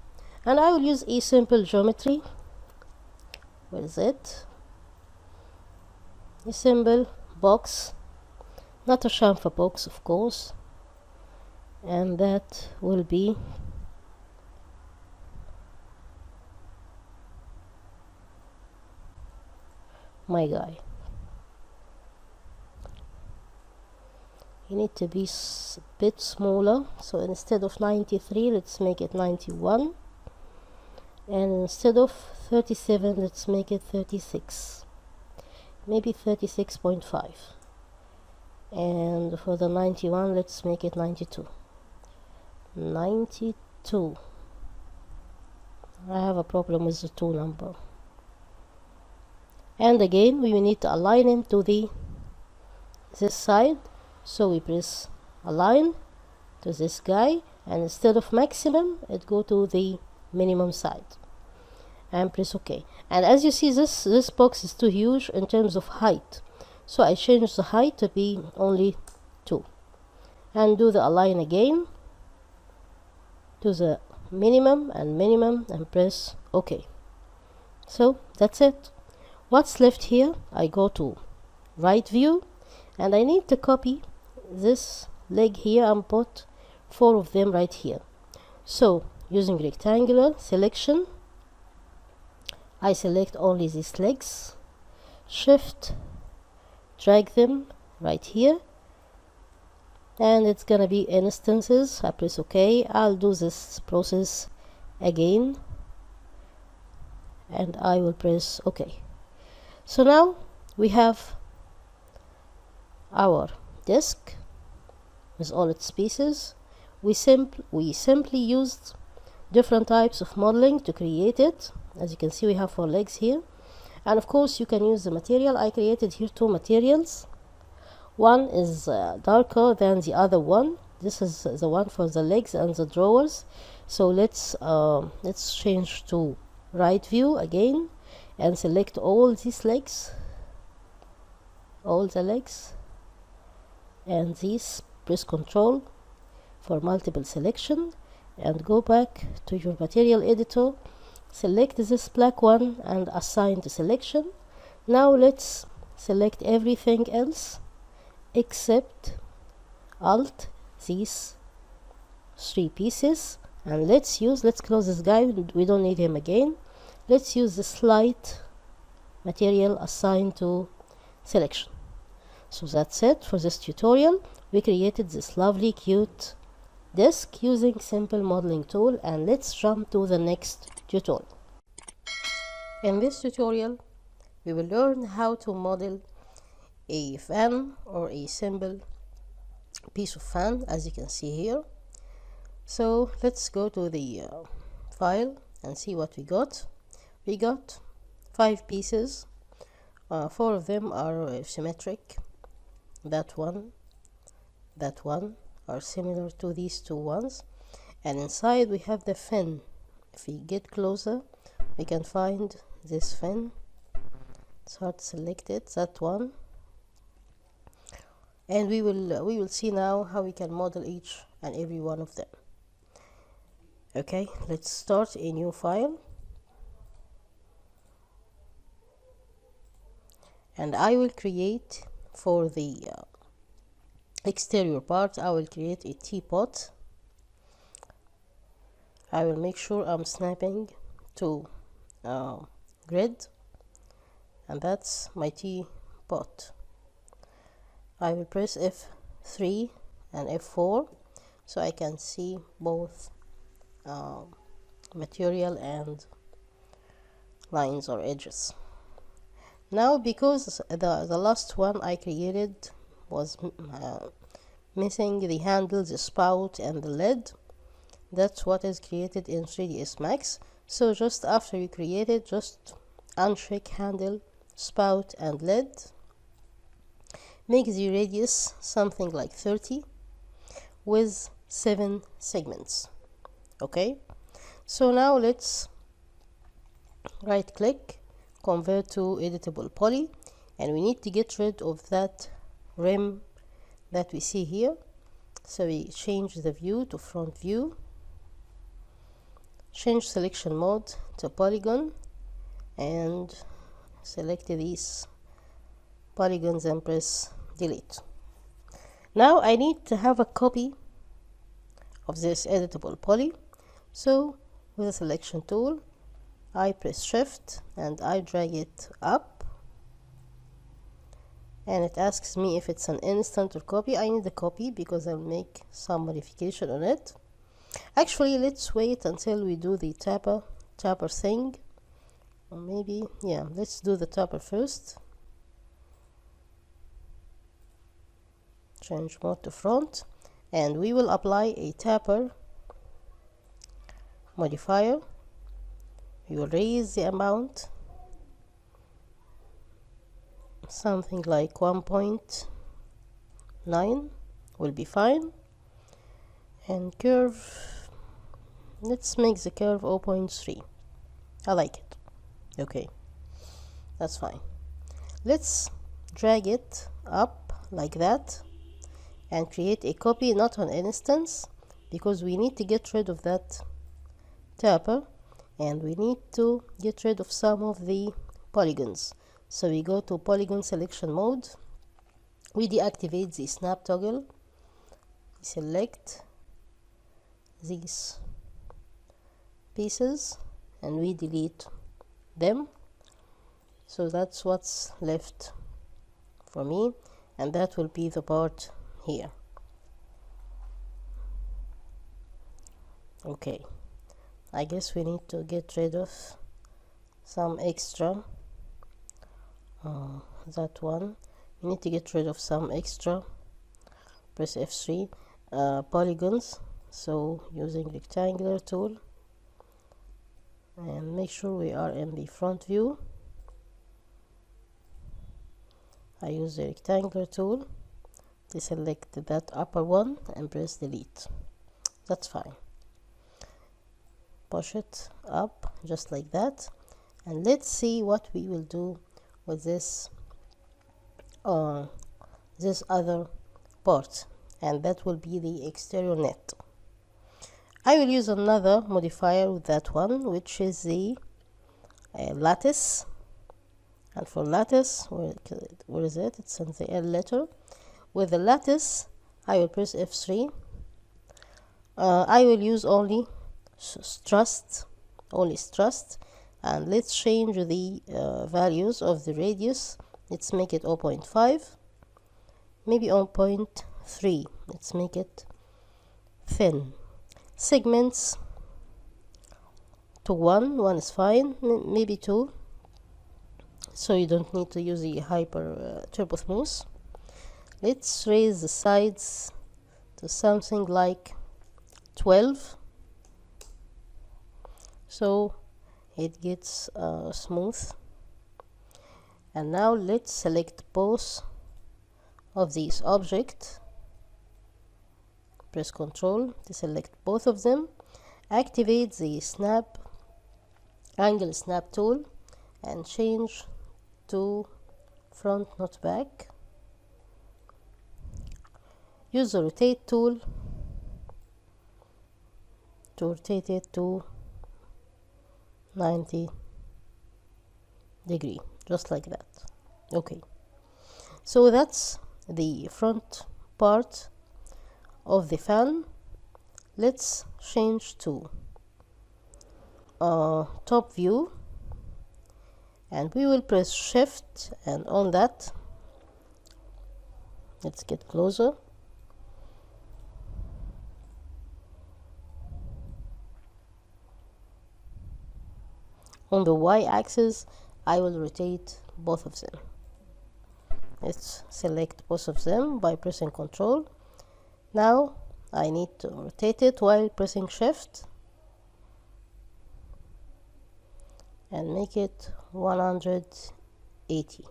And I will use a simple geometry. Where is it? A simple box, not a chamfer box, of course, and that will be my guy. You need to be a bit smaller, so instead of 93, let's make it 91, and instead of 37, let's make it 36, maybe 36.5, and for the 91, let's make it 92. I have a problem with the 2 number. And again, we need to align him to this side, so we press align to this guy, and instead of maximum, it go to the minimum side, and press OK. And as you see, this box is too huge in terms of height, so I change the height to be only 2, and do the align again to the minimum, and press OK. So that's it. What's left here? I go to right view, and I need to copy this leg here and put 4 of them right here. So using rectangular selection, I select only these legs, shift, drag them right here, and it's gonna be instances. I press OK. I'll do this process again, and I will press OK. So now we have our disc with all its pieces. We simply used different types of modeling to create it. As you can see, we have 4 legs here, and of course you can use the material. I created here 2 materials. One is darker than the other one. This is the one for the legs and the drawers. So let's change to right view again, and select all these legs, all the legs, and these. Press Ctrl for multiple selection, and go back to your material editor, select this black one and assign to selection. Now let's select everything else except Alt, these 3 pieces, and let's close this guy. We don't need him again. Let's use the slide material assigned to selection. So that's it for this tutorial. We created this lovely cute disc using simple modeling tool, and let's jump to the next tutorial. In this tutorial, we will learn how to model a fan, or a simple piece of fan, as you can see here. So let's go to the file and see what we got. We got 5 pieces. 4 of them are symmetric. That one are similar to these 2 ones, and inside we have the fin. If we get closer, we can find this fin. It's hard to select it, that one, and we will see now how we can model each and every one of them. Okay, let's start a new file, and I will create for the exterior part, I will create a teapot. I will make sure I'm snapping to grid, and that's my teapot. I will press F3 and F4 so I can see both material and lines or edges. Now, because the last one I created was missing the handle, the spout, and the lid, that's what is created in 3ds Max. So just after you create it, just uncheck handle, spout, and lid. Make the radius something like 30 with 7 segments. Okay, so now let's right click, convert to editable poly, and we need to get rid of that rim that we see here. So we change the view to front view, change selection mode to polygon and select these polygons and press delete. Now I need to have a copy of this editable poly, so with the selection tool I press shift and I drag it up, and it asks me if it's an instant or copy. I need a copy because I'll make some modification on it. Actually, let's wait until we do the tapper thing, or maybe, yeah, let's do the tapper first. Change mode to front, and we will apply a tapper modifier. We will raise the amount, something like 1.9 will be fine, and curve, let's make the curve 0.3. I like it. Okay, that's fine. Let's drag it up like that and create a copy, not an instance, because we need to get rid of that tapper and we need to get rid of some of the polygons. So we go to polygon selection mode, we deactivate the snap toggle, select these pieces and we delete them. So that's what's left for me, and that will be the part here. Okay, I guess we need to get rid of some extra, that one, we need to get rid of some extra, press F3, polygons. So using rectangular tool, and make sure we are in the front view. I use the rectangular tool to select that upper one and press delete. That's fine. Push it up just like that, and let's see what we will do with this this other part, and that will be the exterior net. I will use another modifier with that one, which is the lattice. And for lattice, where is it? It's in the L letter. With the lattice, I will press F3. I will use only stressed, and let's change the values of the radius. Let's make it 0.5, maybe 0.3. Let's make it thin. Segments to 1 is fine, maybe 2, so you don't need to use the hyper turbo smooth. Let's raise the sides to something like 12, so it gets smooth. And now let's select both of these objects, press Ctrl to select both of them, activate the angle snap tool and change to front, not back. Use the rotate tool to rotate it to 90 degree, just like that. Okay, so that's the front part of the fan. Let's change to top view, and we will press shift, and on that, let's get closer. On the y-axis, I will rotate both of them. Let's select both of them by pressing Ctrl. Now I need to rotate it while pressing shift and make it 180,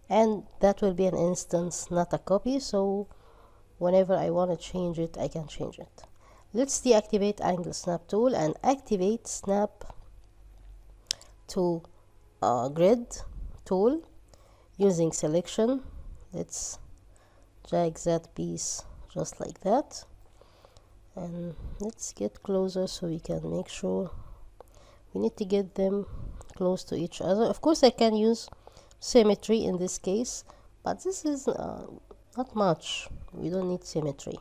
and that will be an instance, not a copy, so whenever I want to change it, I can change it. Let's deactivate angle snap tool and activate snap to grid tool using selection. Let's drag that piece just like that, And let's get closer so we can make sure. We need to get them close to each other. Of course I can use symmetry in this case, but this is not much. We don't need symmetry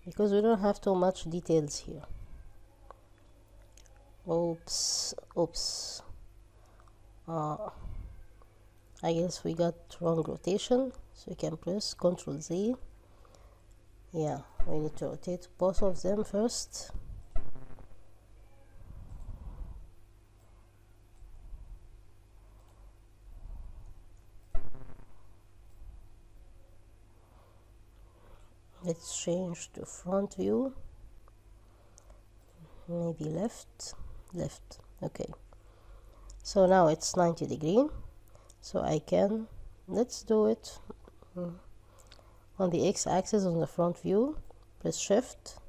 because we don't have too much details here. Oops. I guess we got wrong rotation, so you can press Ctrl Z. Yeah, we need to rotate both of them first. Let's change to front view. Maybe left. Okay. So now it's 90 degree. So I can, let's do it on the x-axis on the front view. Press shift.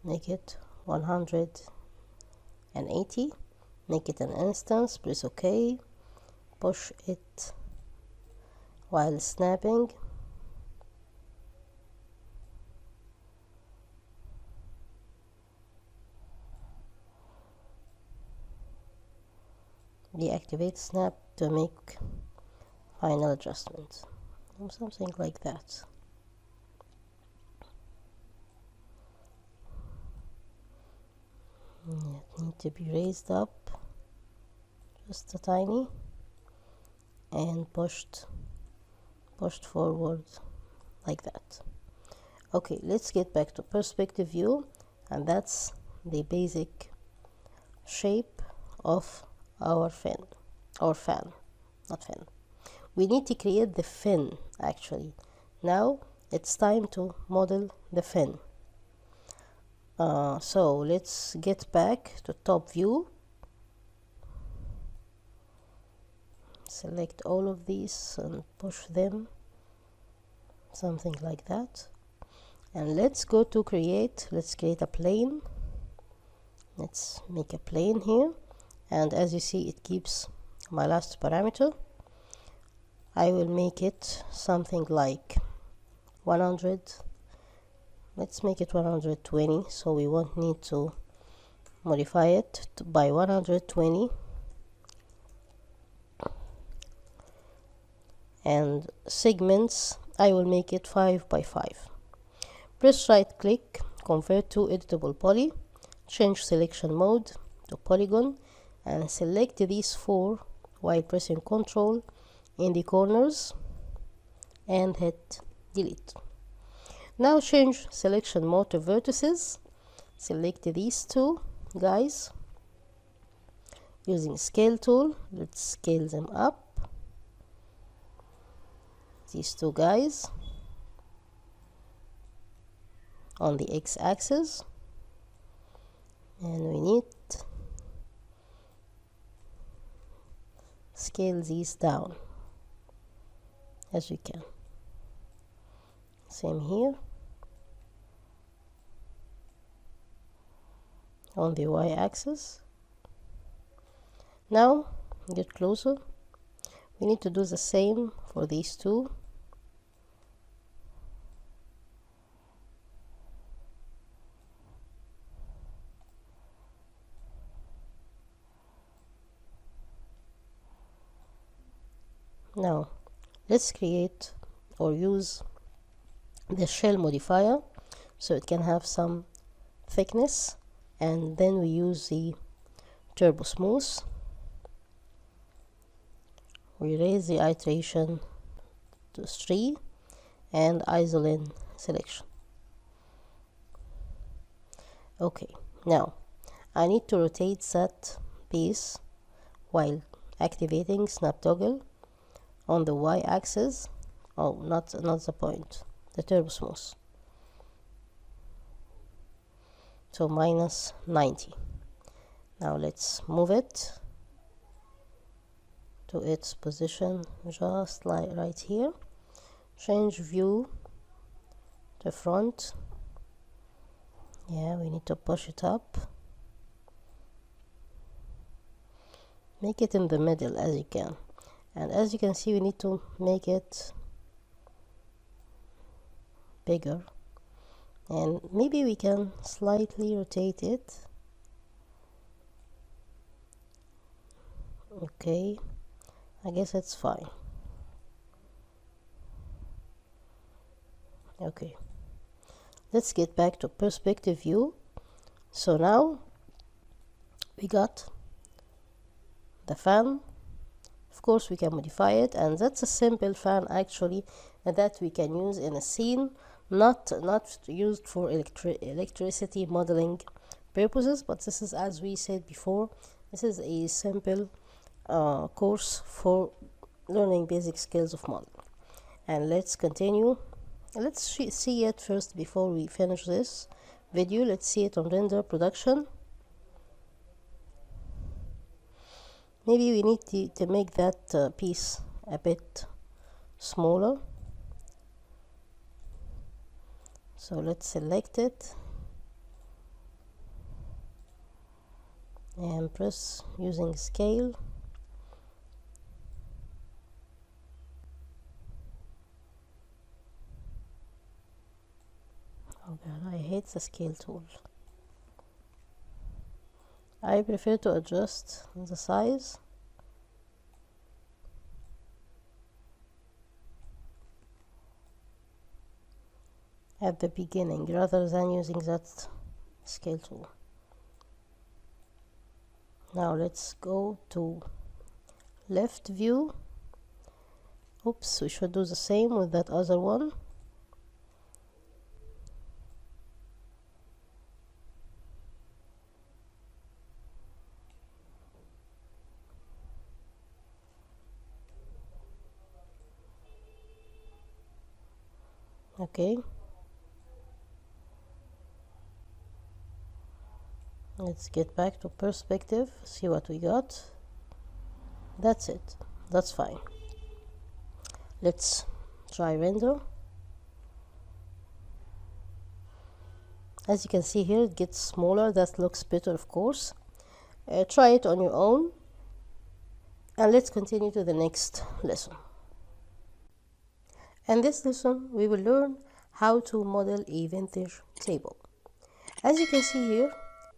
Make it 180. Make it an instance. Press OK. Push it while snapping. Deactivate snap to make final adjustment or something like that. It needs to be raised up just a tiny and pushed forward like that. Okay, let's get back to perspective view, and that's the basic shape of our fan. We need to create the fin actually. Now it's time to model the fin. So let's get back to top view. Select all of these and push them, something like that. And let's go to create. Let's create a plane. Let's make a plane here. And as you see, it keeps my last parameter. I will make it something like 100. Let's make it 120, so we won't need to modify it by 120. And segments, I will make it 5 by 5. Press right click, convert to editable poly, change selection mode to polygon, and select these 4 while pressing Ctrl in the corners and hit delete. Now change selection mode to vertices. Select these 2 guys using scale tool. Let's scale them up. These 2 guys on the x-axis, and we need scale these down as you can. Same here on the y-axis. Now get closer. We need to do the same for these 2. Now let's create or use the shell modifier so it can have some thickness, and then we use the turbo smooth. We raise the iteration to 3 and isolate selection. Okay, now I need to rotate that piece while activating snap toggle on the y-axis. Oh, not the point, the turbo smooth. So minus 90. Now let's move it to its position, just like right here. Change view to front. Yeah, we need to push it up. Make it in the middle as you can. And as you can see, we need to make it bigger and maybe we can slightly rotate it. Okay, I guess it's fine. Okay, let's get back to perspective view. So now we got the fan. Of course we can modify it, and that's a simple fan actually that we can use in a scene, not used for electricity modeling purposes, but this is, as we said before, this is a simple course for learning basic skills of modeling. And let's continue. Let's see it first before we finish this video. Let's see it on render production. Maybe we need to make that piece a bit smaller. So let's select it and press using scale. Oh god, I hate the scale tool. I prefer to adjust the size. At the beginning rather than using that scale tool. Now let's go to left view. Oops, we should do the same with that other one. Okay, let's get back to perspective, see what we got. That's it, that's fine. Let's try render. As you can see here, it gets smaller. That looks better, of course. Try it on your own, and let's continue to the next lesson. In this lesson, we will learn how to model a vintage table. As you can see here,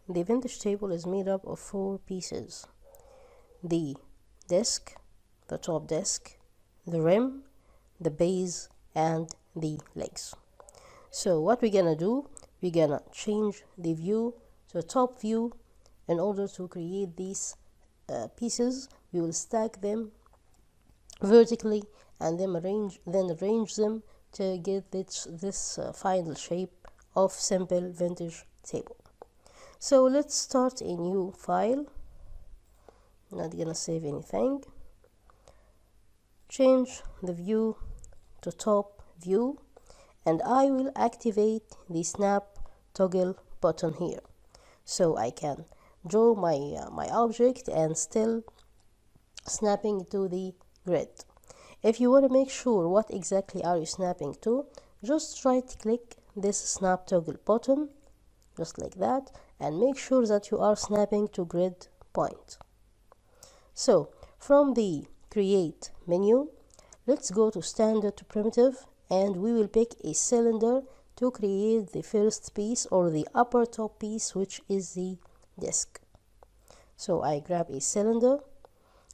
the vintage table is made up of 4 pieces: the desk, the top desk, the rim, the base, and the legs. So what we're gonna do, we're gonna change the view to a top view. In order to create these pieces, we will stack them vertically and then arrange them to get this final shape of simple vintage table. So let's start a new file. Not gonna save anything. Change the view to top view, and I will activate the snap toggle button here, so I can draw my object and still snapping to the grid. If you want to make sure what exactly are you snapping to, just right click this snap toggle button just like that and make sure that you are snapping to grid point. So from the create menu, let's go to standard to primitive, and we will pick a cylinder to create the first piece, or the upper top piece, which is the desk. So I grab a cylinder,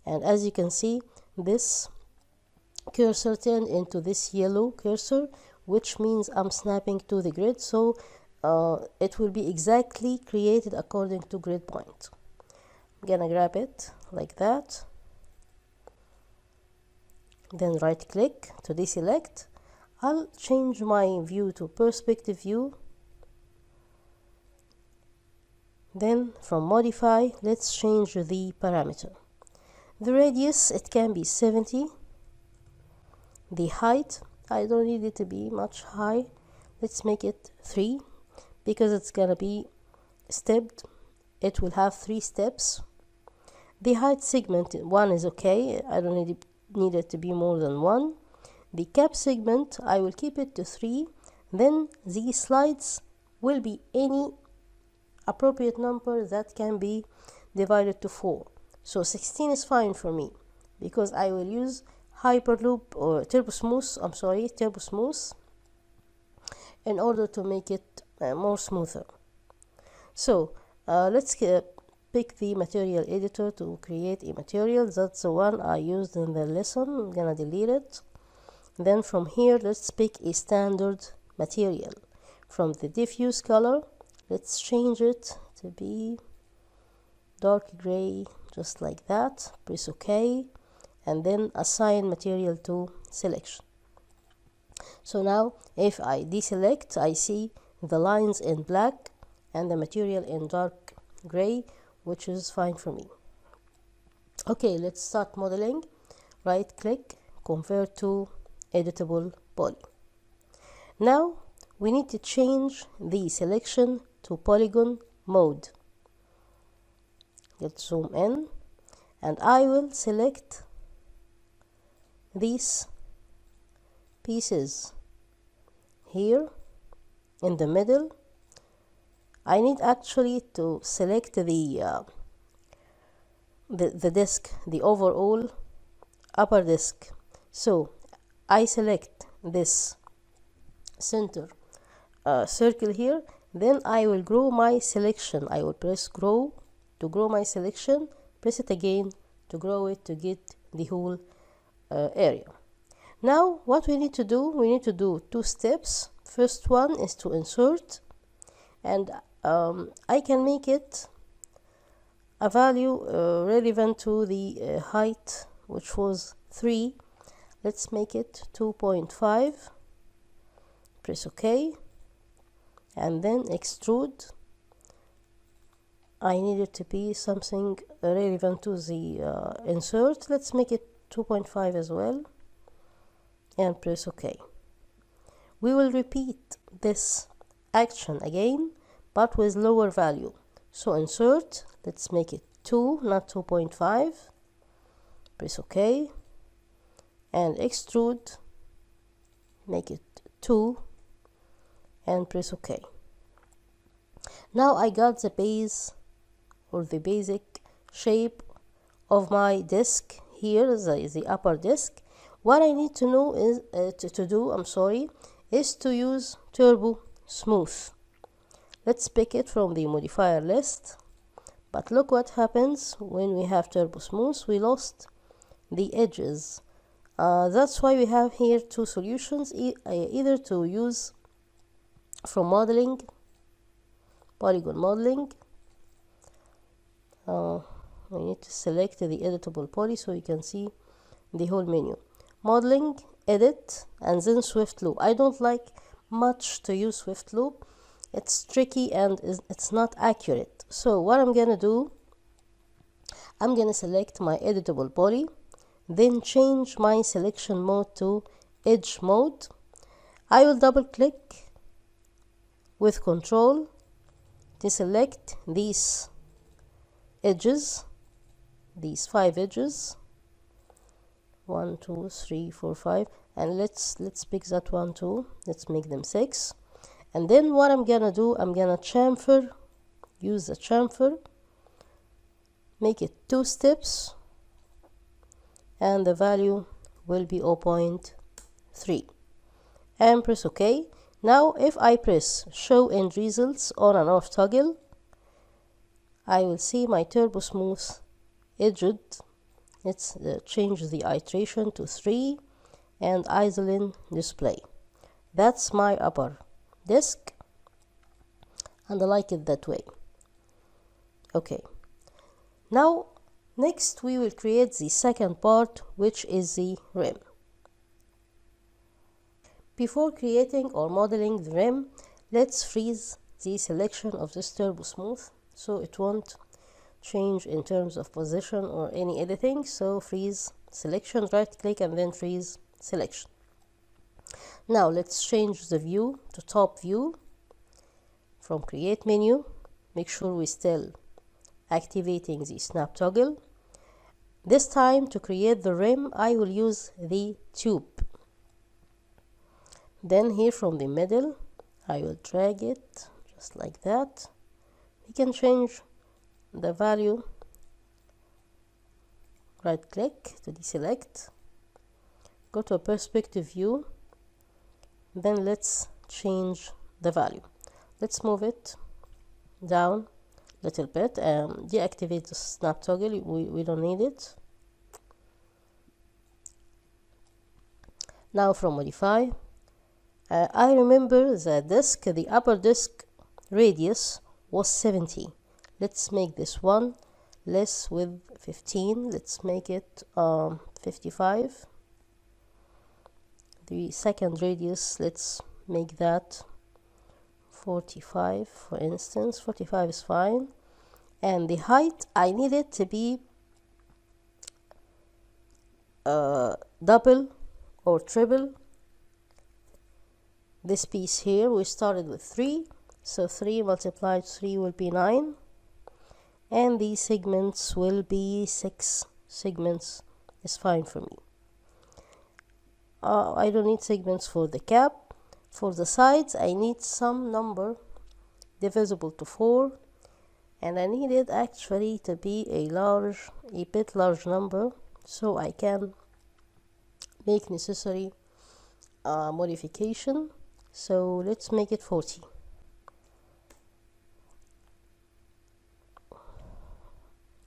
and as you can see, this cursor turned into this yellow cursor, which means I'm snapping to the grid. So it will be exactly created according to grid point. I'm gonna grab it like that, then right click to deselect. I'll change my view to perspective view. Then from modify, let's change the parameter. The radius, it can be 70. The height, I don't need it to be much high. Let's make it 3, because it's gonna be stepped. It will have 3 steps. The height segment 1 is okay. I don't need it to be more than 1. The cap segment, I will keep it to 3. Then the slides will be any appropriate number that can be divided to 4. So 16 is fine for me, because I will use Hyperloop or Turbo Smooth. Turbo Smooth. in order to make it more smoother. So let's pick the material editor to create a material. That's the one I used in the lesson. I'm gonna delete it. Then from here, let's pick a standard material. From the diffuse color, let's change it to be dark gray, just like that. Press OK, and then assign material to selection. So now if I deselect, I see the lines in black and the material in dark gray, which is fine for me. Okay, let's start modeling. Right click, convert to editable poly. Now we need to change the selection to polygon mode. Let's zoom in, and I will select these pieces here in the middle. I need actually to select the disk, the overall upper disk. So I select this center circle here, then I will grow my selection. I will press grow to grow my selection, press it again to grow it to get the whole area. Now what we need to do, we need to do two steps. First one is to insert, and I can make it a value relevant to the height, which was 3. Let's make it 2.5. Press OK, and then extrude. I need it to be something relevant to the insert. Let's make it 2.5 as well, and press OK. We will repeat this action again, but with lower value. So insert, let's make it 2, not 2.5. Press OK, and extrude, make it 2, and press OK. Now I got the base, or the basic shape of my disk here, the upper disk. What I need to know is is to use turbo smooth. Let's pick it from the modifier list, but look what happens when we have turbo smooth. We lost the edges. That's why we have here two solutions, either to use from modeling, polygon modeling. We need to select the editable poly so you can see the whole menu. Modeling, edit, and then swift loop. I don't like much to use swift loop. It's tricky and it's not accurate. So what I'm gonna do, I'm gonna select my editable poly, then change my selection mode to edge mode. I will double click with control to select these edges, these 5 edges, 1 2 3 4 5, and let's pick that one too. Let's make them 6. And then what I'm gonna do, I'm gonna chamfer, use the chamfer, make it 2 steps, and the value will be 0.3, and press OK. Now if I press show end results on and off toggle, I will see my turbo smooth edged. Let's change the iteration to 3 and isolin display. That's my upper disk, and I like it that way. Okay, now next we will create the second part, which is the rim. Before creating or modeling the rim, let's freeze the selection of this turbo smooth so it won't change in terms of position or any editing. So freeze selection, right click, and then freeze selection. Now let's change the view to top view. From create menu, make sure we still activating the snap toggle. This time to create the rim, I will use the tube. Then here from the middle, I will drag it just like that. We can change the value. Right click to deselect, go to a perspective view, then let's change the value. Let's move it down a little bit and deactivate the snap toggle. We don't need it. Now from modify, I remember the upper disk radius was 70. Let's make this one less with 15. Let's make it 55. The second radius, let's make that 45, for instance. 45 is fine. And the height, I need it to be double or triple this piece here. We started with 3, so 3 multiplied 3 will be 9, and these segments will be 6 segments. Is fine for me. I don't need segments for the cap. For the sides, I need some number divisible to 4, and I need it actually to be a bit large number, so I can make necessary modification. So let's make it 40.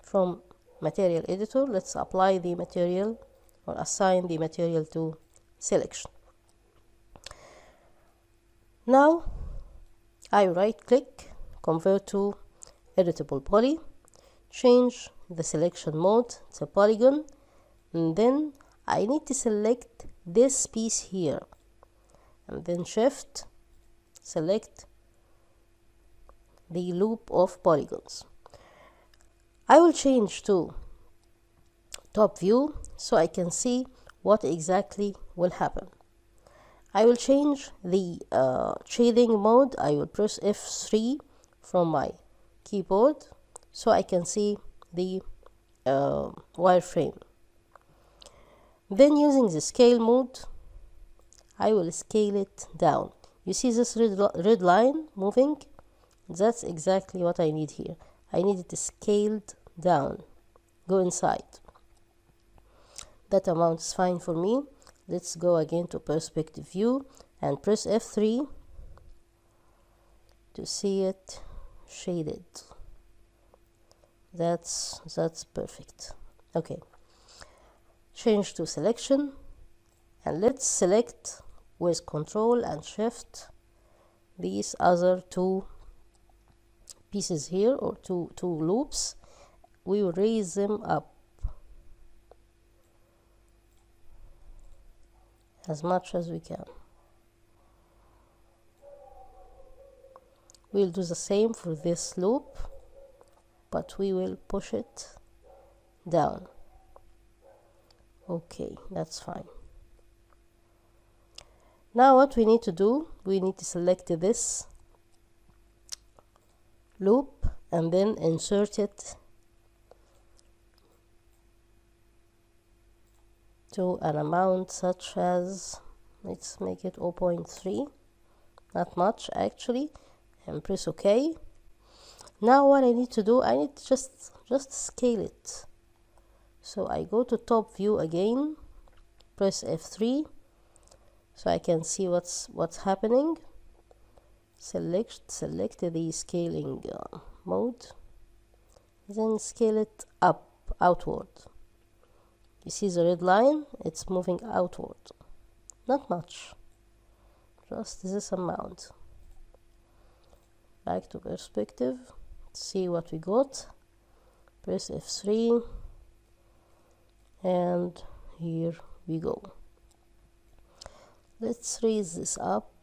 From material editor, let's apply the material or assign the material to selection. Now I right click, convert to editable poly, change the selection mode to polygon, and then I need to select this piece here, and then shift, select the loop of polygons. I will change to top view so I can see what exactly will happen. I will change the shading mode. I will press F3 from my keyboard so I can see the wireframe. Then using the scale mode, I will scale it down. You see this red line moving? That's exactly what I need here. I need it scaled down. Go inside. That amount is fine for me. Let's go again to perspective view and press F3 to see it shaded. That's perfect. Okay. Change to selection, and let's select with Control and Shift these other two pieces here, or two loops. We will raise them up as much as we can. We'll do the same for this loop, but we will push it down. Okay, that's fine. Now what we need to do, we need to select this loop and then insert it to an amount such as, let's make it 0.3, not much actually, and press OK. Now what I need to do, I need to just scale it. So I go to top view again, press F3 so I can see what's happening. Select the scaling mode, then scale it up, outward. You see the red line? It's moving outward. Not much, just this amount. Back to perspective, see what we got. Press F3, and here we go. Let's raise this up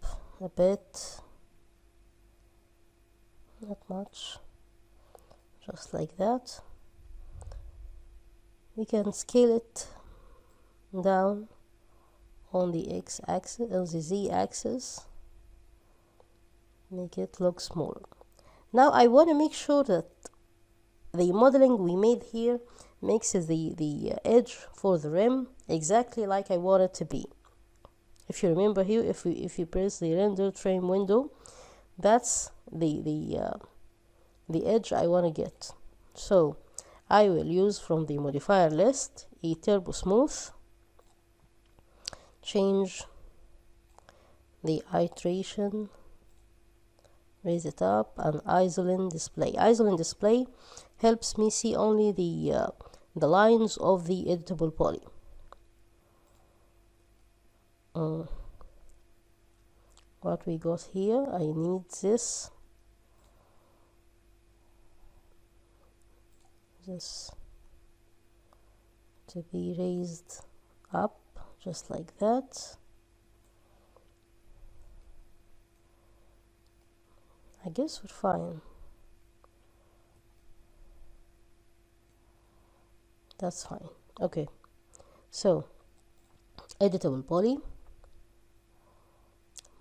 a bit, not much, just like that. We can scale it down on the x-axis, on the z-axis, make it look smaller. Now I want to make sure that the modeling we made here makes the edge for the rim exactly like I want it to be. If you remember here, if you press the render frame window, that's the edge I want to get. So I will use from the modifier list a turbo smooth, change the iteration, raise it up, and isolate display. Isolate display helps me see only the lines of the editable poly. What we got here, I need this to be raised up just like that. I guess we're fine. That's fine. Okay, so editable poly,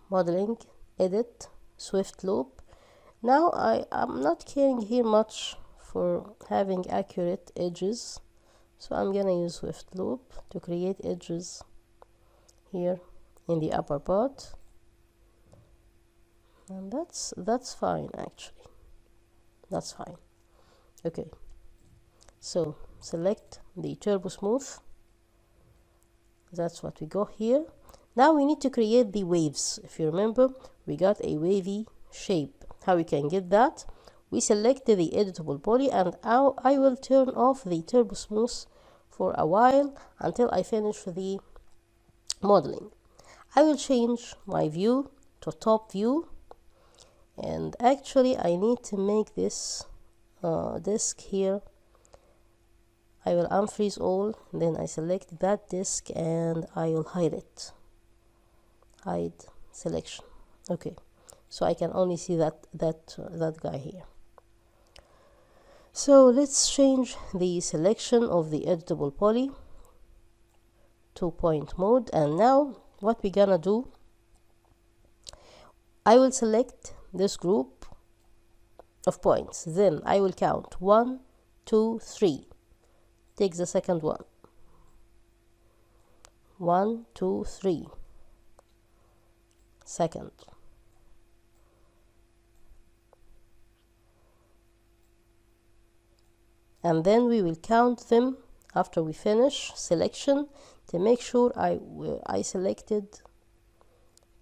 modeling, edit, swift loop. Now I'm not caring here much for having accurate edges, so I'm gonna use swift loop to create edges here in the upper part, and that's fine actually. That's fine. Okay, so select the turbo smooth. That's what we got here. Now we need to create the waves. If you remember, we got a wavy shape. How we can get that? We select the editable poly, and I will turn off the turbo smooth for a while until I finish the modeling. I will change my view to top view, and actually I need to make this disk here. I will unfreeze all, then I select that disk and I will hide it. Hide selection. Okay, so I can only see that guy here. So let's change the selection of the editable poly to point mode, and now what we're gonna do, I will select this group of points, then I will count 1, 2, 3. Take the second one. 1, 2, 3. Second. And then we will count them after we finish selection to make sure I selected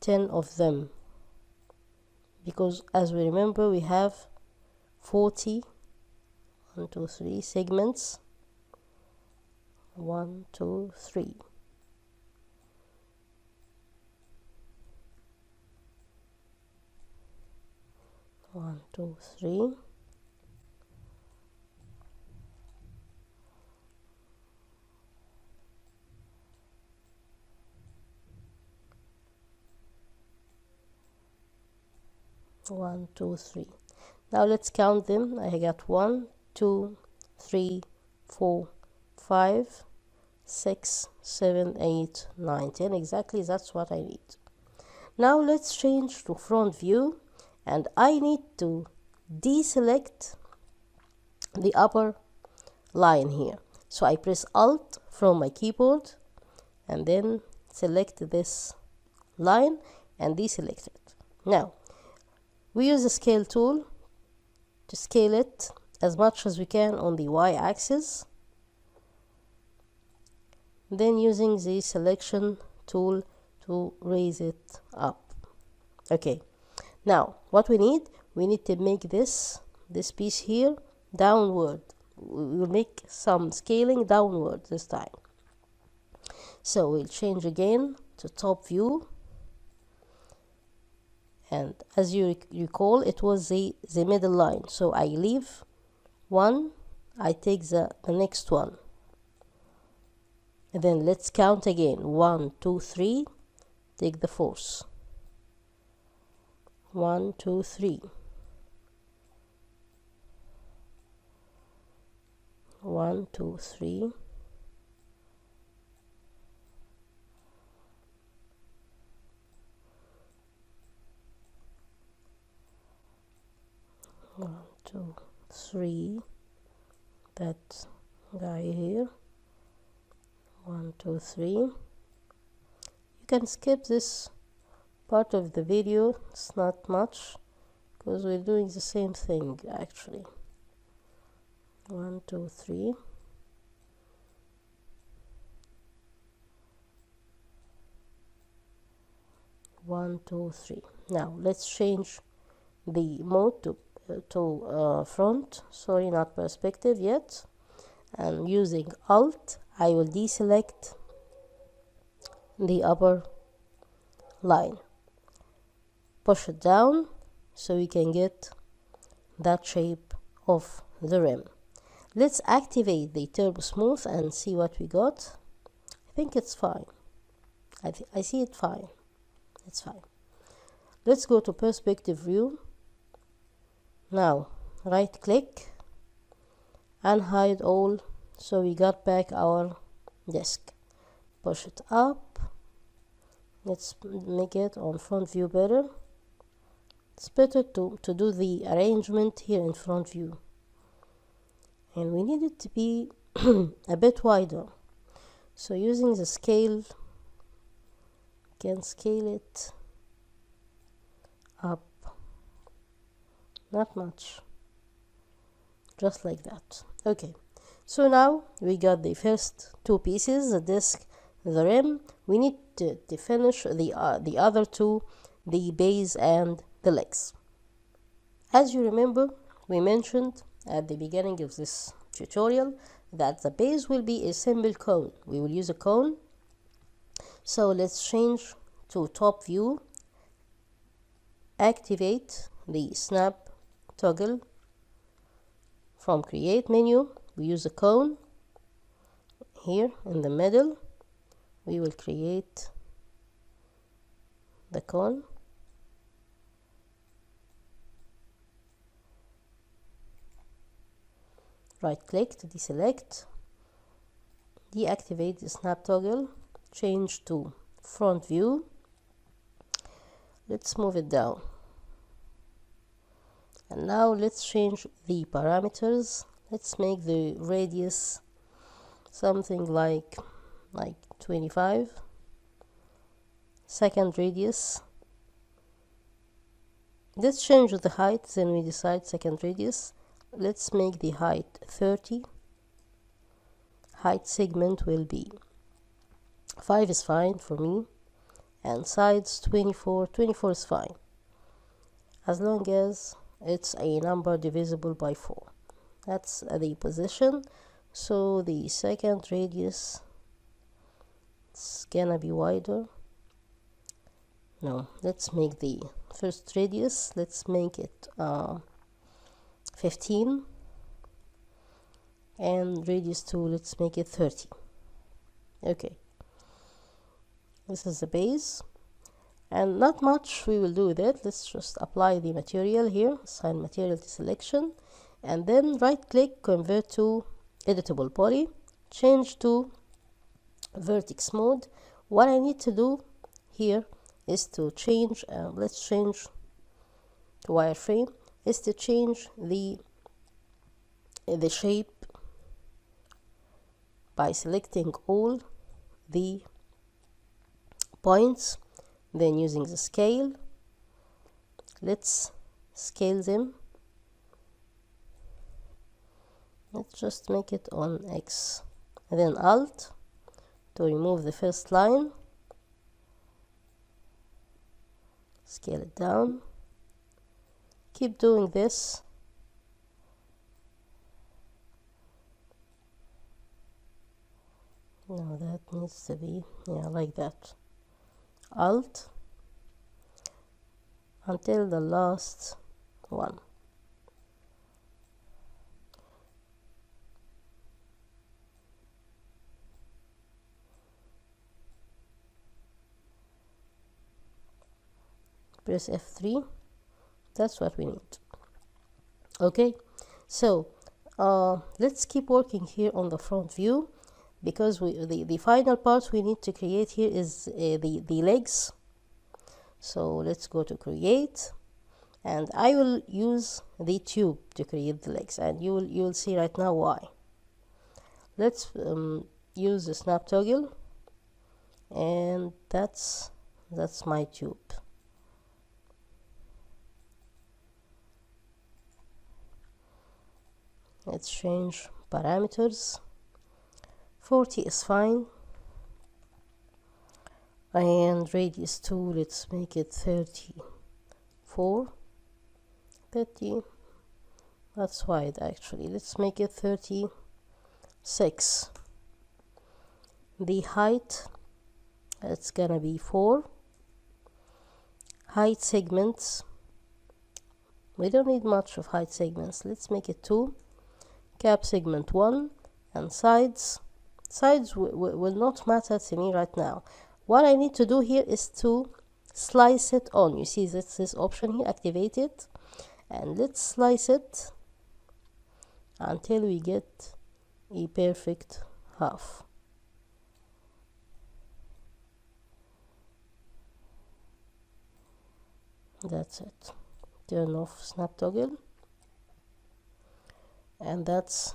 10 of them, because as we remember we have 40 1, 2, 3 segments. 1, 2, 3. One, two, three. One, two, three. Now let's count them. I got 1, 2, 3, 4, 5, 6, 7, 8, 9, 10. Exactly, that's what I need. Now let's change to front view, and I need to deselect the upper line here. So I press Alt from my keyboard and then select this line and deselect it. Now we use the scale tool to scale it as much as we can on the y-axis, then using the selection tool to raise it up. Okay, now what we need to make this piece here downward. We will make some scaling downward this time. So we'll change again to top view, and as you recall, it was the middle line, so I leave one, I take the next one, and then let's count again. 1, 2, 3. Take the fourth. 1, 2, 3. 1, 2, 3. 1, 2, 3. That guy here. 1, 2, 3. You can skip this part of the video, it's not much because we're doing the same thing actually. 1, 2, 3. 1 2 3. Now let's change the mode to front, sorry, not perspective yet, and using Alt I will deselect the upper line, push it down so we can get that shape of the rim. Let's activate the turbo smooth and see what we got. I think it's fine. I see it fine. It's fine. Let's go to perspective view. Now right click and hide all, so we got back our desk. Push it up. Let's make it on front view better. It's better to do the arrangement here in front view, and we need it to be a bit wider, so using the scale can scale it up, not much, just like that. Okay, so now we got the first two pieces, the disc, the rim. We need to finish the other two, the base and the legs. As you remember, we mentioned at the beginning of this tutorial that the base will be a simple cone. We will use a cone. So let's change to top view, activate the snap toggle from create menu. We use a cone here in the middle. We will create the cone. Right click to deselect, deactivate the snap toggle, change to front view. Let's move it down, and now let's change the parameters. Let's make the radius something like 25, second radius. Let's change the height, then we decide second radius. Let's make the height 30. Height segment will be 5 is fine for me, and sides 24. 24 is fine as long as it's a number divisible by 4. That's the position. So the second radius, it's gonna be wider. No, let's make the first radius, let's make it 15, and radius 2, let's make it 30. Okay, this is the base, and not much we will do with it. Let's just apply the material here, assign material to selection, and then right click, convert to editable poly, change to vertex mode. What I need to do here is to change, let's change to wireframe, is to change the shape by selecting all the points, then using the scale, let's scale them. Let's just make it on X, and then Alt to remove the first line, scale it down. Keep doing this. No, that needs to be, yeah, like that. Alt until the last one. Press F3. That's what we need. Okay, so let's keep working here on the front view, because the final part we need to create here is the legs. So let's go to create, and I will use the tube to create the legs, and you will see right now why. Let's use the snap toggle, and that's my tube. Let's change parameters. 40 is fine. and radius 2, let's make it 34. 30, that's wide actually, let's make it 36. The height, it's gonna be 4. Height segments, we don't need much of height segments, let's make it 2. Cap segment 1, and sides will not matter to me right now. What I need to do here is to slice it on. You see this option here, activate it, and let's slice it until we get a perfect half. That's it. Turn off snap toggle, and that's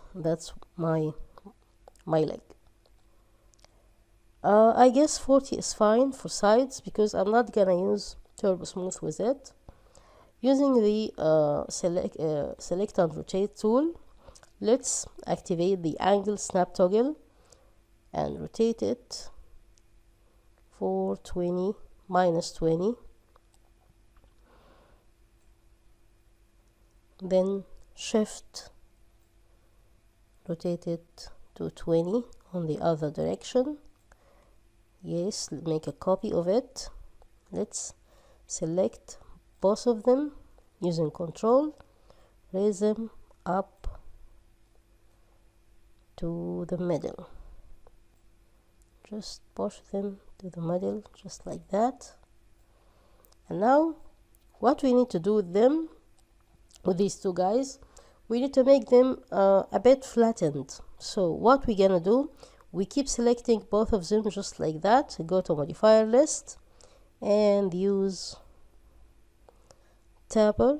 my leg. I guess 40 is fine for sides because I'm not gonna use turbo smooth with it. Using the select and rotate tool, let's activate the angle snap toggle and rotate it for 20 minus 20. Then shift, rotate it to 20 on the other direction. Yes, make a copy of it. Let's select both of them using control, raise them up to the middle. Just push them to the middle, just like that. And now what we need to do with them, with these two guys, we need to make them a bit flattened. So what we're gonna do, we keep selecting both of them just like that, go to modifier list and use taper,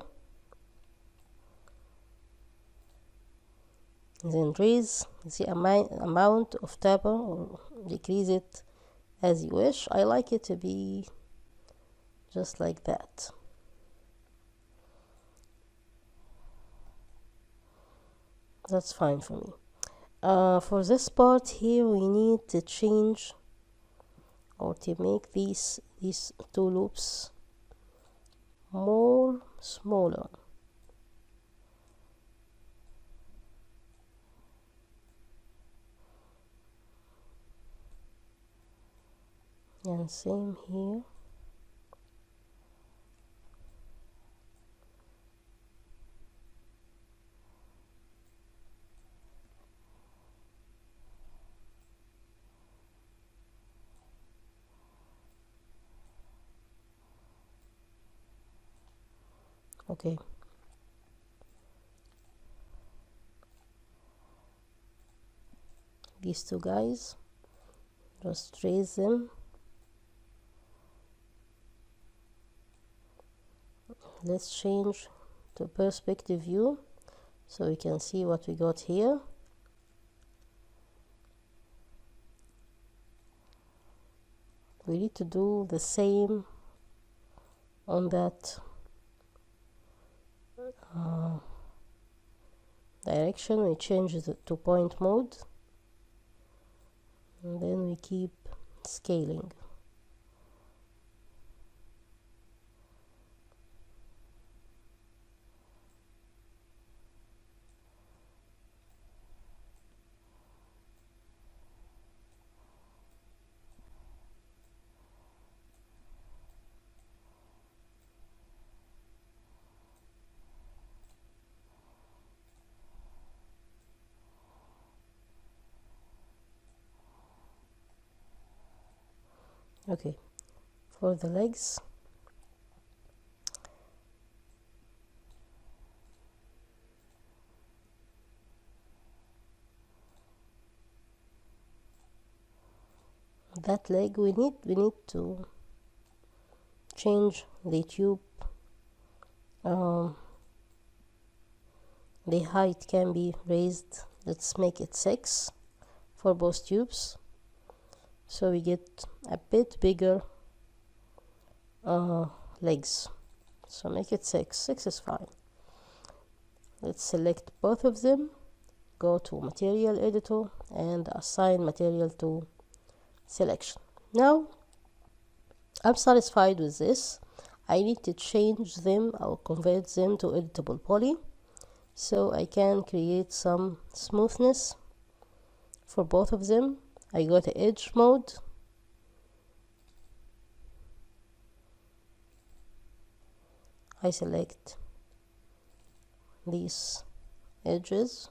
then raise the amount of taper or decrease it as you wish. I like it to be just like that. That's fine for me. For this part here, we need to change or to make these two loops more smaller. And same here. Okay. These two guys, just raise them. Let's change to perspective view so we can see what we got here. We need to do the same on that direction. We change it to point mode, and then we keep scaling. Okay, for the legs, that leg we need to change the tube. The height can be raised. Let's make it 6 for both tubes, so we get a bit bigger legs. So make it 6. 6 is fine. Let's select both of them, go to material editor and assign material to selection. Now I'm satisfied with this. I need to change them or convert them to editable poly so I can create some smoothness for both of them. I go to edge mode, I select these edges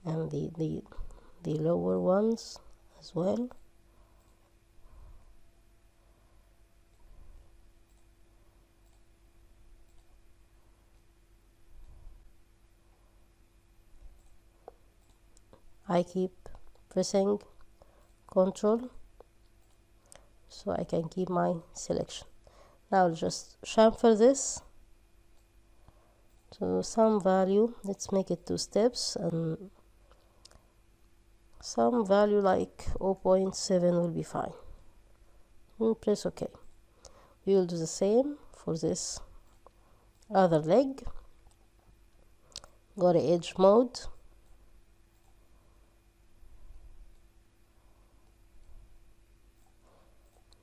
and the lower ones as well. I keep pressing Ctrl so I can keep my selection. Now I'll just chamfer this to some value. Let's make it 2 steps, and some value like 0.7 will be fine. And press OK. We will do the same for this other leg. Go to edge mode,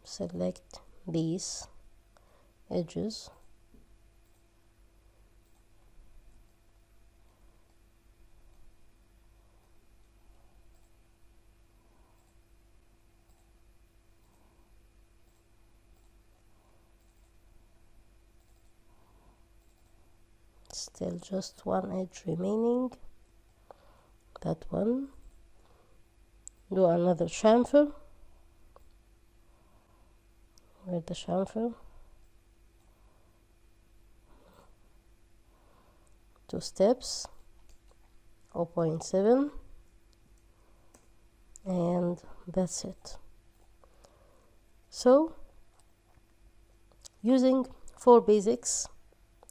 select these edges, still just one edge remaining, that one. Do another chamfer with the chamfer, 2 steps, 0.7, and that's it. So using 4 basics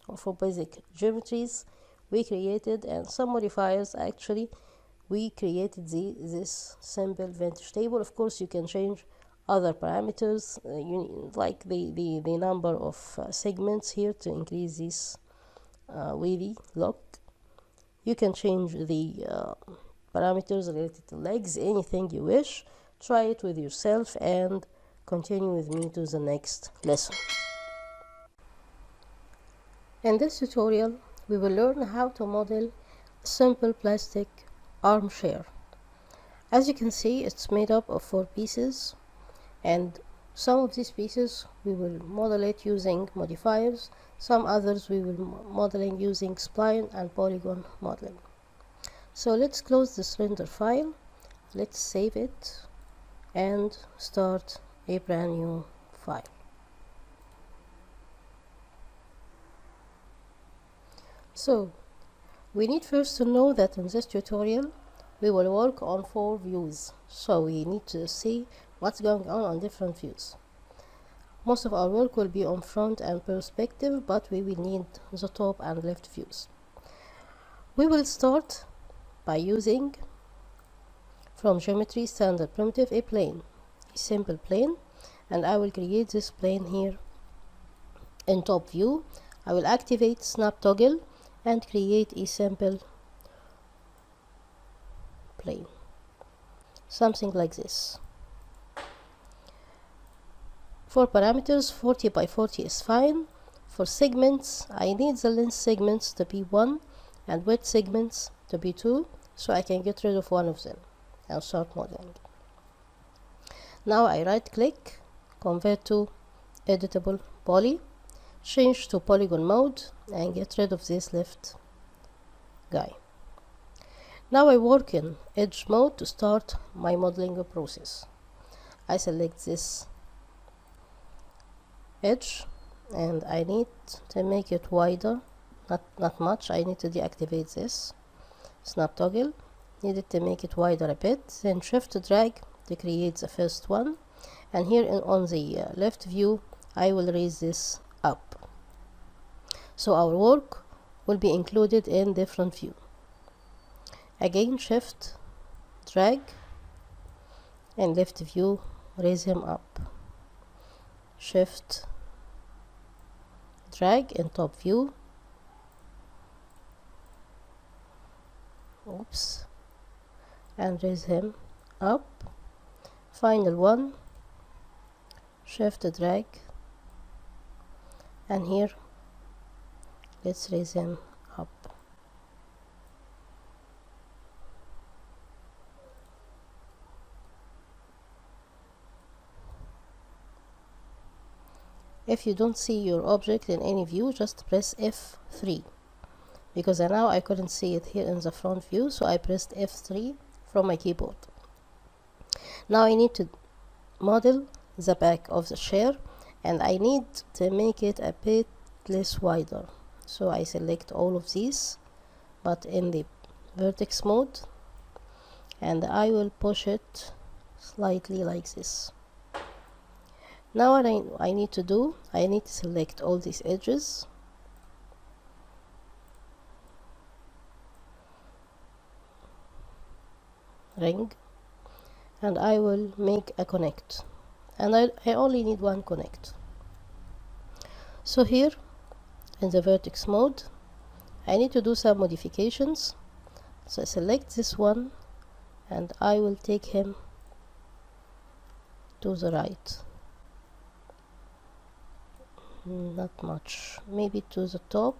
or 4 basic geometries we created, and some modifiers, actually we created this simple vintage table. Of course you can change other parameters, like the number of segments here to increase this wavy look. You can change the parameters related to legs, anything you wish. Try it with yourself and continue with me to the next lesson. In this tutorial we will learn how to model a simple plastic armchair. As you can see, it's made up of 4 pieces, and some of these pieces we will model it using modifiers, some others we will modeling using spline and polygon modeling. So let's close this render file, let's save it and start a brand new file. So we need first to know that in this tutorial we will work on 4 views, so we need to see what's going on different views. Most of our work will be on front and perspective, but we will need the top and left views. We will start by using from geometry standard primitive a plane, a simple plane, and I will create this plane here in top view. I will activate snap toggle and create a simple plane, something like this. For parameters, 40 by 40 is fine. For segments, I need the length segments to be 1 and width segments to be 2, so I can get rid of one of them and start modeling. Now I right click, convert to editable poly, change to polygon mode and get rid of this left guy. Now I work in edge mode to start my modeling process. I select this edge and I need to make it wider, not much. I need to deactivate this snap toggle, needed to make it wider a bit, then shift drag to create the first one, and here on the left view I will raise this up, so our work will be included in different view. Again shift drag and left view, raise him up, shift drag in top view, oops, and raise him up, final one, shift drag, and here let's raise him up. If you don't see your object in any view, just press F3, because now I couldn't see it here in the front view, so I pressed F3 from my keyboard. Now I need to model the back of the chair, and I need to make it a bit less wider, so I select all of these but in the vertex mode, and I will push it slightly like this. Now what I need to do, I need to select all these edges, ring, and I will make a connect, and I only need one connect. So here in the vertex mode I need to do some modifications, so I select this one and I will take him to the right, not much, maybe to the top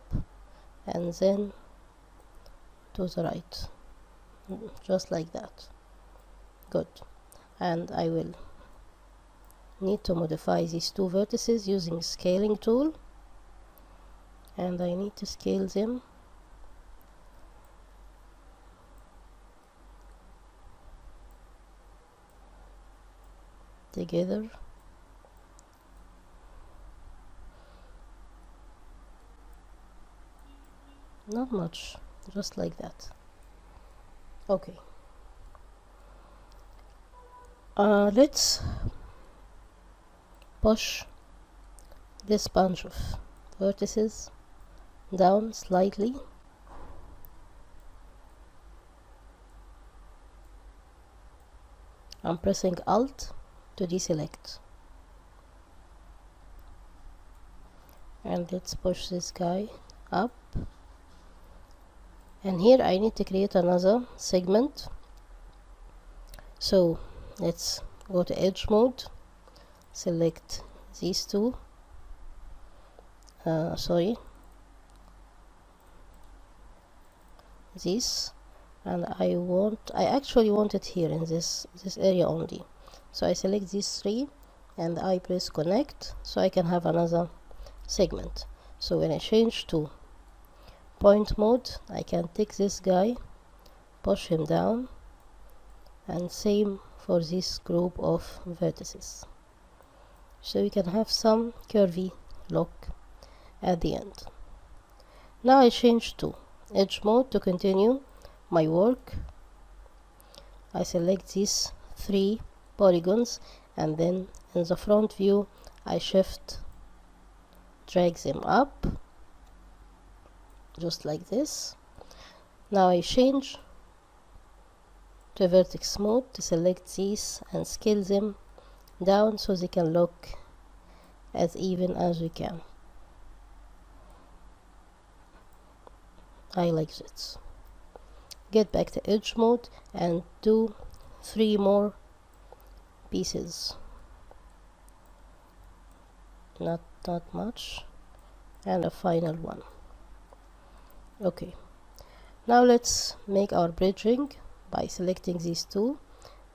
and then to the right, just like that. Good. And I will need to modify these two vertices using scaling tool, and I need to scale them together. Not much, just like that. Okay. Let's push this bunch of vertices down slightly. I'm pressing Alt to deselect, and let's push this guy up, and here I need to create another segment. So let's go to edge mode, select these two, this, and I actually want it here in this area only, so I select these three and I press connect so I can have another segment. So when I change to point mode, I can take this guy, push him down, and same for this group of vertices, so you can have some curvy look at the end. Now I change to edge mode to continue my work. I select these three polygons, and then in the front view I shift drag them up just like this. Now I change to vertex mode to select these and scale them down so they can look as even as we can. I like this. Get back to edge mode and do 3 more pieces, not much, and a final one. Okay, now let's make our bridging by selecting these two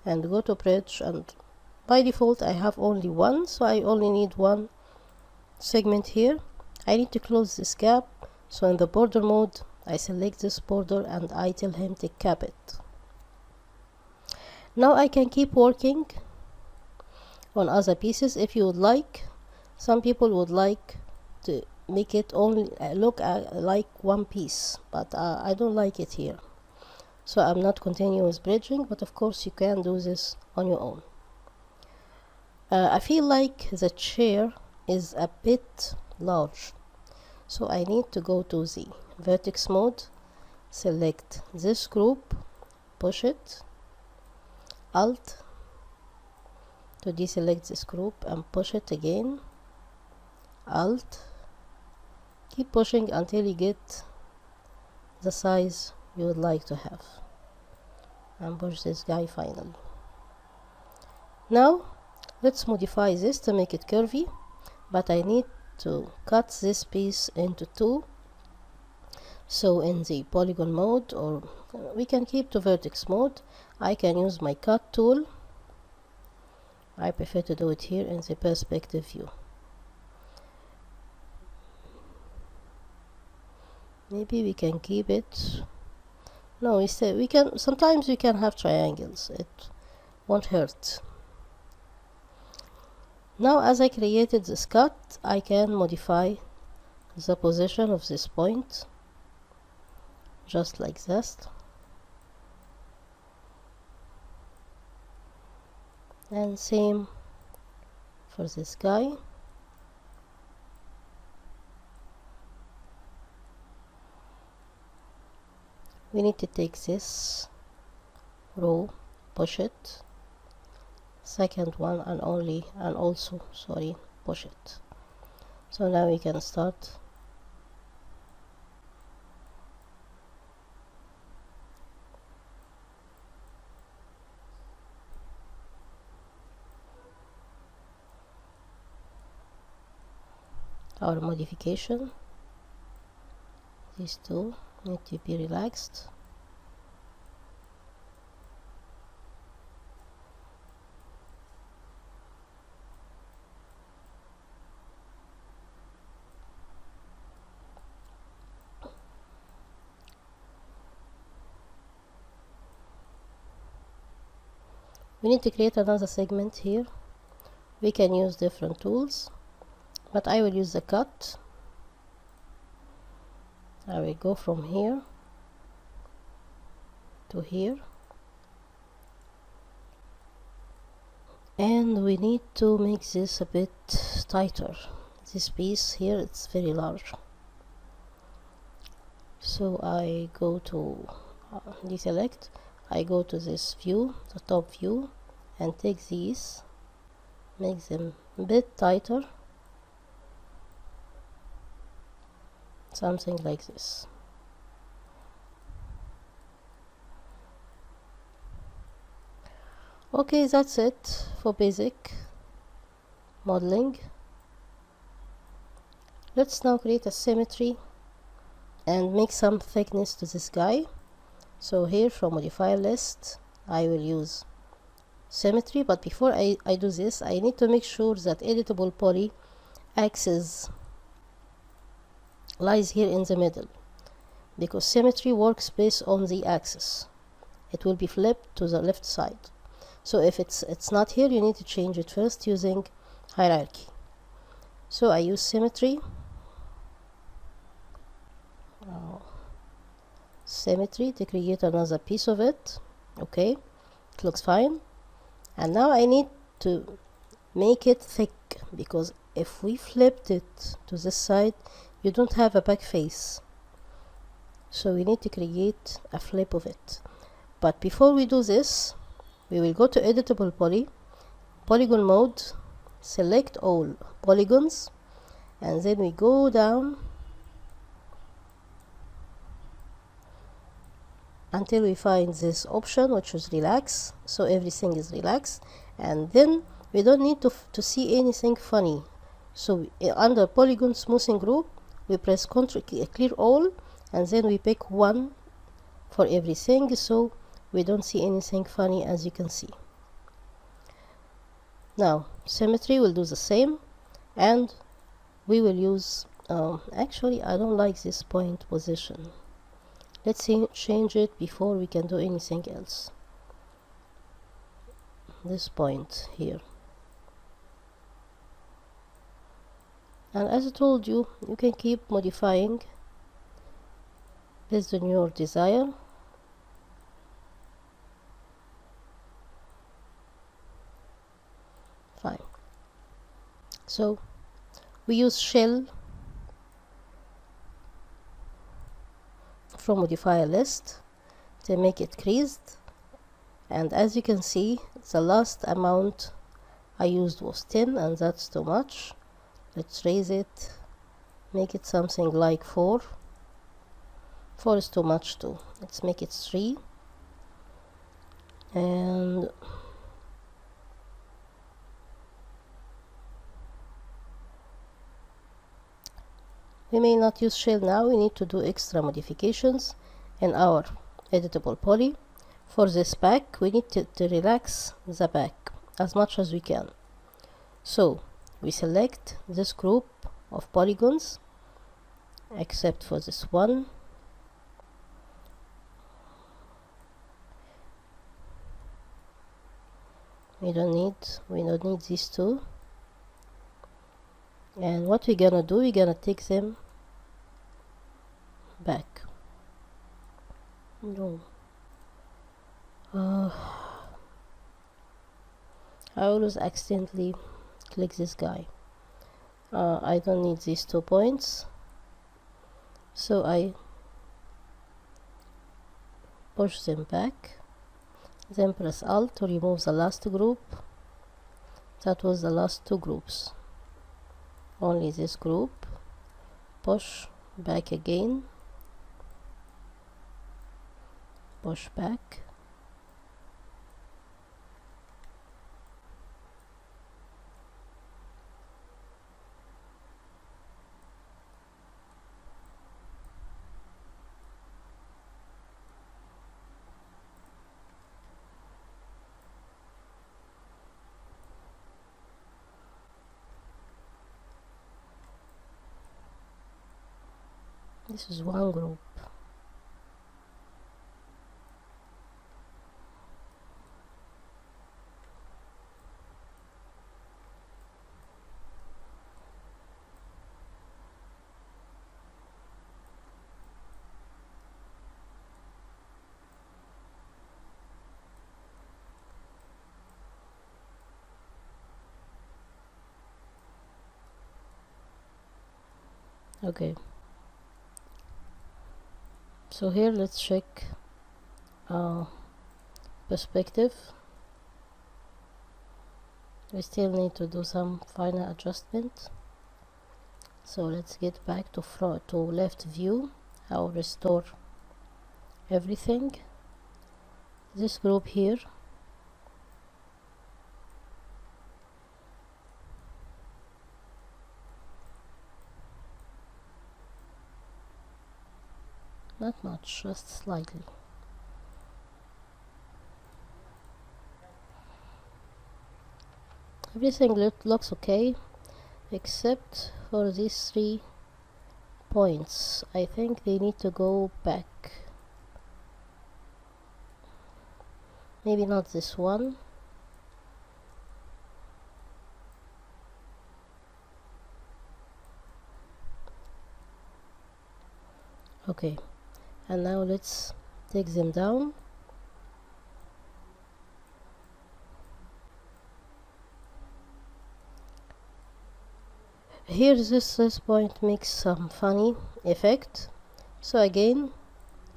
and go to bridge, and by default I have only one, so I only need one segment here. I need to close this gap, so in the border mode I select this border and I tell him to cap it. Now I can keep working on other pieces if you would like. Some people would like to make it only look like one piece, but I don't like it here, so I'm not continuing with bridging, but of course you can do this on your own. I feel like the chair is a bit large, so I need to go to the vertex mode, select this group, push it, Alt to deselect this group and push it again, Alt, keep pushing until you get the size you would like to have, and push this guy finally. Now let's modify this to make it curvy, but I need to cut this piece into two. So in the polygon mode, or we can keep to vertex mode, I can use my cut tool. I prefer to do it here in the perspective view. Maybe we can keep it. No, we can, sometimes we can have triangles, it won't hurt. Now as I created this cut, I can modify the position of this point, just like this. And same for this guy. We need to take this row, push it, second one, and also push it. So now we can start our modification. These two need to be relaxed. We need to create another segment here. We can use different tools, but I will use the cut. I will go from here to here, and we need to make this a bit tighter. This piece here, it's very large, so I go to deselect. I go to this view, the top view, and take these, make them a bit tighter, something like this. Okay, that's it for basic modeling. Let's now create a symmetry and make some thickness to this guy. So here from modifier list, I will use symmetry, but before I do this, I need to make sure that editable poly axis lies here in the middle, because symmetry works based on the axis. It will be flipped to the left side. So if it's not here, you need to change it first using hierarchy. So I use symmetry. Symmetry to create another piece of it. Okay, it looks fine. And now I need to make it thick, because if we flipped it to this side, you don't have a back face. So we need to create a flip of it. But before we do this, we will go to editable polygon mode, select all polygons, and then we go down until we find this option, which is relax. So everything is relaxed, and then we don't need to see anything funny. So under polygon smoothing group, we press clear all, and then we pick one for everything, so we don't see anything funny, as you can see. Now symmetry will do the same, and we will use actually I don't like this point position. Let's change it before we can do anything else. This point here. And as I told you, you can keep modifying based on your desire. Fine. So we use shell from modifier list to make it creased, and as you can see, the last amount I used was 10, and that's too much. Let's raise it, make it something like 4. 4 is too much too. Let's make it 3, and We may not use shell now, we need to do extra modifications in our editable poly. For this back, we need to relax the back as much as we can. So we select this group of polygons, except for this one. We don't need these two. And what we're gonna do, we're gonna take them back. No. I always accidentally click this guy. I don't need these 2 points, so I push them back, then press Alt to remove the last group. That was the last 2 groups. Only this group. Push back again, push back, this is one group. Okay, so here let's check perspective. We still need to do some final adjustment, so let's get back to left view. I'll restore everything. This group here, not much, just slightly. Everything looks okay except for these 3 points. I think they need to go back. Maybe not this one. Okay, and now let's take them down. Here this point makes some funny effect, so again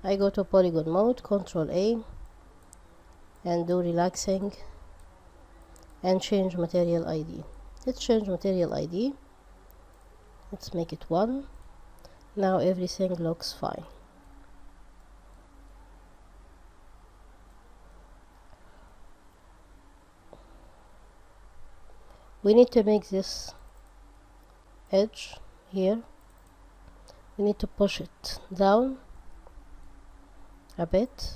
I go to polygon mode, Ctrl A, and do relaxing and change material ID. Let's change material ID, let's make it 1. Now everything looks fine. We need to make this edge here, we need to push it down a bit.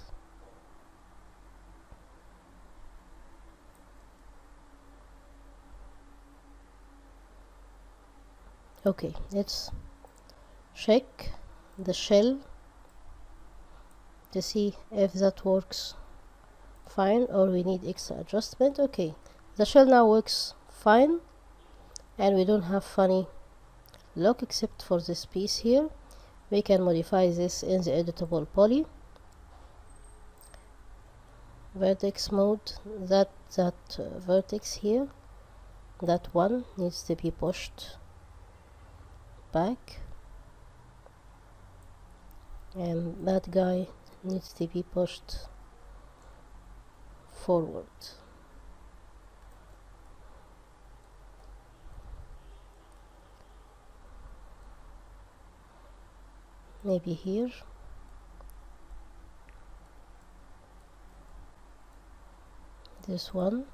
Okay, let's check the shell to see if that works fine or we need extra adjustment. Okay, the shell now works fine and we don't have funny look except for this piece here. We can modify this in the editable poly vertex mode. That vertex here, that one needs to be pushed back, and that guy needs to be pushed forward. Maybe here. This one.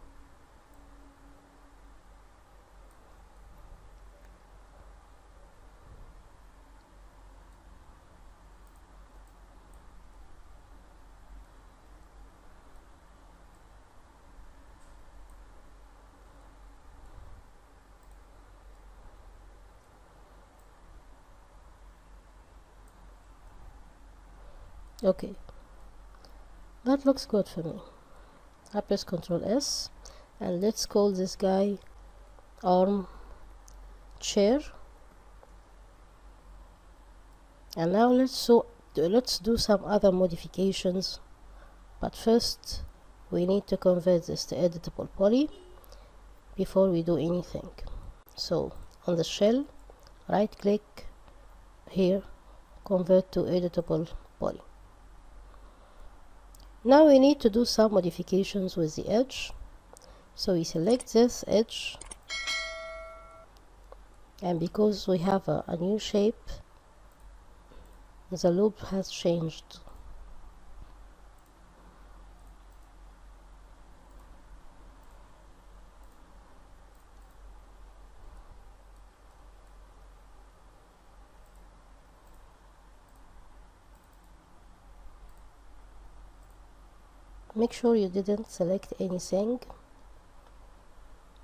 Okay, that looks good for me. I press Ctrl S, and let's call this guy arm chair. And now let's do some other modifications, but first we need to convert this to editable poly before we do anything. So on the shell, right click here, convert to editable poly. Now we need to do some modifications with the edge. So we select this edge, and because we have a new shape, the loop has changed. Make sure you didn't select anything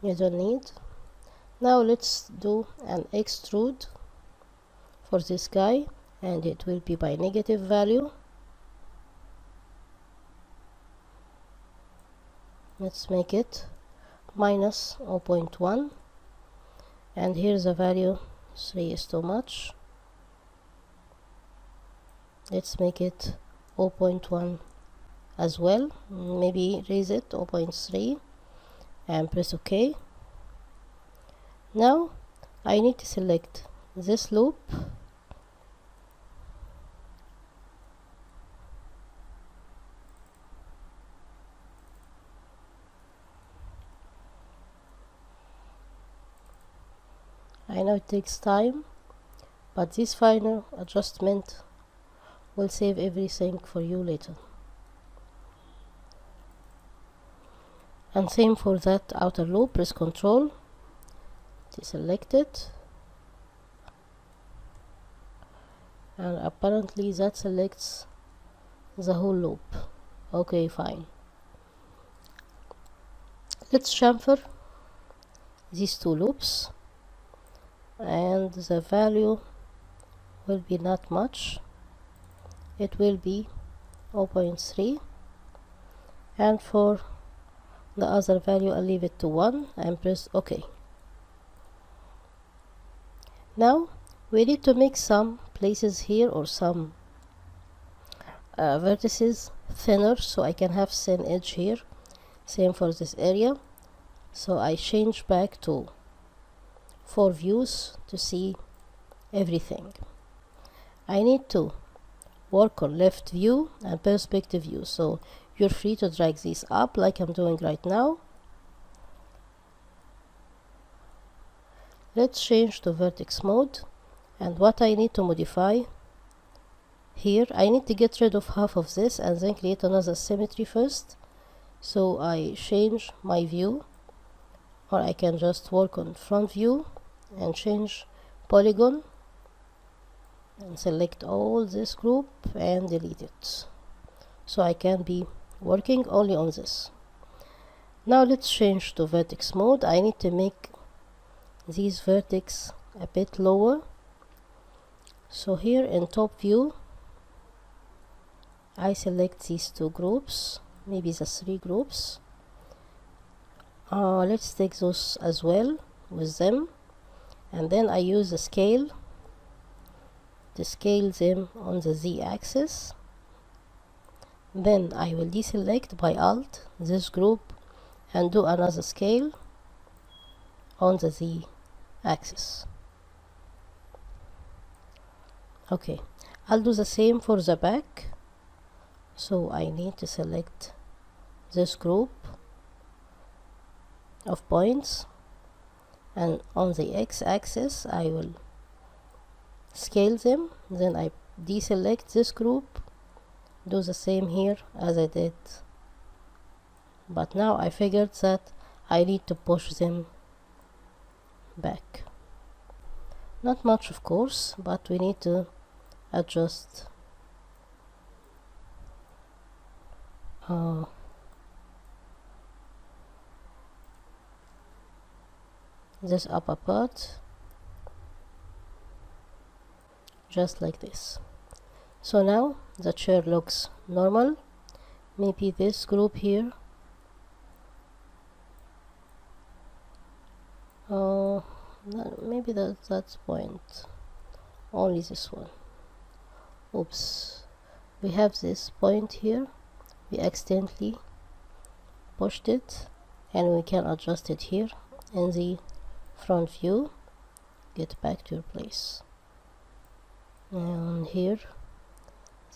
you don't need. Now let's do an extrude for this guy, and it will be by negative value. Let's make it minus 0.1, and here's a value 3 is too much. Let's make it 0.1 as well, maybe raise it 0.3 and press OK. Now I need to select this loop, I know it takes time, but this final adjustment will save everything for you later. And same for that outer loop, press Ctrl, deselect it, and apparently that selects the whole loop. Okay, fine. Let's chamfer these two loops, and the value will be not much. It will be 0.3, and for the other value I'll leave it to 1 and press OK. Now we need to make some places here, or some vertices thinner, so I can have thin edge here. Same for this area, so I change back to 4 views to see everything. I need to work on left view and perspective view, so you're free to drag these up like I'm doing right now. Let's change to vertex mode, and what I need to modify here, I need to get rid of half of this and then create another symmetry first. So I change my view, or I can just work on front view and change polygon and select all this group and delete it, so I can be working only on this. Now let's change to vertex mode. I need to make these vertex a bit lower, so here in top view I select these two groups, maybe the 3 groups. Let's take those as well with them, and then I use a scale to scale them on the z-axis. Then I will deselect by Alt this group and do another scale on the z-axis. Okay, I'll do the same for the back. So I need to select this group of points, and on the x-axis I will scale them. Then I deselect this group, do the same here as I did, but now I figured that I need to push them back. Not much, of course, but we need to adjust this upper part, just like this. So now the chair looks normal. Maybe this group here, maybe that's point, only this one. Oops, we have this point here, we accidentally pushed it, and we can adjust it here in the front view. Get back to your place. And here,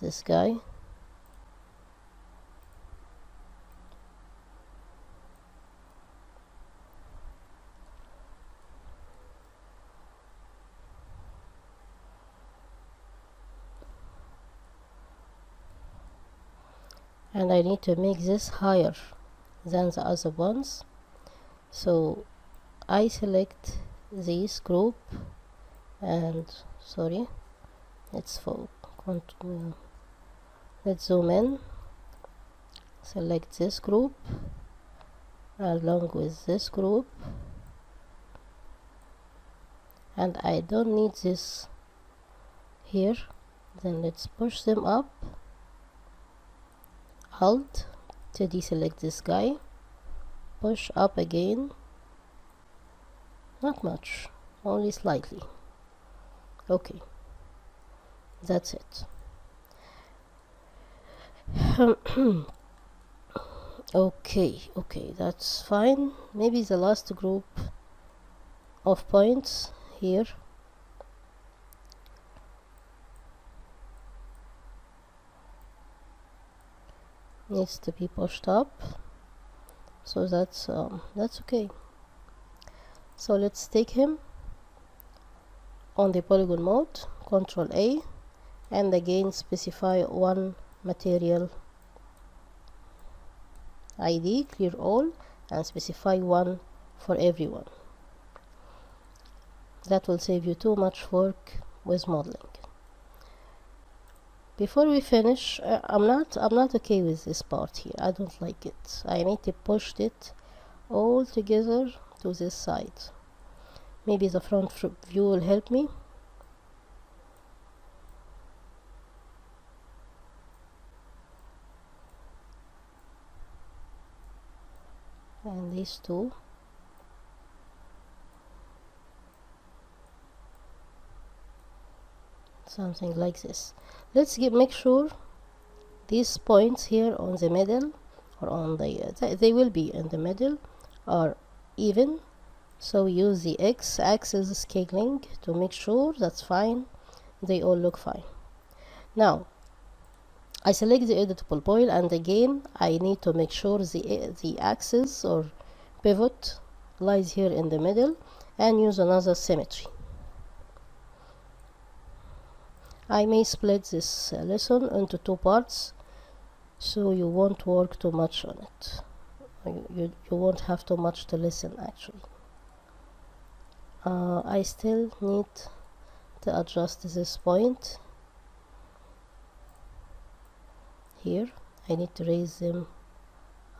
this guy, and I need to make this higher than the other ones, so I select this group, and sorry, let's let's zoom in, select this group along with this group, and I don't need this here. Then let's push them up, Alt to deselect this guy, push up again, not much, only slightly. Okay, that's it. Okay, that's fine. Maybe the last group of points here, needs to be pushed up, so that's okay. So let's take him on the polygon mode, Ctrl A, and again specify one material ID, clear all, and specify one for everyone. That will save you too much work with modeling. Before we finish, I'm not okay with this part here. I don't like it. I need to push it all together to this side. Maybe the front view will help me. And these two. Something like this. Let's make sure these points here on the middle, or on the they will be in the middle, are even. So use the x-axis scaling to make sure that's fine. They all look fine. Now I select the editable point, and again I need to make sure the axis or pivot lies here in the middle, and use another symmetry. I may split this lesson into two parts, so you won't work too much on it. You won't have too much to listen actually. I still need to adjust this point here. I need to raise them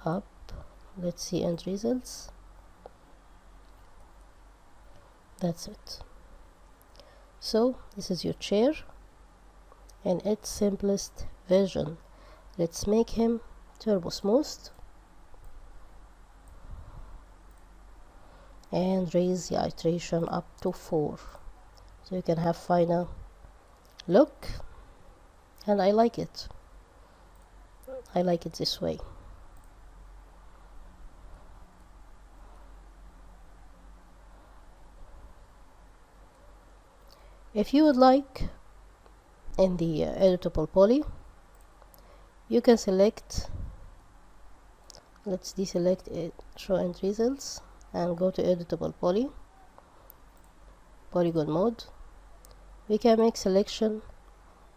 up. Let's see end results. That's it. So this is your chair in its simplest version. Let's make him turbo smooth and raise the iteration up to 4, so you can have final look. And I like it. I like it this way. If you would like, in the editable poly, you can select, let's deselect it, show end results, and go to editable poly, polygon mode. We can make selection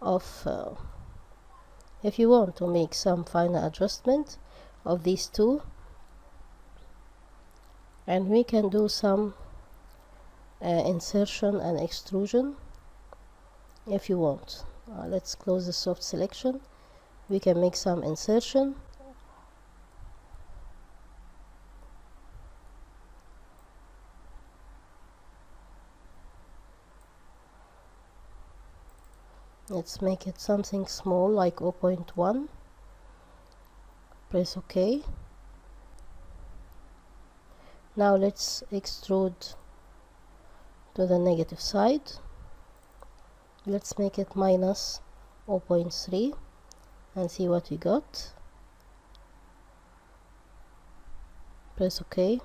of if you want to make some final adjustment of these two, and we can do some insertion and extrusion if you want. Let's close the soft selection. We can make some insertion, Let's make it something small like 0.1. Press OK. Now let's extrude to the negative side. Let's make it minus 0.3 and see what we got. Press OK.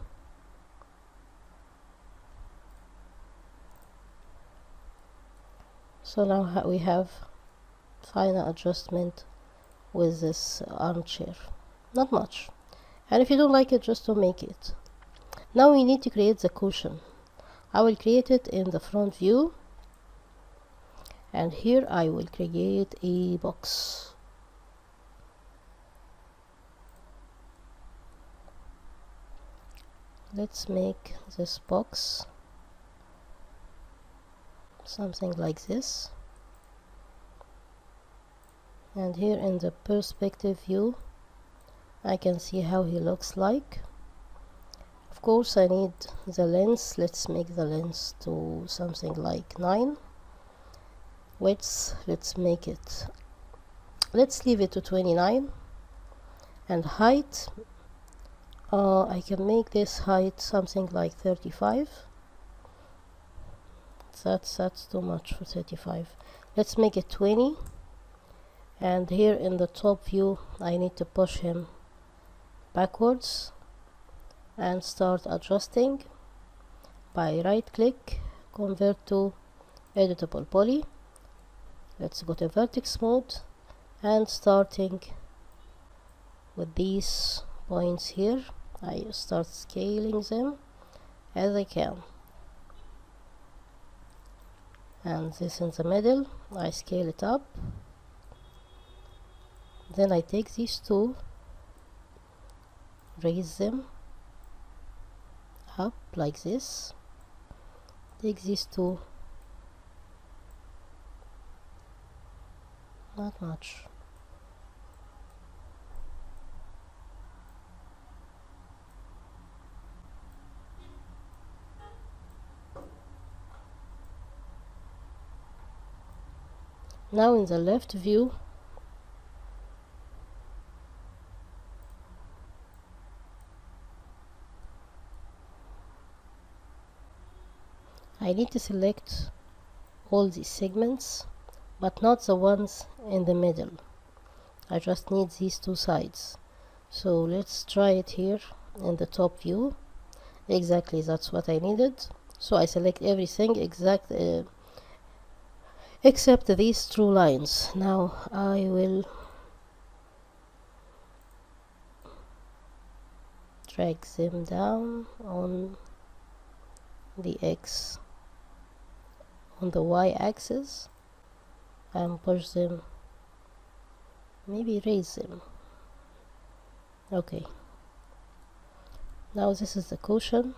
So now we have final adjustment with this armchair. Not much. And if you don't like it, just don't make it. Now we need to create the cushion. I will create it in the front view, and here I will create a box. Let's make this box something like this, and here in the perspective view I can see how he looks like. Of course I need the length. Let's make the length to something like 9. Width, let's leave it to 29. And height, I can make this height something like 35. That's too much for 35. Let's make it 20. And here in the top view I need to push him backwards and start adjusting by right click, convert to editable poly. Let's go to vertex mode, and starting with these points here I start scaling them as I can, and this in the middle I scale it up. Then I take these two, raise them up like this, take these two, not much, now in the left view I need to select all these segments, but not the ones in the middle. I just need these two sides. So let's try it here in the top view. Exactly, that's what I needed. So I select everything except these true lines. Now I will drag them down on the X, on the Y axis, and push them, maybe raise them. Okay, now this is the cushion.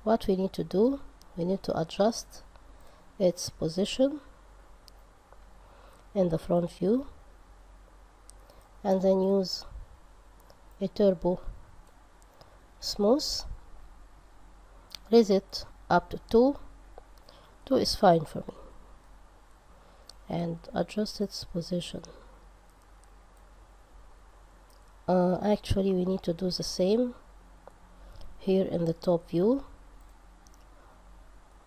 What we need to do, we need to adjust its position in the front view, and then use a turbo smooth, raise it up to 2. 2 is fine for me, and adjust its position. Actually we need to do the same here in the top view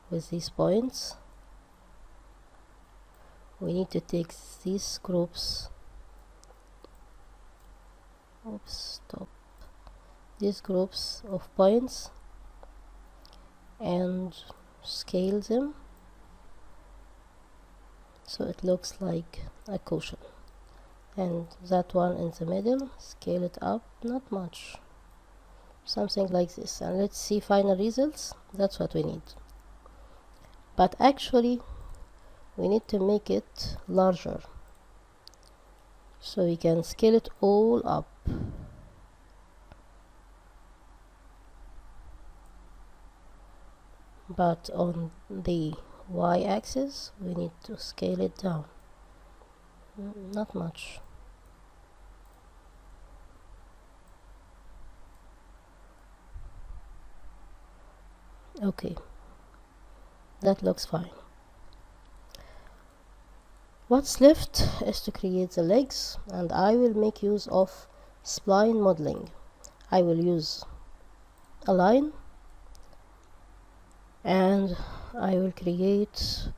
with these points. We need to take these groups, these groups of points and scale them so it looks like a cushion. And that one in the middle, scale it up, not much, something like this. And let's see final results. That's what we need, but actually we need to make it larger so we can scale it all up. But on the Y axis we need to scale it down, not much. Okay, that looks fine. What's left is to create the legs, and I will make use of spline modeling. I will use a line and I will create,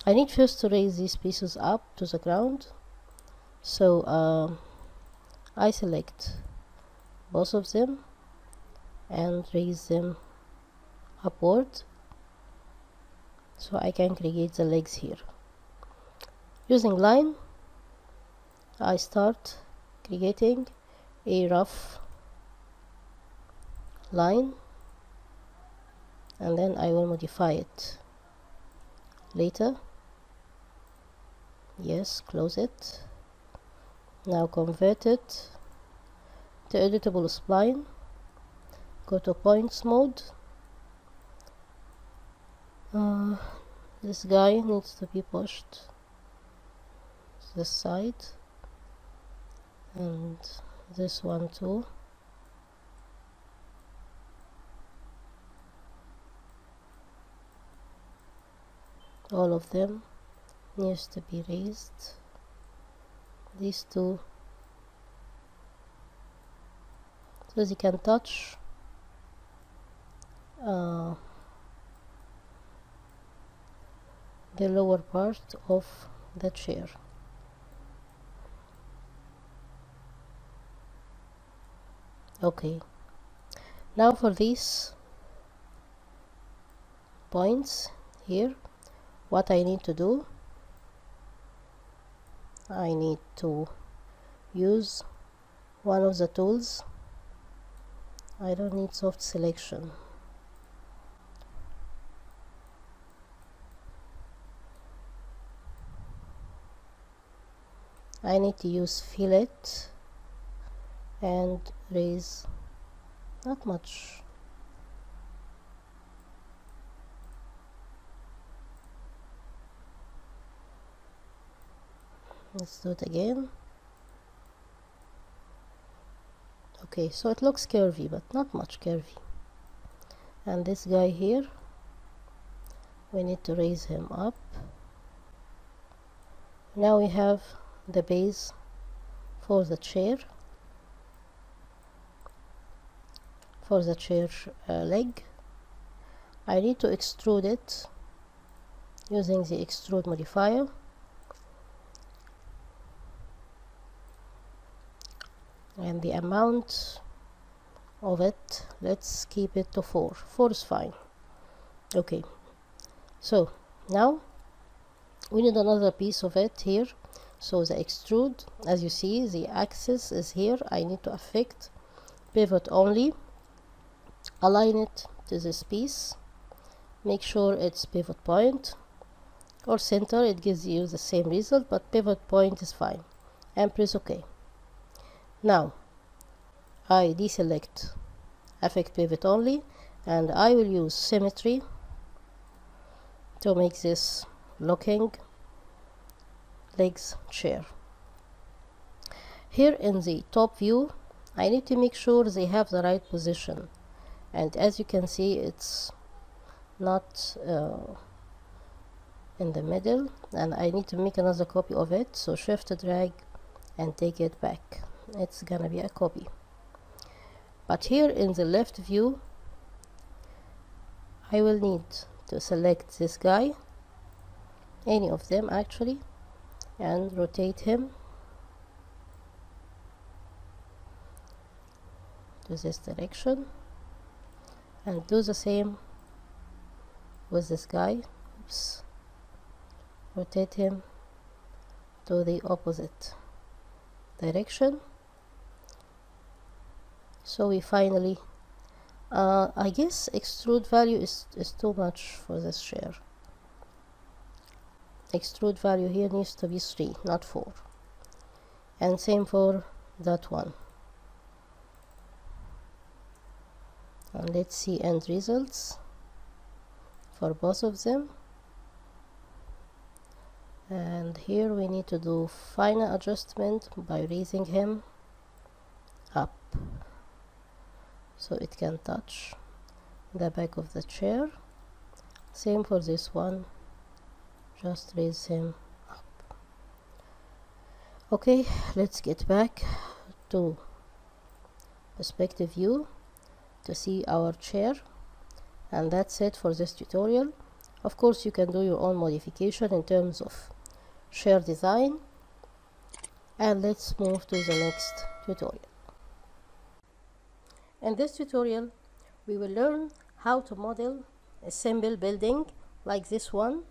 I need first to raise these pieces up to the ground. So I select both of them and raise them upward so I can create the legs here. Using line, I start creating a rough line and then I will modify it later. Yes, close it. Now convert it to editable spline. Go to points mode. This guy needs to be pushed this side, and this one too. All of them needs to be raised. These two, so they can touch the lower part of the chair. Okay, now for these points here, what I need to do, I need to use one of the tools. I don't need soft selection. I need to use fillet and raise not much. Let's do it again. Okay, so it looks curvy, but not much curvy. And this guy here, we need to raise him up. Now we have the base for the chair, leg. I need to extrude it using the extrude modifier. And the amount of it, let's keep it to 4. 4 is fine. Okay, so now we need another piece of it here. So the extrude, as you see, the axis is here. I need to affect pivot only, align it to this piece, make sure it's pivot point or center, it gives you the same result, but pivot point is fine, and press OK. Now I deselect affect pivot only, and I will use symmetry to make this looking legs chair. Here in the top view, I need to make sure they have the right position, and as you can see, it's not in the middle, and I need to make another copy of it. So shift drag and take it back. It's gonna be a copy. But here in the left view, I will need to select this guy, any of them actually, and rotate him to this direction, and do the same with this guy. Oops. Rotate him to the opposite direction. So we finally, I guess extrude value is too much for this chair. Extrude value here needs to be 3, not 4. And same for that one. And let's see end results for both of them. And here we need to do final adjustment by raising him up so it can touch the back of the chair. Same for this one, just raise him up. Okay, let's get back to perspective view to see our chair, and that's it for this tutorial. Of course, you can do your own modification in terms of chair design, and let's move to the next tutorial. In this tutorial, we will learn how to model a simple building like this one.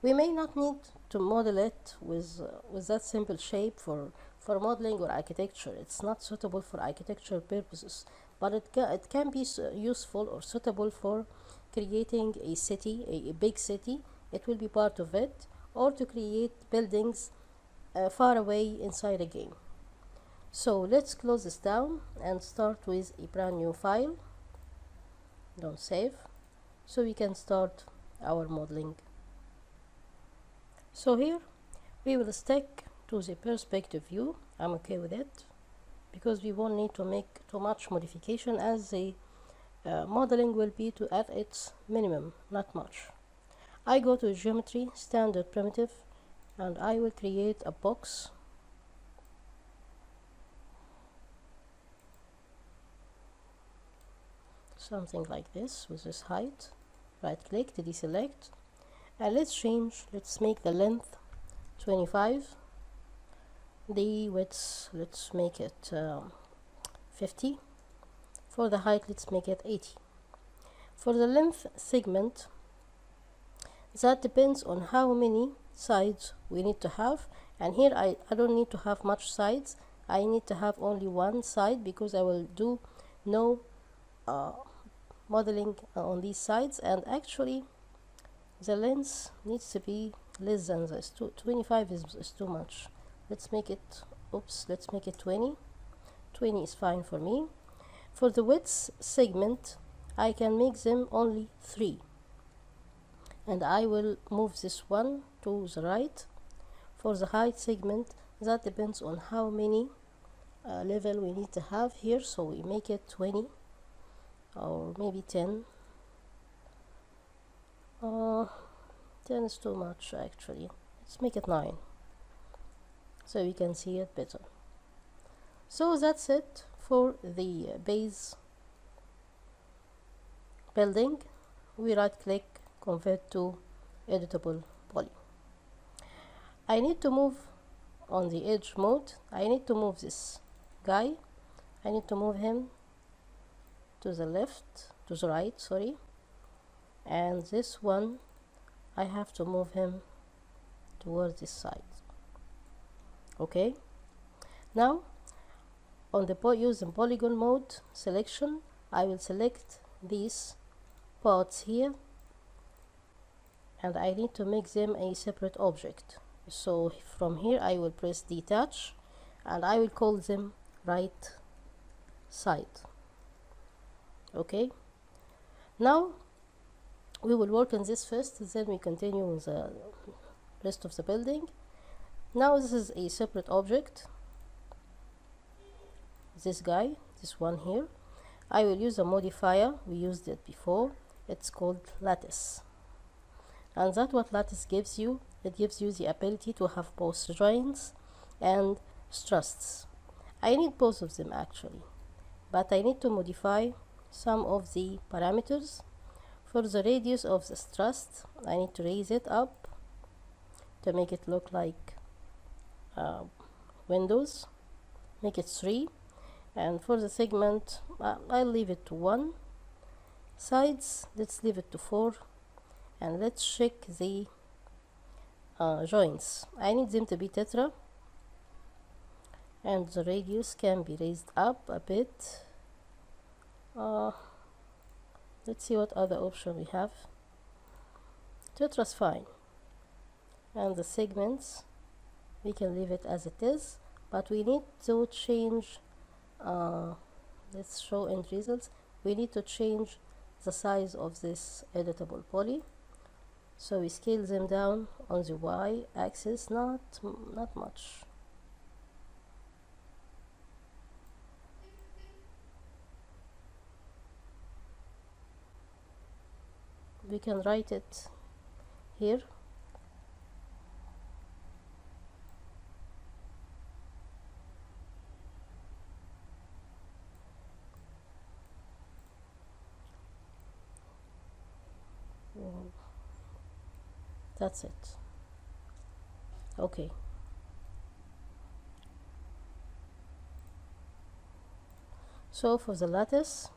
We may not need to model it with that simple shape for modeling or architecture. It's not suitable for architectural purposes, but it can be useful or suitable for creating a city, a big city. It will be part of it, or to create buildings far away inside a game. So let's close this down and start with a brand new file. Don't save, so we can start our modeling. So here we will stick to the perspective view. I'm okay with it because we won't need to make too much modification, as the modeling will be at its minimum, not much. I go to geometry, standard primitive, and I will create a box. Something like this with this height. Right click to deselect, and let's make the length 25, the width let's make it 50, for the height let's make it 80. For the length segment, that depends on how many sides we need to have, and here I don't need to have much sides. I need to have only one side because I will do no modeling on these sides, and actually the length needs to be less than this. 25 is too much. Let's make it 20. 20 is fine for me. For the width segment, I can make them only 3, and I will move this one to the right. For the height segment, that depends on how many level we need to have here, so we make it 20 or maybe 10. 10 is too much actually. Let's make it 9 so we can see it better. So that's it for the base building. We right click, convert to editable poly. I need to move on the edge mode. I need to move this guy. I need to move him to the right, sorry, and this one I have to move him towards this side. Okay, now on the using polygon mode selection, I will select these parts here, and I need to make them a separate object. So from here I will press detach, and I will call them right side. Okay, now we will work on this first, then we continue with the rest of the building. Now this is a separate object, this guy, this one here. I will use a modifier, we used it before, it's called lattice, and that's what lattice gives you. It gives you the ability to have both joints and struts. I need both of them actually, but I need to modify some of the parameters. For the radius of the strut, I need to raise it up to make it look like windows, make it 3, and for the segment I'll leave it to 1. Sides, let's leave it to 4, and let's check the joints. I need them to be tetra, and the radius can be raised up a bit. Let's see what other option we have. Tetra's fine, and the segments we can leave it as it is, but we need to change let's show end results. We need to change the size of this editable poly, so we scale them down on the y axis, not much. We can write it here That's it. Okay. So for the lattice,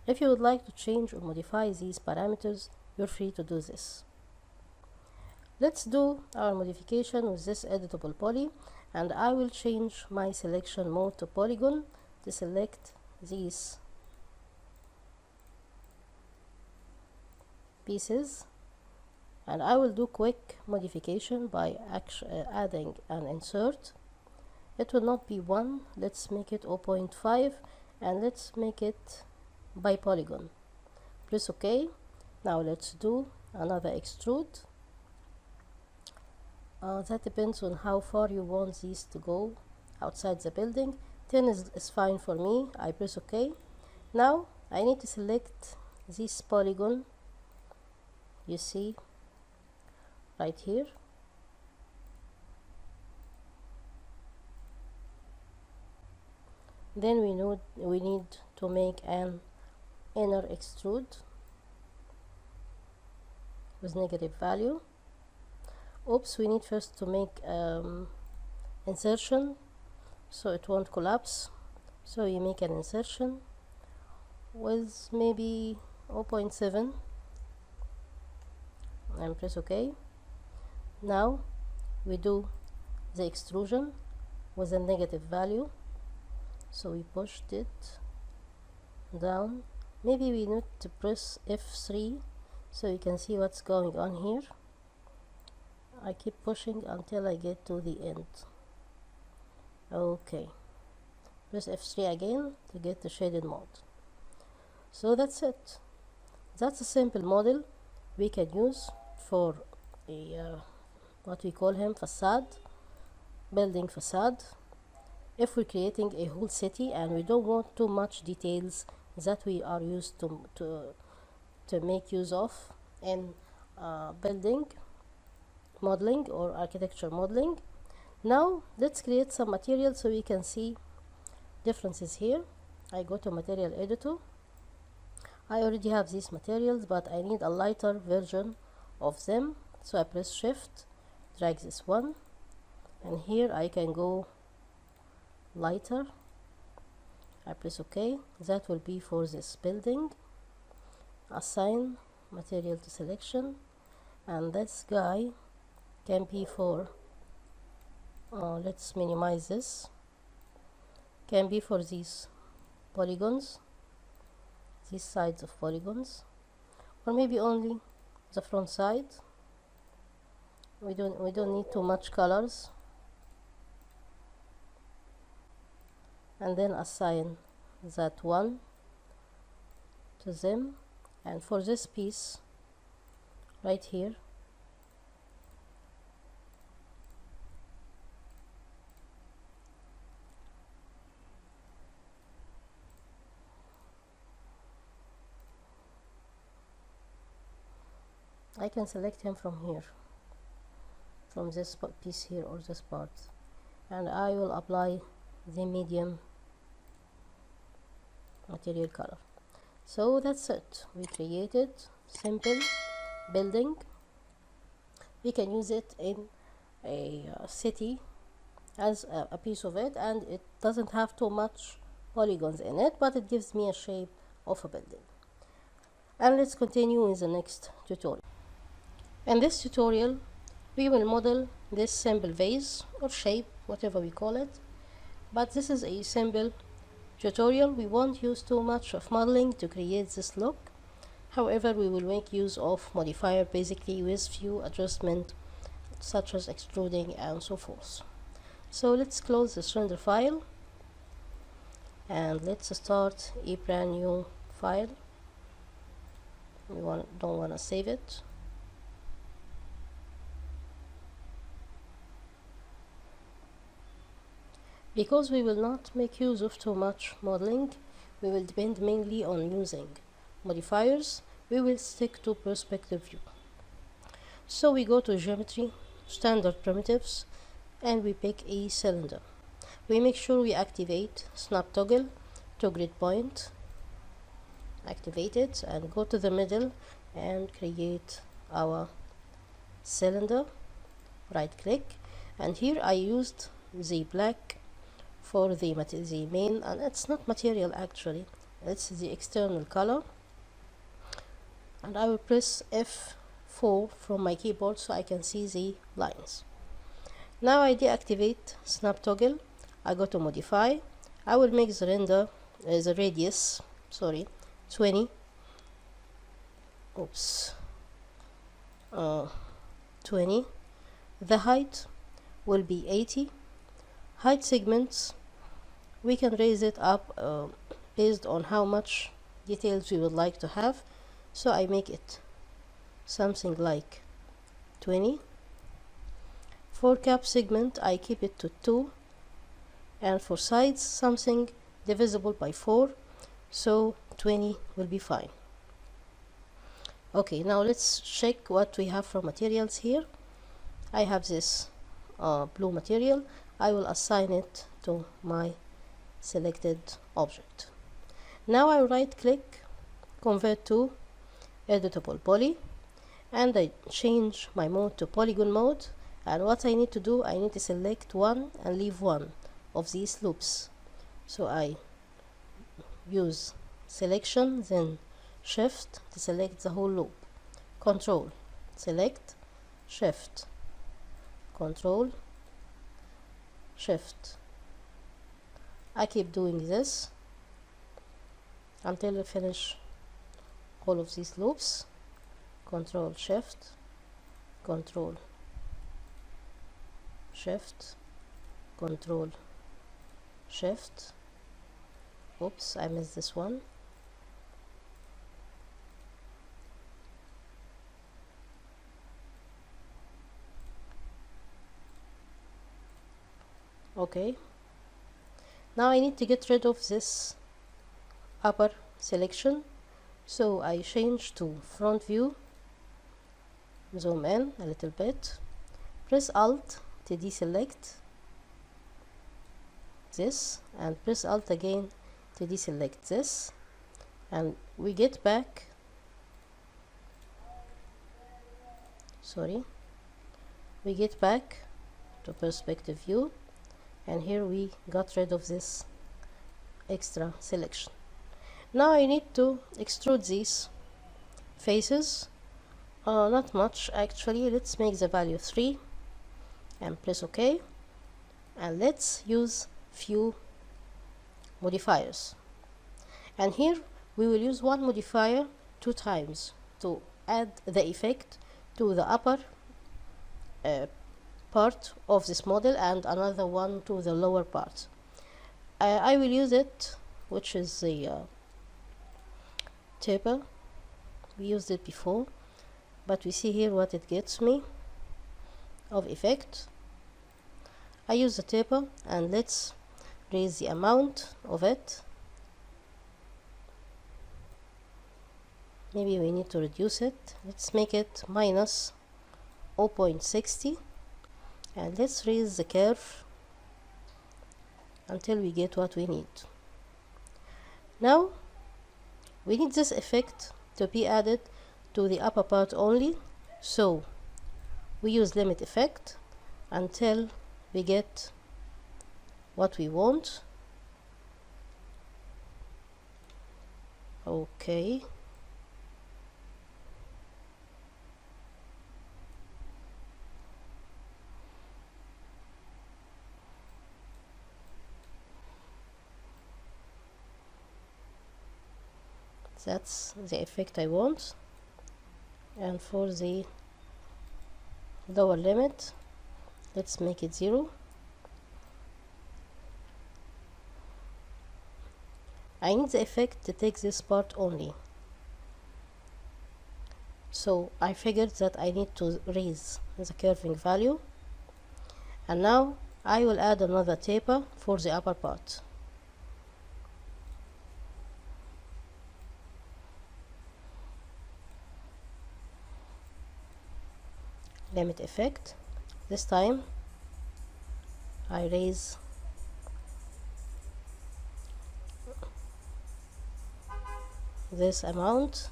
if you would like to change or modify these parameters, you're free to do this. Let's do our modification with this editable poly, and I will change my selection mode to polygon to select these pieces, and I will do quick modification by adding an insert. It will not be 1, let's make it 0.5, and let's make it by polygon. Press OK. Now let's do another extrude. That depends on how far you want these to go outside the building. 10 is fine for me. I press OK. Now I need to select this polygon, you see right here. Then we need to make an inner extrude with negative value. Oops, we need first to make insertion so it won't collapse. So you make an insertion with maybe 0.7 and press OK. Now we do the extrusion with a negative value, so we pushed it down. Maybe we need to press F3 so you can see what's going on here. I keep pushing until I get to the end. Okay, press F3 again to get the shaded mode. So that's it. That's a simple model we can use for a what we call him facade, building facade. If we're creating a whole city and we don't want too much details that we are used to make use of in building modeling or architecture modeling. Now let's create some material so we can see differences here. I go to material editor. I already have these materials, but I need a lighter version of them, so I press shift, drag this one, and here I can go lighter. I press OK. That will be for this building. Assign material to selection, and this guy can be for let's minimize this, can be for these polygons, these sides of polygons, or maybe only the front side. We don't need too much colors. And then assign that one to them, and for this piece right here, I can select him from here, from this piece here or this part, and I will apply the medium material color. So that's it. We created simple building. We can use it in a city as a piece of it, and it doesn't have too much polygons in it, but it gives me a shape of a building. And let's continue in the next tutorial. In this tutorial we will model this simple vase or shape, whatever we call it, but this is a simple tutorial. We won't use too much of modeling to create this look. However, we will make use of modifier basically with few adjustments such as extruding and so forth. So let's close this render file and let's start a brand new file. We don't want to save it. Because we will not make use of too much modeling, we will depend mainly on using modifiers. We will stick to perspective view. So we go to geometry, standard primitives, and we pick a cylinder. We make sure we activate snap toggle to grid point, activate it, and go to the middle and create our cylinder, right click, and here I used the black for the main, and it's not material actually, it's the external color, and I will press F4 from my keyboard so I can see the lines. Now I deactivate snap toggle. I go to modify. I will make the render the radius 20, 20. The height will be 80. Height segments, we can raise it up based on how much details we would like to have, so I make it something like 20. For cap segment I keep it to 2, and for sides something divisible by 4, so 20 will be fine. Okay, now let's check what we have for materials here. I have this blue material. I will assign it to my selected object. Now I right click, convert to editable poly, and I change my mode to polygon mode. And what I need to do, I need to select one and leave one of these loops. So I use selection, then shift to select the whole loop, control, select, shift, control, shift. I keep doing this until I finish all of these loops. Control, shift, control, shift, control, shift. Oops, I missed this one. Okay, now I need to get rid of this upper selection, so I change to front view, zoom in a little bit, press Alt to deselect this, and press Alt again to deselect this, and we get back, we get back to perspective view, and here we got rid of this extra selection. Now I need to extrude these faces, not much actually. Let's make the value 3 and press OK, and let's use few modifiers. And here we will use one modifier 2 times to add the effect to the upper part of this model, and another one to the lower part. I will use it, which is the taper. We used it before, but we see here what it gets me of effect. I use the taper, and let's raise the amount of it. Maybe we need to reduce it. Let's make it minus 0.60, and let's raise the curve until we get what we need. Now we need this effect to be added to the upper part only, so we use limit effect until we get what we want. Okay, that's the effect I want. And for the lower limit, let's make it 0. I need the effect to take this part only, so I figured that I need to raise the curving value, and now I will add another taper for the upper part. Limit effect. This time I raise this amount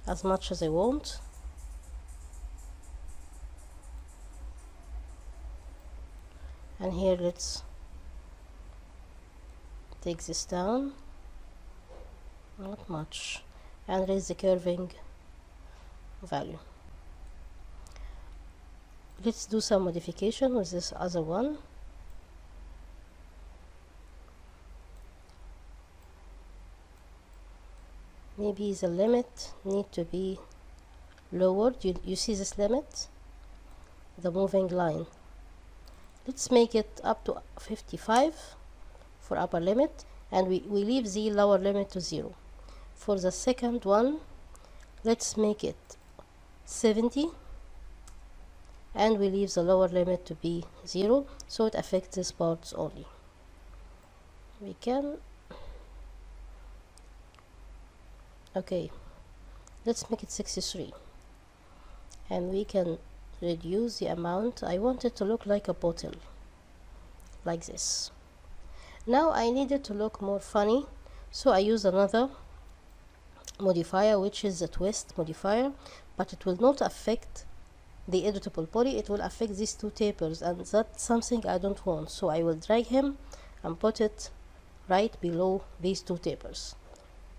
as much as I want. And here let's take this down, not much, and raise the curving value. Let's do some modification with this other one. Maybe the limit need to be lowered. You see this limit, the moving line. Let's make it up to 55 for upper limit, and we leave the lower limit to 0. For the second one, let's make it 70, and we leave the lower limit to be 0, so it affects these parts only. We can, okay, let's make it 63, and we can reduce the amount. I want it to look like a bottle, like this. Now I need it to look more funny, so I use another modifier, which is the twist modifier, but it will not affect the editable poly. It will affect these two tapers, and that's something I don't want, so I will drag him and put it right below these two tapers.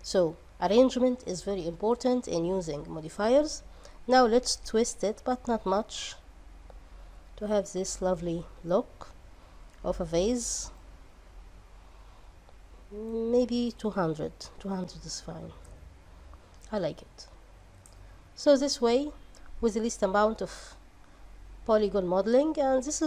So arrangement is very important in using modifiers. Now let's twist it, but not much, to have this lovely look of a vase. Maybe 200 is fine. I like it. So this way, with the least amount of polygon modeling, and these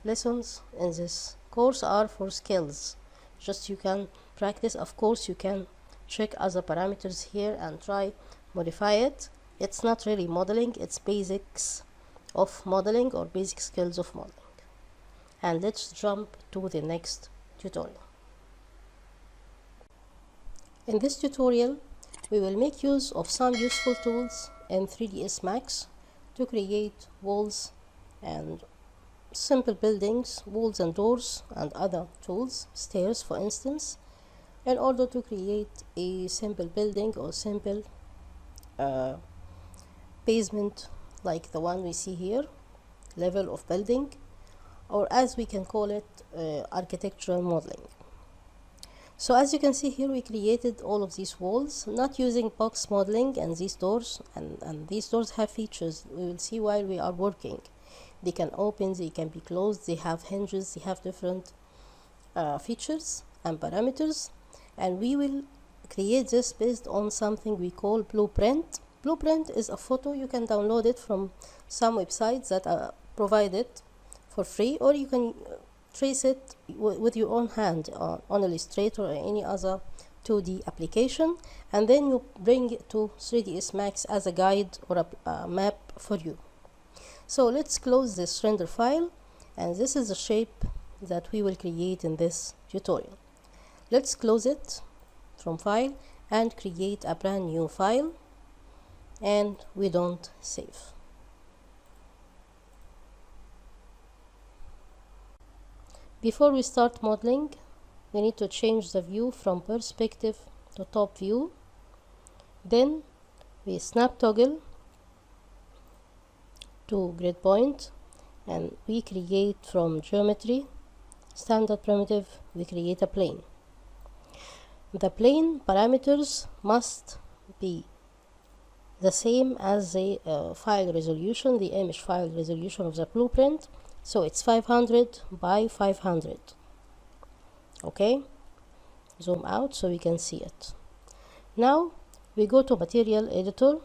lessons in this course are for skills. Just you can practice. Of course you can check other parameters here and try modify it. It's not really modeling, it's basics of modeling or basic skills of modeling. And let's jump to the next tutorial. In this tutorial, we will make use of some useful tools in 3ds Max to create walls and simple buildings, walls and doors, and other tools, stairs for instance, in order to create a simple building or simple basement like the one we see here, level of building, or as we can call it, architectural modeling. So as you can see here, we created all of these walls not using box modeling, and these doors and these doors have features we will see while we are working. They can open, they can be closed, they have hinges, they have different features and parameters, and we will create this based on something we call blueprint. Blueprint is a photo. You can download it from some websites that are provided for free, or you can trace it with your own hand on Illustrator or any other 2D application, and then you bring it to 3ds Max as a guide or a map for you. So let's close this render file, and this is the shape that we will create in this tutorial. Let's close it from file and create a brand new file, and we don't save. Before we start modeling, we need to change the view from perspective to top view. Then we snap toggle to grid point, and we create from geometry standard primitive, we create a plane. The plane parameters must be the same as the file resolution, the image file resolution of the blueprint. So it's 500 by 500. Okay, zoom out so we can see it. Now we go to material editor,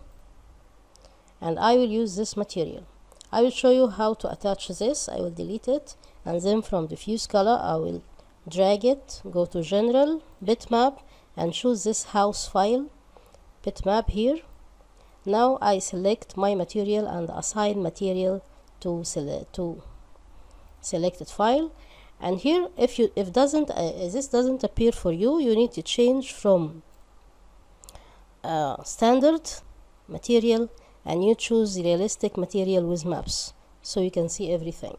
and I will use this material. I will show you how to attach this. I will delete it, and then from diffuse color I will drag it, go to general, bitmap, and choose this house file bitmap here. Now I select my material and assign material to selected file, and here if this doesn't appear for you, you need to change from standard material, and you choose the realistic material with maps so you can see everything.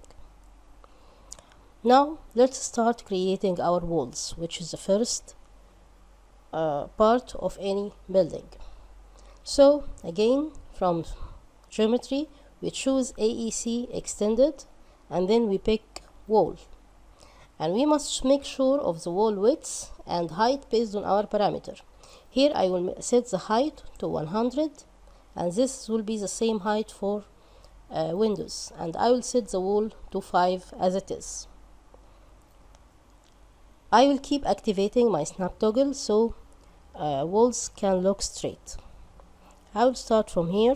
Now let's start creating our walls, which is the first part of any building. So again, from geometry we choose AEC extended, and then we pick wall, and we must make sure of the wall width and height based on our parameter. Here I will set the height to 100, and this will be the same height for windows, and I will set the wall to 5 as it is. I will keep activating my snap toggle so walls can look straight. I will start from here.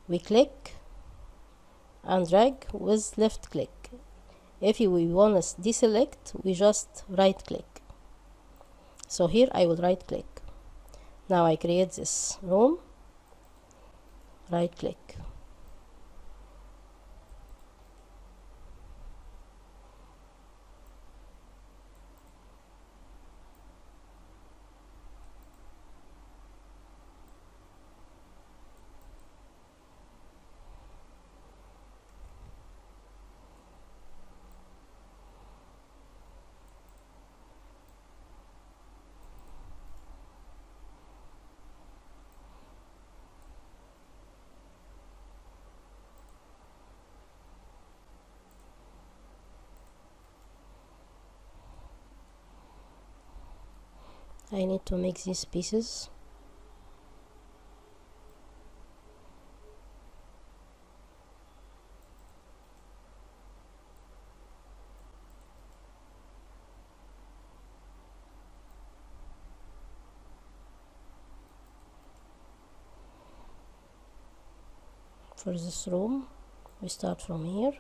We click and drag with left click. If we want to deselect, we just right click. So here I will right click. Now I create this room, right click. I need to make these pieces. For this room, we start from here.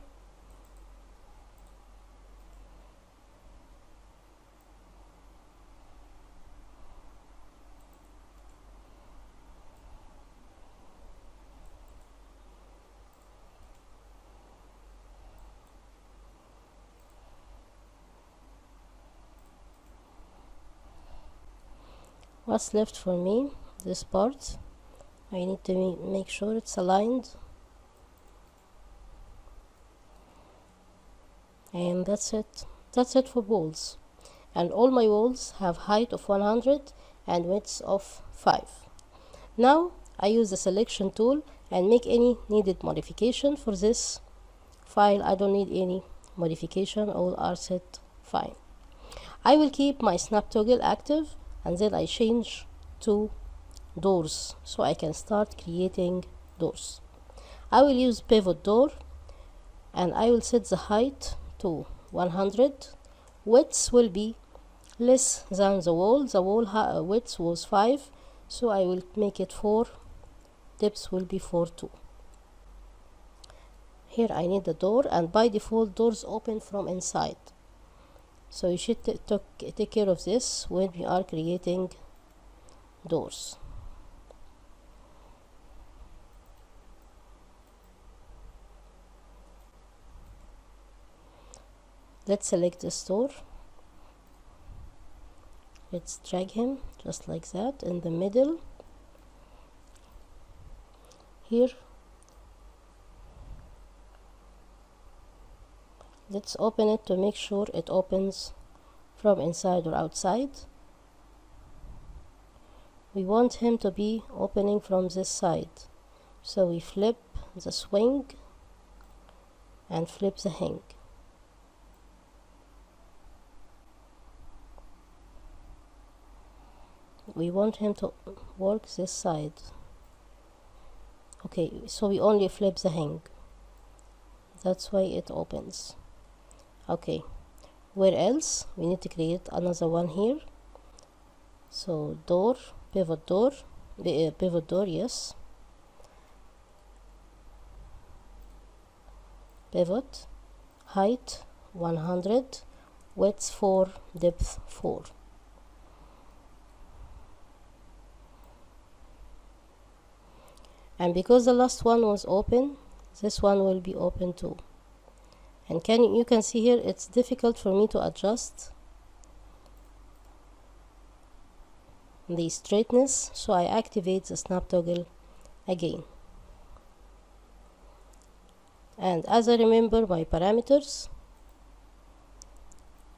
What's left for me, this part, I need to make sure it's aligned, and that's it for walls. And all my walls have height of 100 and width of 5. Now I use the selection tool and make any needed modification for this file. I don't need any modification, all are set fine. I will keep my snap toggle active, and then I change to doors so I can start creating doors. I will use pivot door, and I will set the height to 100. Width will be less than the wall. The wall width was 5, so I will make it 4. Depth will be 4 too. Here I need the door, and by default doors open from inside, so you should take care of this when we are creating doors. Let's select this door. Let's drag him just like that in the middle. Here, let's open it to make sure it opens from inside or outside. We want him to be opening from this side, so we flip the swing and flip the hang. We want him to work this side. Okay, so we only flip the hang, that's why it opens. Okay, where else? We need to create another one here. So door, pivot door, yes, pivot, height 100, width 4, depth 4. And because the last one was open, this one will be open too. And you can see here it's difficult for me to adjust the straightness, so I activate the snap toggle again. And as I remember my parameters,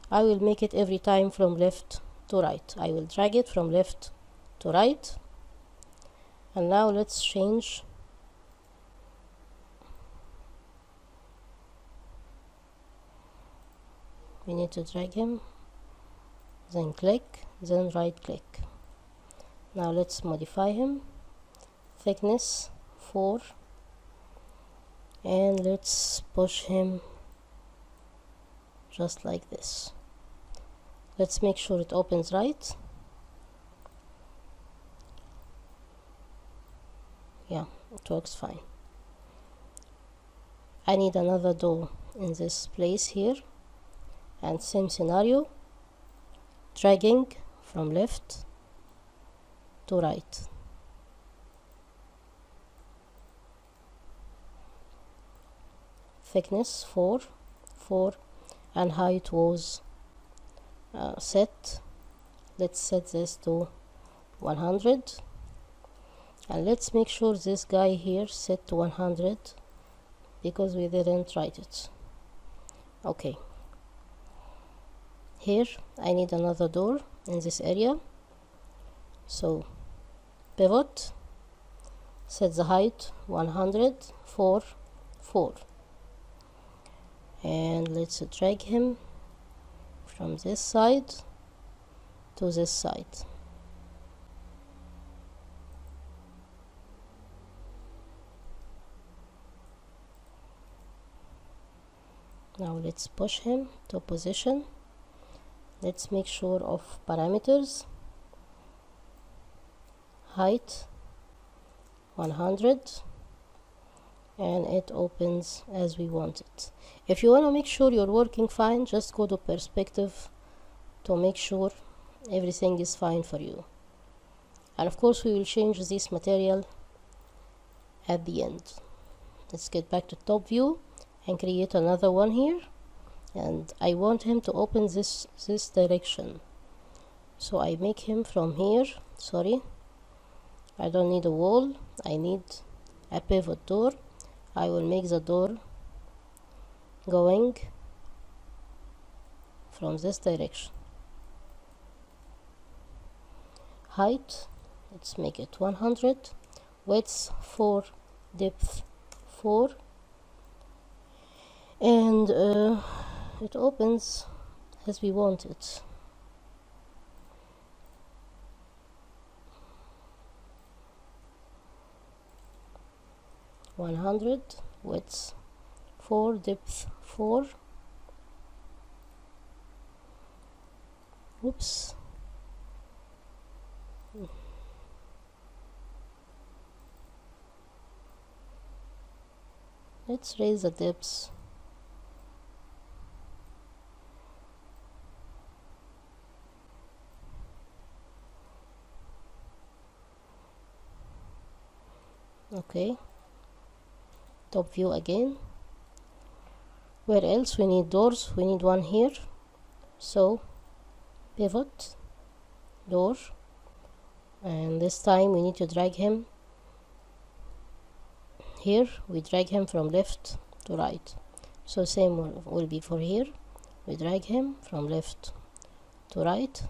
I will make it every time from left to right. I will drag it from left to right. And now let's change we need to drag him, then click, then right click. Now let's modify him, thickness 4, and let's push him just like this. Let's make sure it opens right. Yeah, it works fine. I need another door in this place here, and same scenario, dragging from left to right. Thickness 4, and height was set. Let's set this to 100, and let's make sure this guy here set to 100 because we didn't write it. Okay, here I need another door in this area, so pivot, set the height 100, 4, and let's drag him from this side to this side. Now let's push him to position. Let's make sure of parameters. Height 100, and it opens as we want it. If you want to make sure you're working fine, just go to perspective to make sure everything is fine for you. And of course we will change this material at the end. Let's get back to top view and create another one here, and I want him to open this direction, so I make him from here. Sorry, I don't need a wall, I need a pivot door. I will make the door going from this direction. Height, let's make it 100, width 4, depth 4, and it opens as we want it. Width 4, depth 4. Oops. Let's raise the depths. Okay, top view again. Where else we need doors? We need one here, so pivot, door, and this time we need to drag him here. We drag him from left to right, so same will be for here. We drag him from left to right,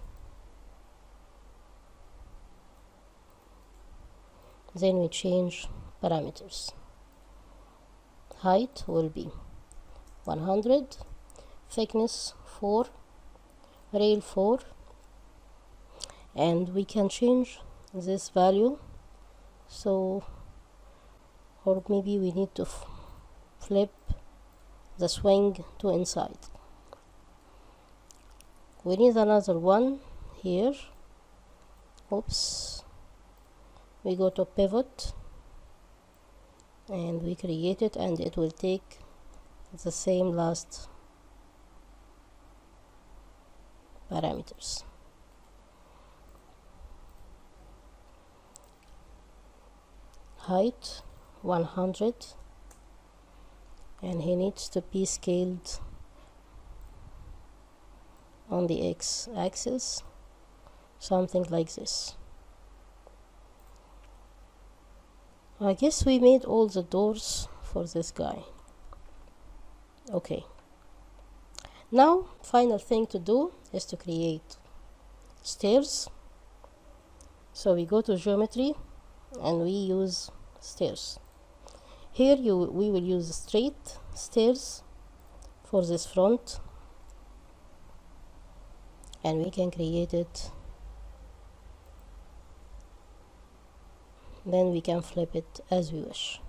then we change parameters. Height will be 100, thickness 4, rail 4, and we can change this value, so, or maybe we need to flip the swing to inside. We need another one here. Oops. We go to pivot and we create it, and it will take the same last parameters. Height 100, and he needs to be scaled on the x-axis, something like this. I guess we made all the doors for this guy. Okay, now final thing to do is to create stairs. So we go to geometry and we use stairs. Here we will use straight stairs for this front, and we can create it. Then we can flip it as we wish.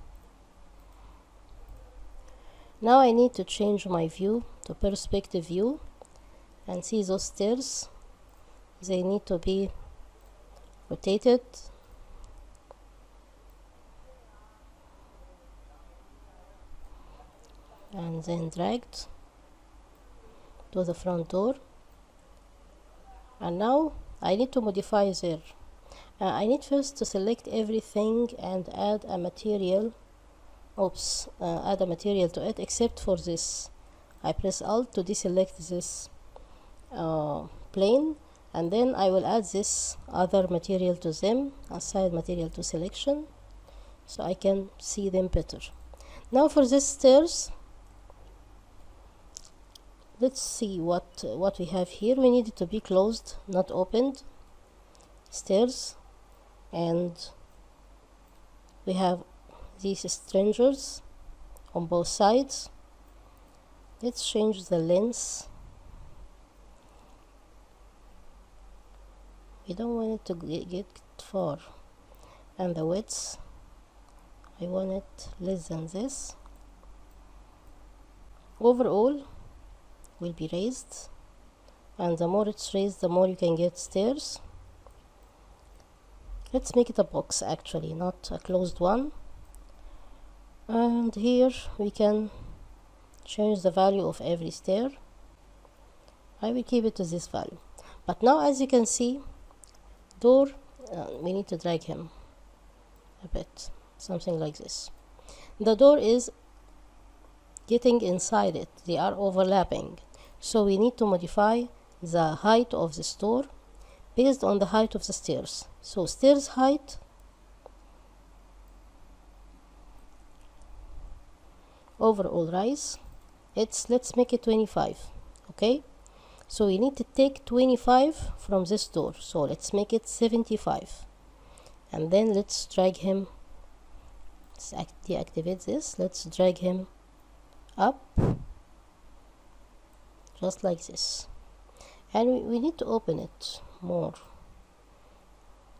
Now I need to change my view to perspective view, and see those stairs. They need to be rotated. And then dragged to the front door. And now I need to modify there. I need first to select everything and add a material. Add a material to it, except for this. I press Alt to deselect this plane, and then I will add this other material to them, aside material to selection, so I can see them better. Now for this stairs, let's see what we have here. We need it to be closed, not opened. Stairs, and we have these stringers on both sides. Let's change the length. We don't want it to get far, and the width, I want it less than this. Overall will be raised, and the more it's raised, the more you can get stairs. Let's make it a box, actually, not a closed one. And here we can change the value of every stair. I will keep it to this value. But now, as you can see, door, we need to drag him a bit, something like this. The door is getting inside it, they are overlapping, so we need to modify the height of the door based on the height of the stairs. So stairs height, overall rise, let's make it 25. Okay, so we need to take 25 from this door, so let's make it 75, and then let's drag him. Let's deactivate this. Let's drag him up just like this, and we need to open it more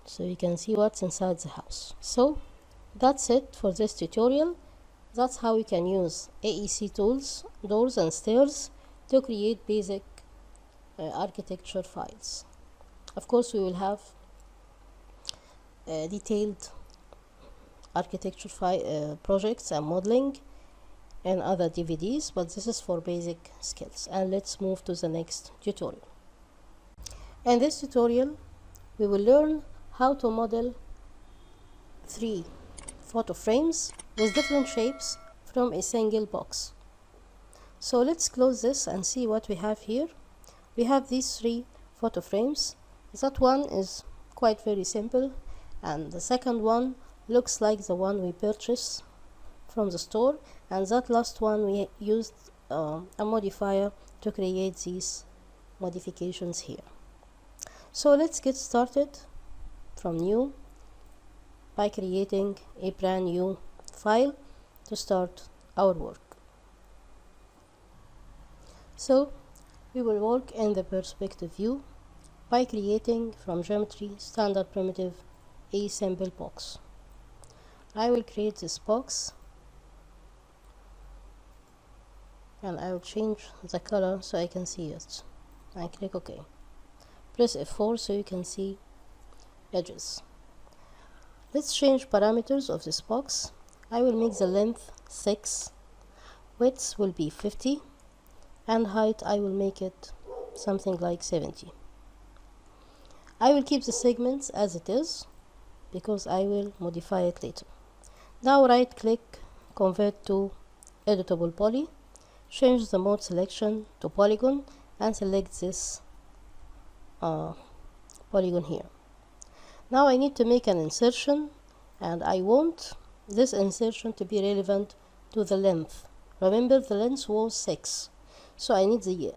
so you can see what's inside the house. So that's it for this tutorial. That's how we can use AEC tools, doors and stairs, to create basic architecture files. Of course, we will have detailed architecture projects and modeling and other DVDs, but this is for basic skills. And let's move to the next tutorial. In this tutorial, we will learn how to model 3 photo frames with different shapes from a single box. So let's close this and see what we have here. We have these 3 photo frames. That one is quite very simple, and the second one looks like the one we purchased from the store, and that last one we used a modifier to create these modifications here. So let's get started from new by creating a brand new file to start our work. So we will work in the perspective view by creating from geometry standard primitive a simple box. I will create this box, and I will change the color so I can see it. I click OK. Press F4 so you can see edges. Let's change parameters of this box. I will make the length 6, width will be 50, and height I will make it something like 70. I will keep the segments as it is because I will modify it later. Now right click, convert to editable poly, change the mode selection to polygon, and select this polygon here. Now I need to make an insertion, and I want this insertion to be relevant to the length. Remember, the length was 6, so I need the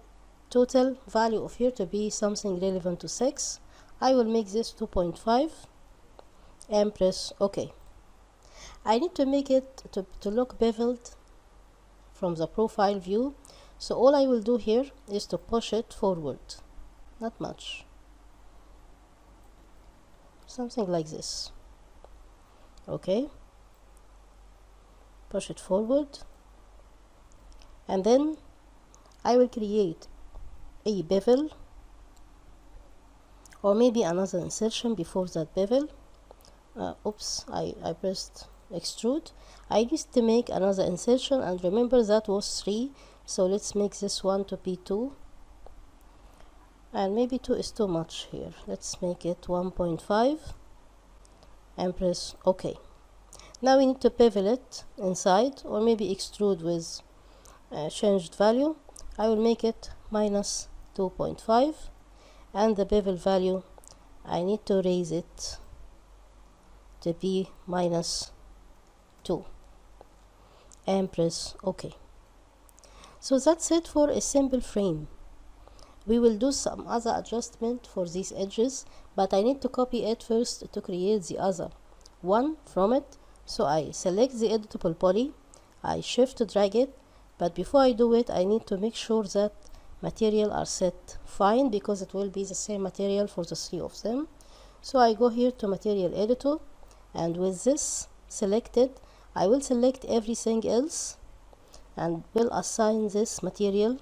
total value of here to be something relevant to 6. I will make this 2.5 and press OK. I need to make it to look beveled from the profile view, so all I will do here is to push it forward, not much, something like this. Okay, push it forward, and then I will create a bevel, or maybe another insertion before that bevel. Oops, I pressed extrude. I used to make another insertion, and remember that was 3, so let's make this one to be 2, and maybe 2 is too much here. Let's make it 1.5 and press OK. Now we need to bevel it inside, or maybe extrude with changed value. I will make it minus 2.5, and the bevel value I need to raise it to be minus 2 and press OK. So that's it for a simple frame. We will do some other adjustment for these edges, but I need to copy it first to create the other one from it. So I select the editable poly, I shift drag it, but before I do it I need to make sure that material are set fine, because it will be the same material for the 3 of them. So I go here to material editor, and with this selected I will select everything else and will assign this material,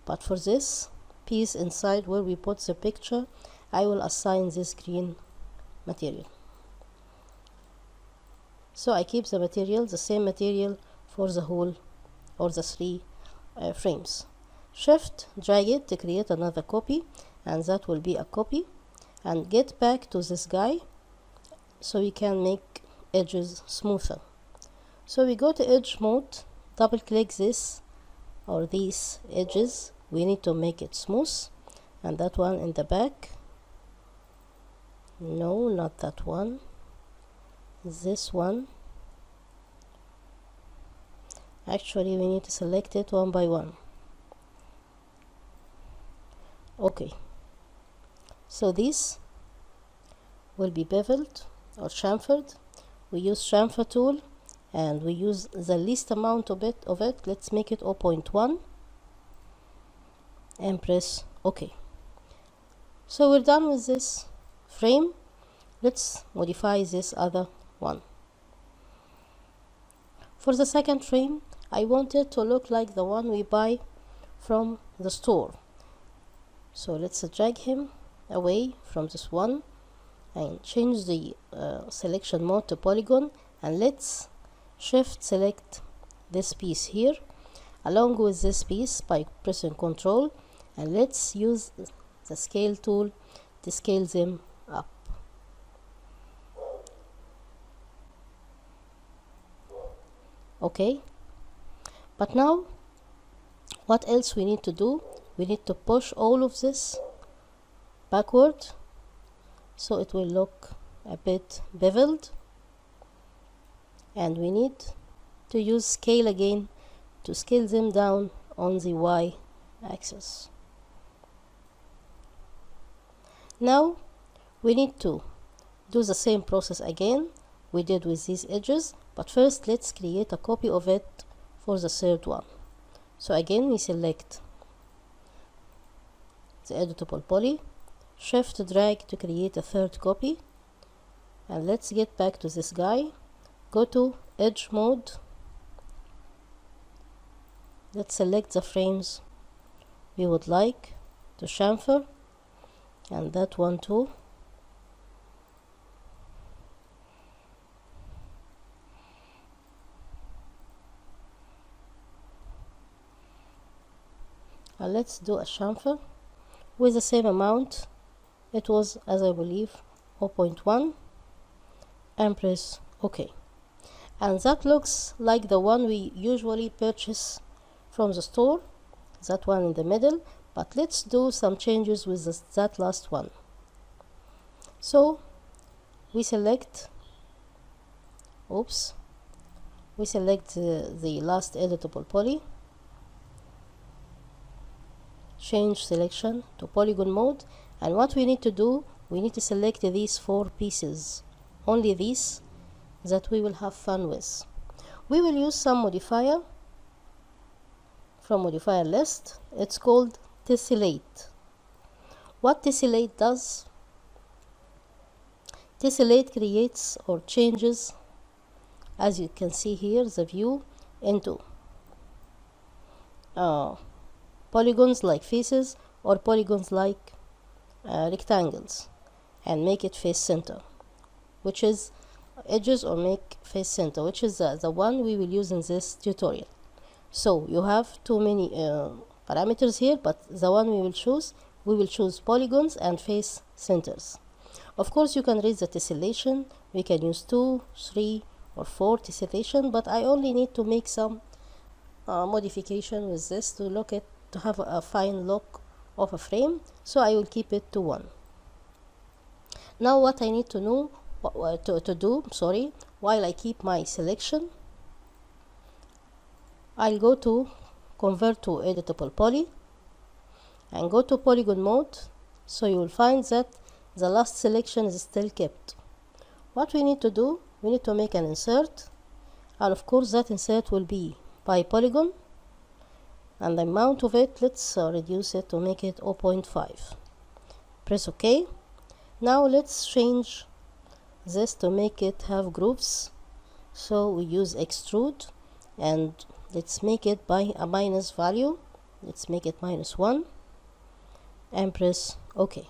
but for this piece inside where we put the picture I will assign this green material. So I keep the material, the same material for the whole or the 3 frames. Shift drag it to create another copy, and that will be a copy, and get back to this guy so we can make edges smoother. So we go to edge mode, double click this or these edges, we need to make it smooth, and that one in the back, no, not that one, this one. Actually we need to select it one by one. Okay, so these will be beveled or chamfered. We use chamfer tool, and we use the least amount of it. Let's make it 0.1 and press OK. So we're done with this frame. Let's modify this other one. For the second frame, I want it to look like the one we buy from the store. So let's drag him away from this one and change the selection mode to polygon, and let's shift select this piece here along with this piece by pressing Ctrl, and let's use the scale tool to scale them up. Okay, but now what else we need to do? We need to push all of this backward so it will look a bit beveled, and we need to use scale again to scale them down on the Y axis. Now we need to do the same process again we did with these edges, but first let's create a copy of it for the third one. So again we select the editable poly, shift drag to create a third copy, and let's get back to this guy, go to edge mode, let's select the frames we would like to chamfer, and that one too. And let's do a chamfer with the same amount. It was, as I believe, 0.1 and press OK. And that looks like the one we usually purchase from the store, that one in the middle, but let's do some changes with that last one. So we select, we select the last editable poly, change selection to polygon mode, and what we need to do, we need to select these 4 pieces, only these that we will have fun with. We will use some modifier from modifier list. It's called tessellate. What tessellate does, tessellate creates or changes, as you can see here, the view into polygons like faces or polygons like rectangles, and make it face center, which is edges, or make face center, which is the one we will use in this tutorial. So you have too many parameters here, but the one we will choose polygons and face centers. Of course, you can raise the tessellation. We can use 2, 3 or 4 tessellation, but I only need to make some modification with this to have a fine look of a frame, so I will keep it to 1. Now what I need to know while I keep my selection, I'll go to convert to editable poly and go to polygon mode, so you will find that the last selection is still kept. What we need to do, we need to make an insert, and of course that insert will be by polygon, and the amount of it, let's reduce it to make it 0.5. Press OK. Now let's change this to make it have grooves, so we use extrude, and let's make it by a minus value. Let's make it -1 and press OK.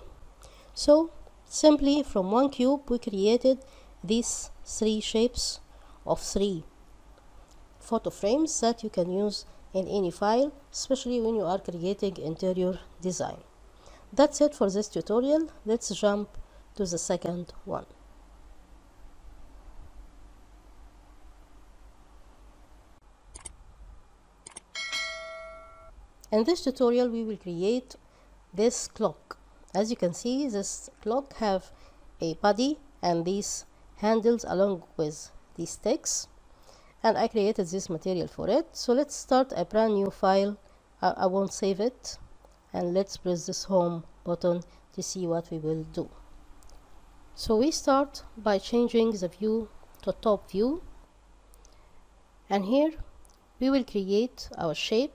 So simply from one cube we created these 3 shapes of 3 photo frames that you can use in any file, especially when you are creating interior design. That's it for this tutorial. Let's jump to the second one. In this tutorial we will create this clock. As you can see, this clock have a body and these handles along with these sticks, and I created this material for it. So let's start a brand new file. I won't save it, and let's press this home button to see what we will do. So we start by changing the view to top view, and here we will create our shape,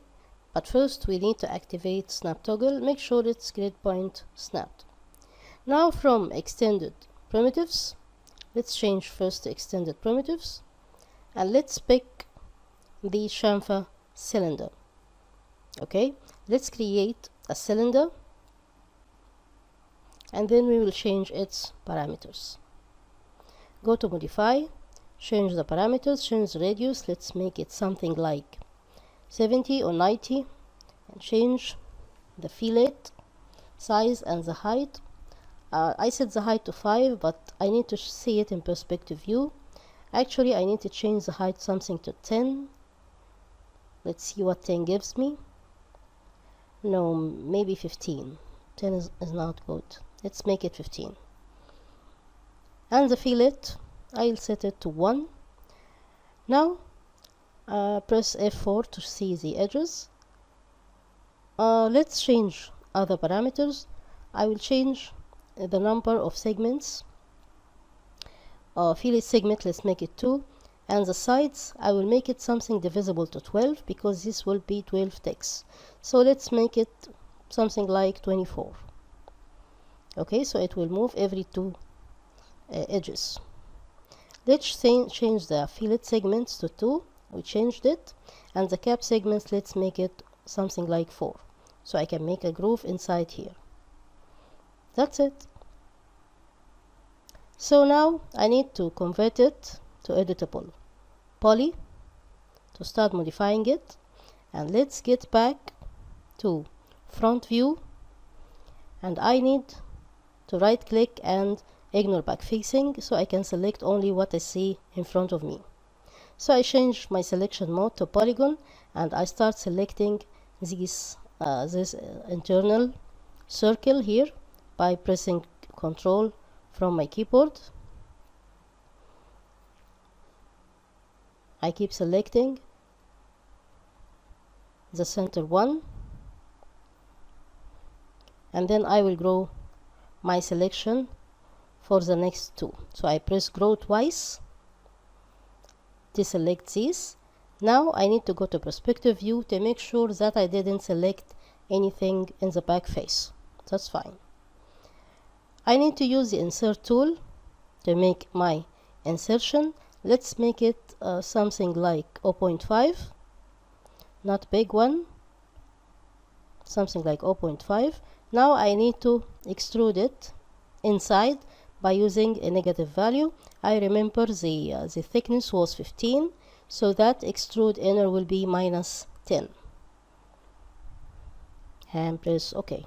but first we need to activate snap toggle. Make sure it's grid point snapped. Now from extended primitives, let's change first to extended primitives, and let's pick the chamfer cylinder. Okay, let's create a cylinder, and then we will change its parameters. Go to modify, change the parameters, change the radius. Let's make it something like 70 or 90, and change the fillet size and the height. I set the height to 5, but I need to see it in perspective view. Actually, I need to change the height something to 10. Let's see what 10 gives me. No, maybe 15. 10 is not good. Let's make it 15. And the fillet, I'll set it to 1. Now press F4 to see the edges. Let's change other parameters. I will change the number of segments. Fillet segment, let's make it 2, and the sides I will make it something divisible to 12, because this will be 12 ticks. So let's make it something like 24. Okay, so it will move every 2 edges. Let's change the fillet segments to 2. We changed it, and the cap segments, let's make it something like 4, so I can make a groove inside here. That's it. So now I need to convert it to editable poly to start modifying it, and let's get back to front view, and I need to right click and ignore back facing, so I can select only what I see in front of me. So I change my selection mode to polygon, and I start selecting this internal circle here by pressing Ctrl from my keyboard. I keep selecting the center one, and then I will grow my selection for the next two. So I press grow twice, deselect these. Now I need to go to perspective view to make sure that I didn't select anything in the back face. That's fine. I need to use the insert tool to make my insertion. Let's make it something like 0.5, not big one, something like 0.5. Now I need to extrude it inside by using a negative value. I remember the thickness was 15, so that extrude inner will be -10. And press OK.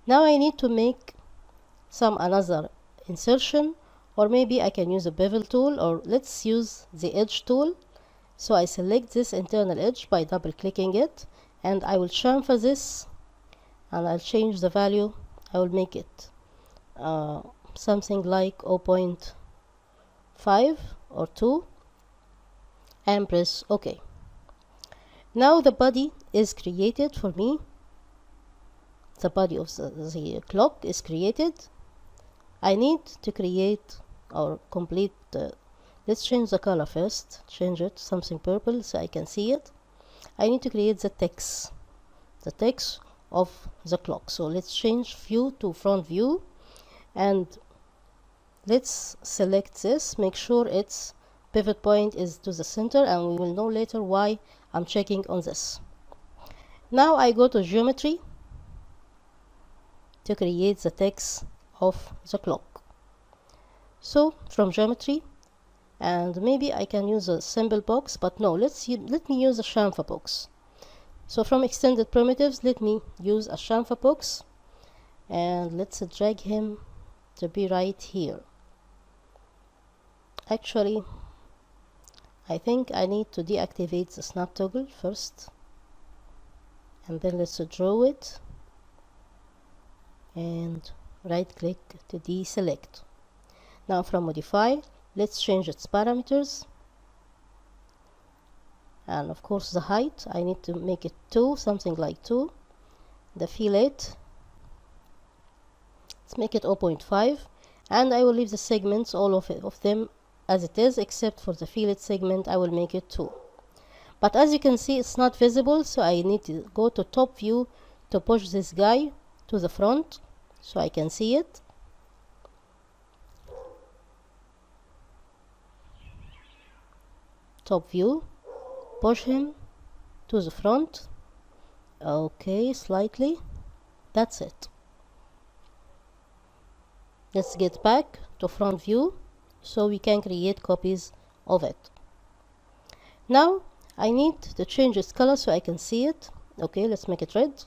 Now I need to make another insertion, or maybe I can use a bevel tool, or let's use the edge tool. So I select this internal edge by double clicking it, and I will chamfer this, and I'll change the value. I will make it something like 0.5 or 2, and press OK. Now the body is created for me. The body of the clock is created. I need to create or complete let's change the color first, change it something purple so I can see it. I need to create the text of the clock. So let's change view to front view, and let's select this, make sure its pivot point is to the center, and we will know later why I'm checking on this. Now I go to geometry to create the text of the clock. So from geometry, and maybe I can use a symbol box, but no, let me use a chamfer box. So from extended primitives, let me use a chamfer box, and let's drag him to be right here. Actually, I think I need to deactivate the snap toggle first, and then let's draw it and right click to deselect. Now from modify, let's change its parameters, and of course the height, I need to make it 2, something like 2. The fillet, let's make it 0.5, and I will leave the segments, all of them as it is, except for the fillet segment I will make it 2. But as you can see, it's not visible, so I need to go to top view to push this guy to the front so I can see it. Top view, push him to the front. Okay, slightly. That's it. Let's get back to front view so we can create copies of it. Now I need to change its color so I can see it. Okay, let's make it red.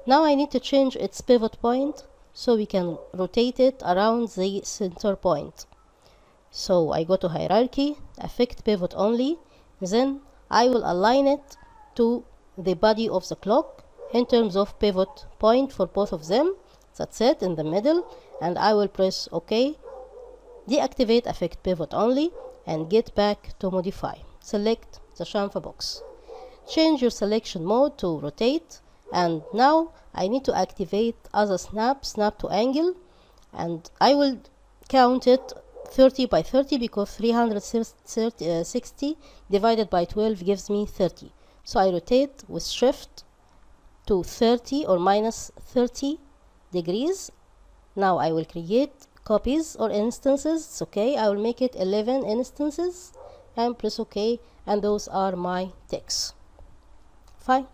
Now I need to change its pivot point so we can rotate it around the center point. So I go to hierarchy, affect pivot only, then I will align it to the body of the clock in terms of pivot point for both of them. That's it, in the middle, and I will press OK, deactivate affect pivot only, and get back to modify. Select the chamfer box. Change your selection mode to rotate, and now I need to activate other snap to angle, and I will count it 30 by 30 because 360 divided by 12 gives me 30. So I rotate with shift to 30 or -30 degrees. Now I will create copies or instances. It's okay, I will make it 11 instances and press OK, and those are my texts. Fine.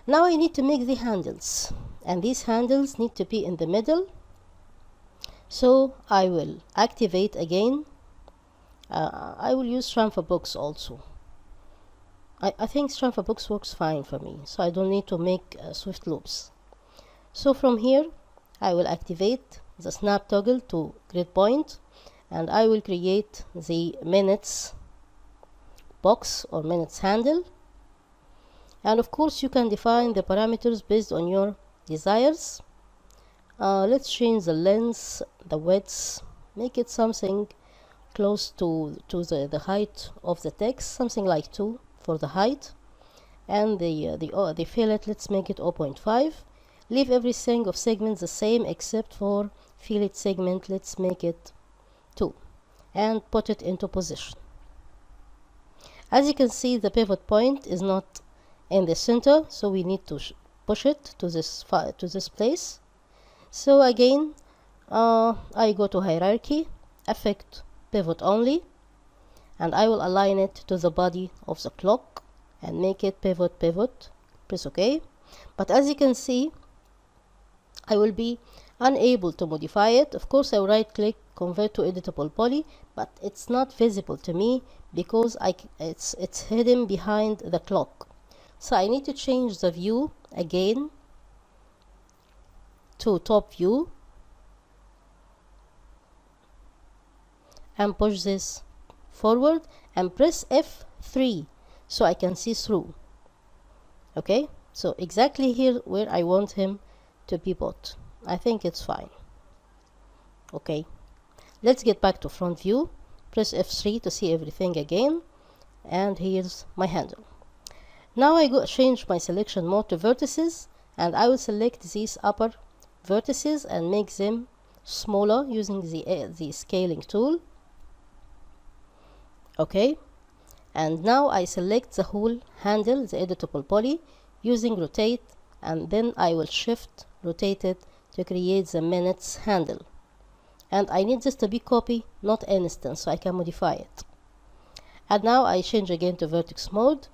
Now I need to make the handles, and these handles need to be in the middle. So I will activate again. I will use chamfer box also. I think chamfer box works fine for me, so I don't need to make swift loops. So from here I will activate the snap toggle to grid point, and I will create the minutes box or minutes handle. And of course you can define the parameters based on your desires. Let's change the length, the width, make it something close to the height of the text, something like 2 for the height, and the fillet, let's make it 0.5. Leave everything of segments the same except for fillet segment. Let's make it 2 and put it into position. As you can see, the pivot point is not in the center, so we need to push it to this place. So again, I go to hierarchy, effect pivot only, and I will align it to the body of the clock and make it pivot. Press OK. But as you can see, I will be unable to modify it. Of course, I will right click, convert to editable poly, but it's not visible to me because it's hidden behind the clock. So I need to change the view again to top view and push this forward and press F3 so I can see through. Okay, so exactly here where I want him to pivot. I think it's fine. Okay, let's get back to front view. Press F3 to see everything again, and here's my handle. Now I change my selection mode to vertices, and I will select these upper vertices and make them smaller using the scaling tool. Okay, and now I select the whole handle, the editable poly, using rotate, and then I will shift rotate it to create the minutes handle. And I need this to be copy, not instance, so I can modify it. And now I change again to vertex mode.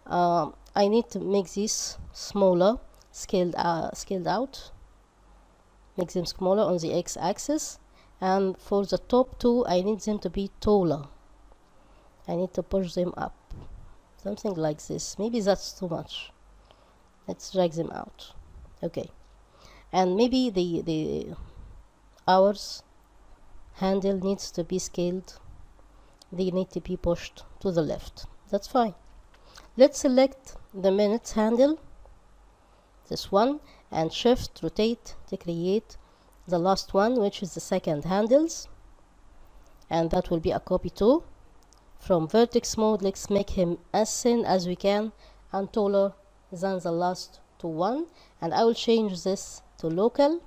I need to make these smaller, scaled out, make them smaller on the x-axis, and for the top two I need them to be taller. I need to push them up, something like this. Maybe that's too much. Let's drag them out. Okay, and maybe the hours handle needs to be scaled. They need to be pushed to the left. That's fine. Let's select the minutes handle, this one, and shift rotate to create the last one, which is the second handles, and that will be a copy too. From vertex mode, let's make him as thin as we can and taller than the last one, and I will change this to local,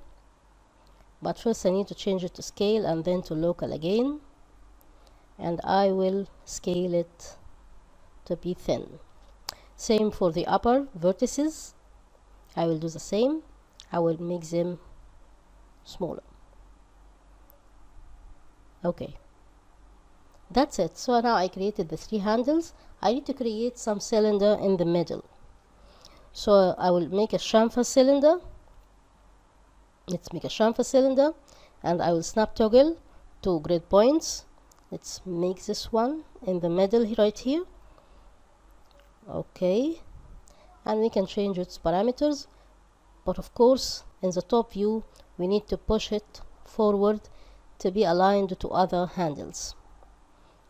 but first I need to change it to scale and then to local again, and I will scale it to be thin. Same for the upper vertices. I will do the same. I will make them smaller. Okay, that's it. So now I created the 3 handles. I need to create some cylinder in the middle. So I will make a chamfer cylinder. Let's make a chamfer cylinder, and I will snap toggle to grid points. Let's make this one in the middle right here. Okay, and we can change its parameters, but of course in the top view we need to push it forward to be aligned to other handles.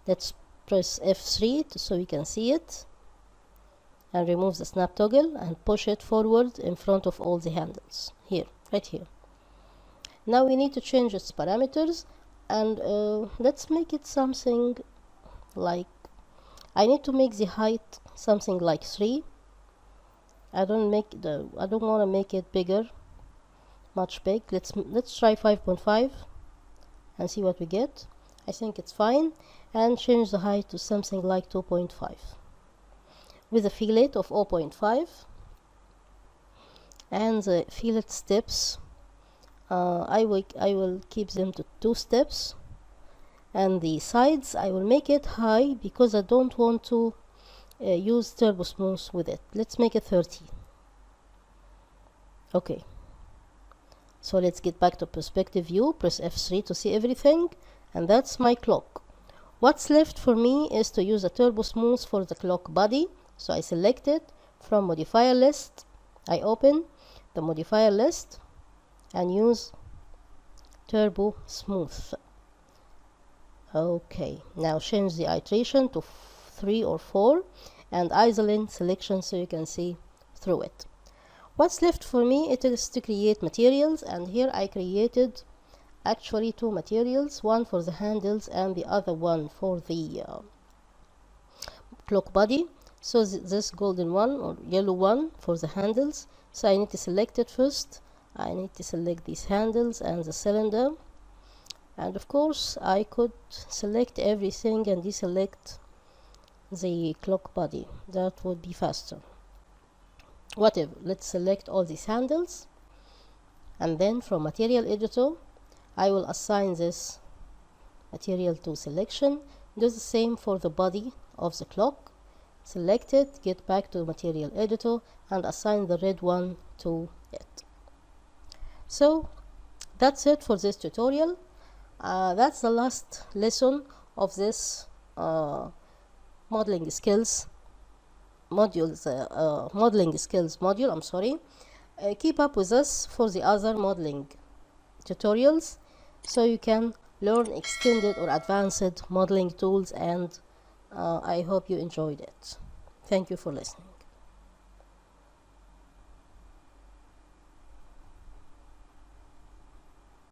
Let's press F3 so we can see it, and remove the snap toggle and push it forward in front of all the handles here, right here. Now we need to change its parameters, and let's make it something like, I need to make the height something like 3. I don't want to make it bigger, much big. Let's try 5.5 and see what we get. I think it's fine, and change the height to something like 2.5 with a fillet of 0.5, and the fillet steps I will keep them to 2 steps, and the sides I will make it high because I don't want to use turbo smooth with it. Let's make it 30. Okay, so let's get back to perspective view. Press F3 to see everything, and that's my clock. What's left for me is to use a turbo smooth for the clock body. So I select it from modifier list. I open the modifier list and use turbo smooth. Okay, now change the iteration to 3 or 4 and isolate selection so you can see through it. What's left for me, it is to create materials, and here I created actually 2 materials, one for the handles and the other one for the clock body. So this golden one or yellow one for the handles, so I need to select it first I need to select these handles and the cylinder, and of course I could select everything and deselect the clock body. That would be faster. Whatever, let's select all these handles, and then from material editor I will assign this material to selection. Do the same for the body of the clock. Select it, get back to material editor, and assign the red one to it. So that's it for this tutorial. That's the last lesson of this modeling skills module. I'm sorry. Keep up with us for the other modeling tutorials so you can learn extended or advanced modeling tools, and I hope you enjoyed it. Thank you for listening.